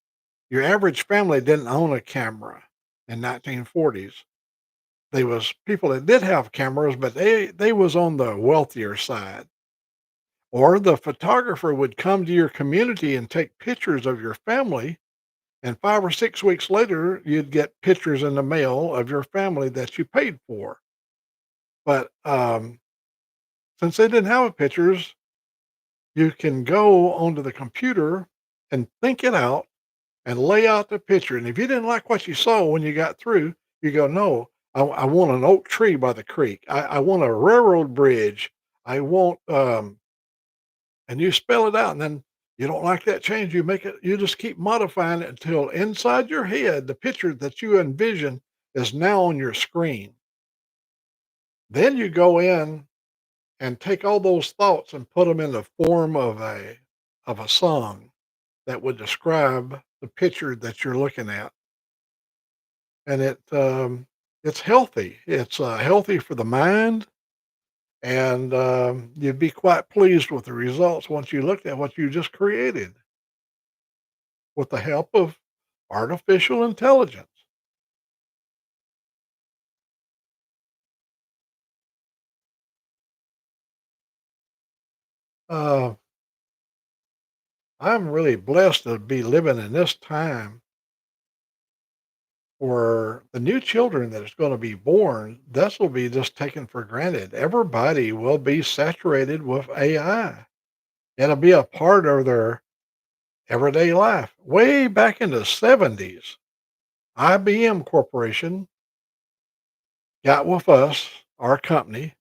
Your average family didn't own a camera in 1940s. There was people that did have cameras, but they was on the wealthier side. Or the photographer would come to your community and take pictures of your family, and 5 or 6 weeks later, you'd get pictures in the mail of your family that you paid for. But, since they didn't have pictures, you can go onto the computer and think it out and lay out the picture, and if you didn't like what you saw when you got through, you go, "No, I want an oak tree by the creek. I want a railroad bridge. I want," and you spell it out, and then you don't like that change, you just keep modifying it until inside your head, the picture that you envision is now on your screen. Then you go in and take all those thoughts and put them in the form of a song that would describe the picture that you're looking at. And it's healthy. It's healthy for the mind, and you'd be quite pleased with the results once you looked at what you just created with the help of artificial intelligence. Uh, I'm really blessed to be living in this time where the new children that is going to be born, this will be just taken for granted. Everybody will be saturated with AI. It'll be a part of their everyday life. Way back in the 70s, IBM Corporation got with us, our company,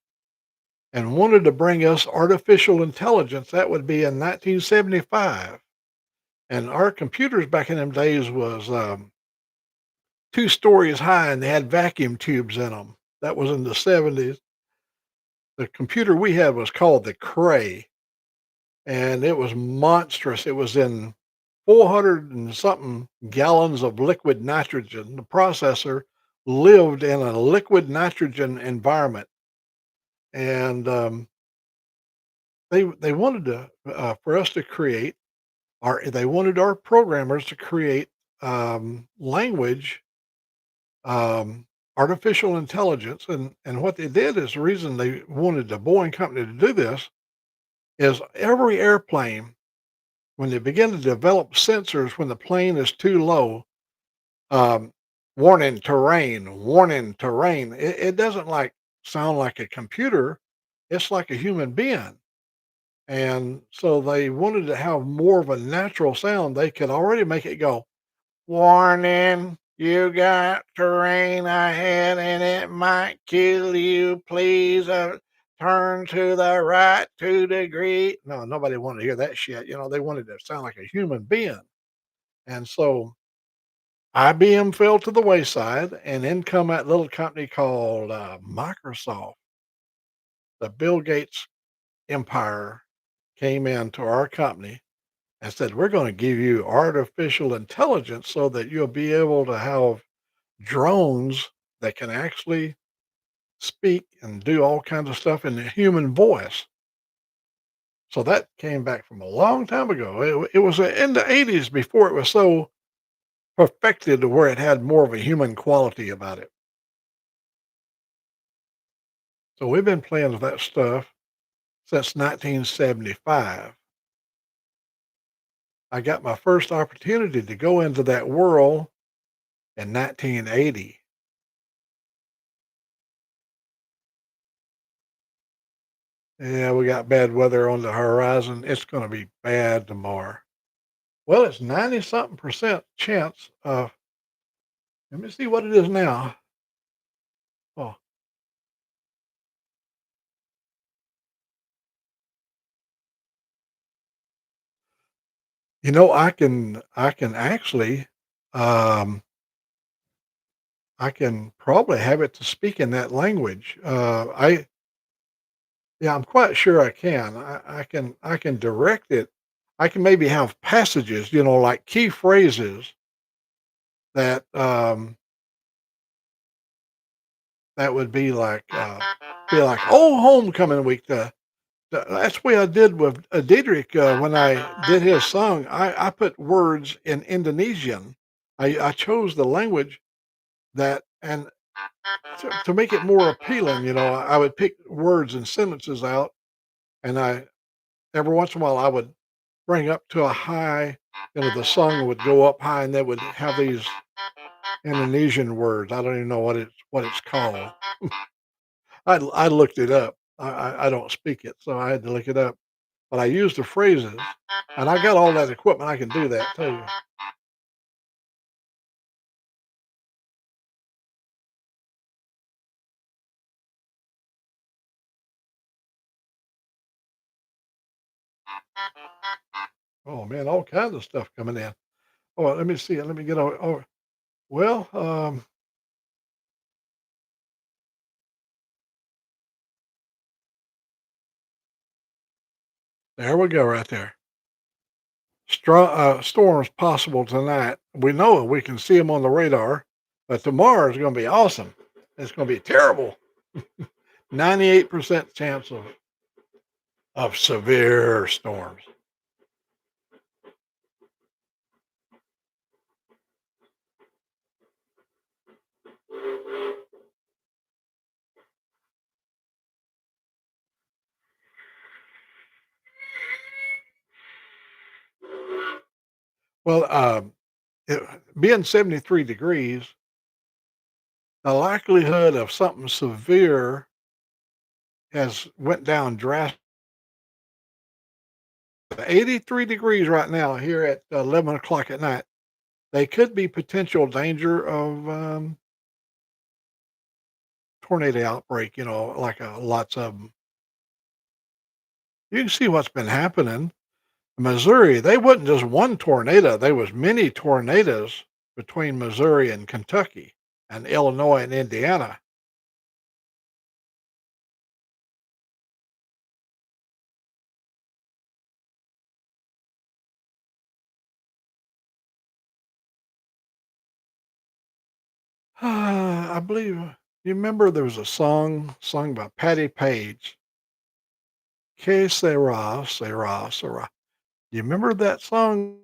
and wanted to bring us artificial intelligence. That would be in 1975. And our computers back in them days was 2 stories high and they had vacuum tubes in them. That was in the 70s. The computer we had was called the Cray, and it was monstrous. It was in 400 and something gallons of liquid nitrogen. The processor lived in a liquid nitrogen environment, and they wanted to for us to create our. They wanted our programmers to create language, um, artificial intelligence, and what they did is the reason they wanted the Boeing company to do this is every airplane when they begin to develop sensors when the plane is too low, um, warning terrain. It doesn't like sound like a computer. It's like a human being. And so they wanted to have more of a natural sound. They could already make it go, warning. You got terrain ahead and it might kill you. Please turn to the right 2 degree. No, nobody wanted to hear that shit. They wanted to sound like a human being. And so IBM fell to the wayside, and in come that little company called Microsoft. The Bill Gates empire came into our company and said, "We're going to give you artificial intelligence so that you'll be able to have drones that can actually speak and do all kinds of stuff in the human voice." So that came back from a long time ago. It was in the 80s before it was so perfected to where it had more of a human quality about it. So we've been playing with that stuff since 1975. I got my first opportunity to go into that world in 1980. Yeah, we got bad weather on the horizon. It's going to be bad tomorrow. Well, it's 90 something percent chance of, let me see what it is now. Oh, I can actually, um, I can probably have it to speak in that language. Yeah, I'm quite sure I can. I can direct it. I can maybe have passages, like key phrases that, that would be like, "Oh, homecoming week." That's the way I did with Diedrich when I did his song. I put words in Indonesian. I chose the language that, and to make it more appealing, I would pick words and sentences out, and I every once in a while I would bring up to a high. The song would go up high, and they would have these Indonesian words. I don't even know what it's called. I looked it up. I don't speak it, so I had to look it up. But I used the phrases, and I got all that equipment. I can do that too. Oh man, all kinds of stuff coming in. Oh, let me see. Let me get over. Well, there we go, right there. Storms possible tonight. We know we can see them on the radar, but tomorrow is going to be awesome. It's going to be terrible. 98% chance of severe storms. Well, it, being 73 degrees, the likelihood of something severe has went down drastically. 83 degrees right now here at 11 o'clock at night. They could be potential danger of tornado outbreak, like lots of them. You can see what's been happening. Missouri, they wasn't just one tornado. There was many tornadoes between Missouri and Kentucky and Illinois and Indiana. I believe you remember there was a song sung by Patty Page. Que sera, sera, sera. You remember that song?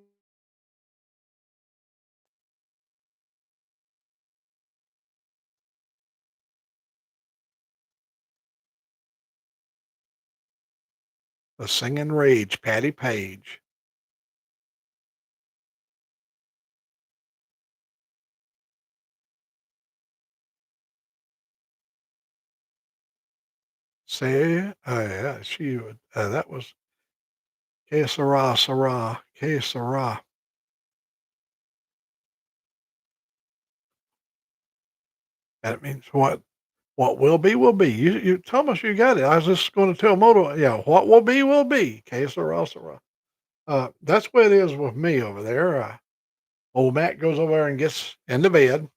The Singing Rage, Patty Page. Say, yeah, she would. That was Que sera, sera, que sera. That means what will be, will be. You Thomas, you got it. I was just gonna tell Moto, yeah, what will be. Que sera, sera. That's what it is with me over there. Old Mac goes over there and gets into bed.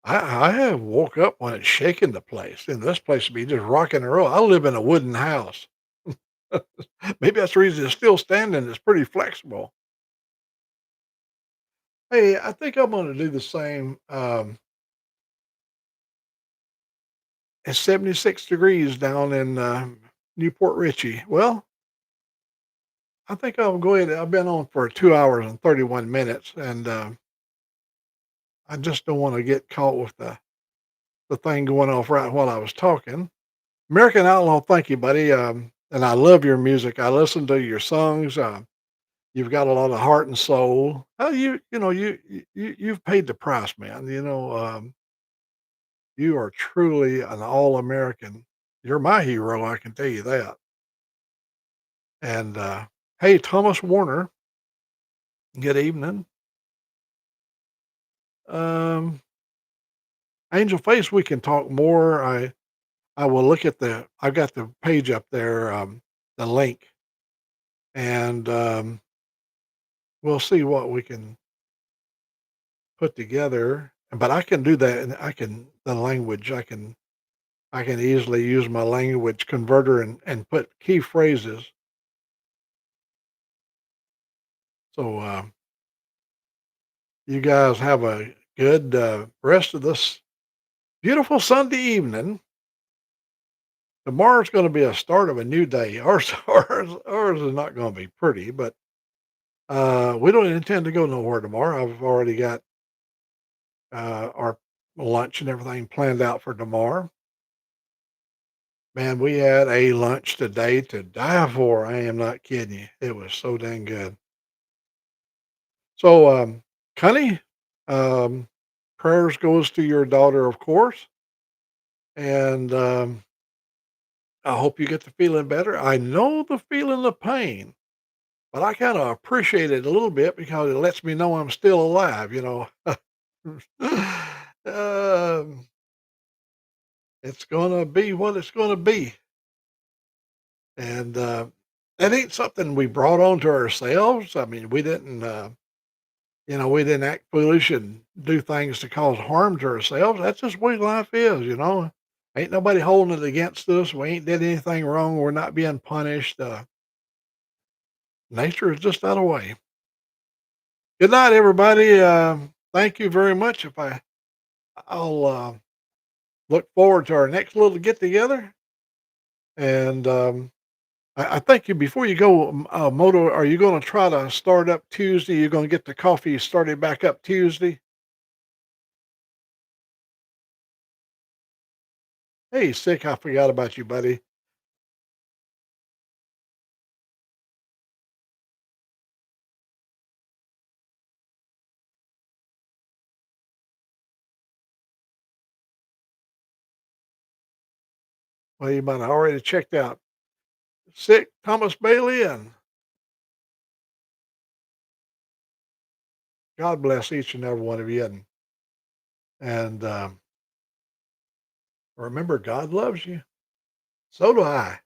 I have woke up when it's shaking the place, and this place would be just rocking and roll. I live in a wooden house. Maybe that's the reason it's still standing. It's pretty flexible. Hey, I think I'm gonna do the same. It's 76 degrees down in Newport Richey. Well, I think I'll go ahead. I've been on for 2 hours and 31 minutes, and I just don't want to get caught with the thing going off right while I was talking. American Outlaw, thank you, buddy. And I love your music. I listen to your songs. You've got a lot of heart and soul. You've paid the price, man. You are truly an all American. You're my hero. I can tell you that. And hey, Thomas Warner, good evening. Um, Angel Face, we can talk more. I will look at I've got the page up there, the link, and we'll see what we can put together. But I can do that, and the language. I can easily use my language converter and put key phrases. So you guys have a good rest of this beautiful Sunday evening. Tomorrow's going to be a start of a new day. Ours is not going to be pretty, but we don't intend to go nowhere tomorrow. I've already got our lunch and everything planned out for tomorrow. Man, we had a lunch today to die for. I am not kidding you. It was so dang good. So, Connie, um, prayers goes to your daughter, of course, and I hope you get to feeling better. I know the feeling of pain, but I kind of appreciate it a little bit because it lets me know I'm still alive. um, it's gonna be what it's gonna be, and that ain't something we brought on to ourselves. I mean, we didn't. We didn't act foolish and do things to cause harm to ourselves. That's just the way life is. Ain't nobody holding it against us. We ain't did anything wrong. We're not being punished. Nature is just that way. Good night, everybody. Thank you very much. I'll look forward to our next little get together. And I thank you before you go, Moto. Are you going to try to start up Tuesday? You're going to get the coffee started back up Tuesday. Hey, sick. I forgot about you, buddy. Well, you might have already checked out. Sick Thomas Bailey, and God bless each and every one of you. And remember, God loves you. So do I.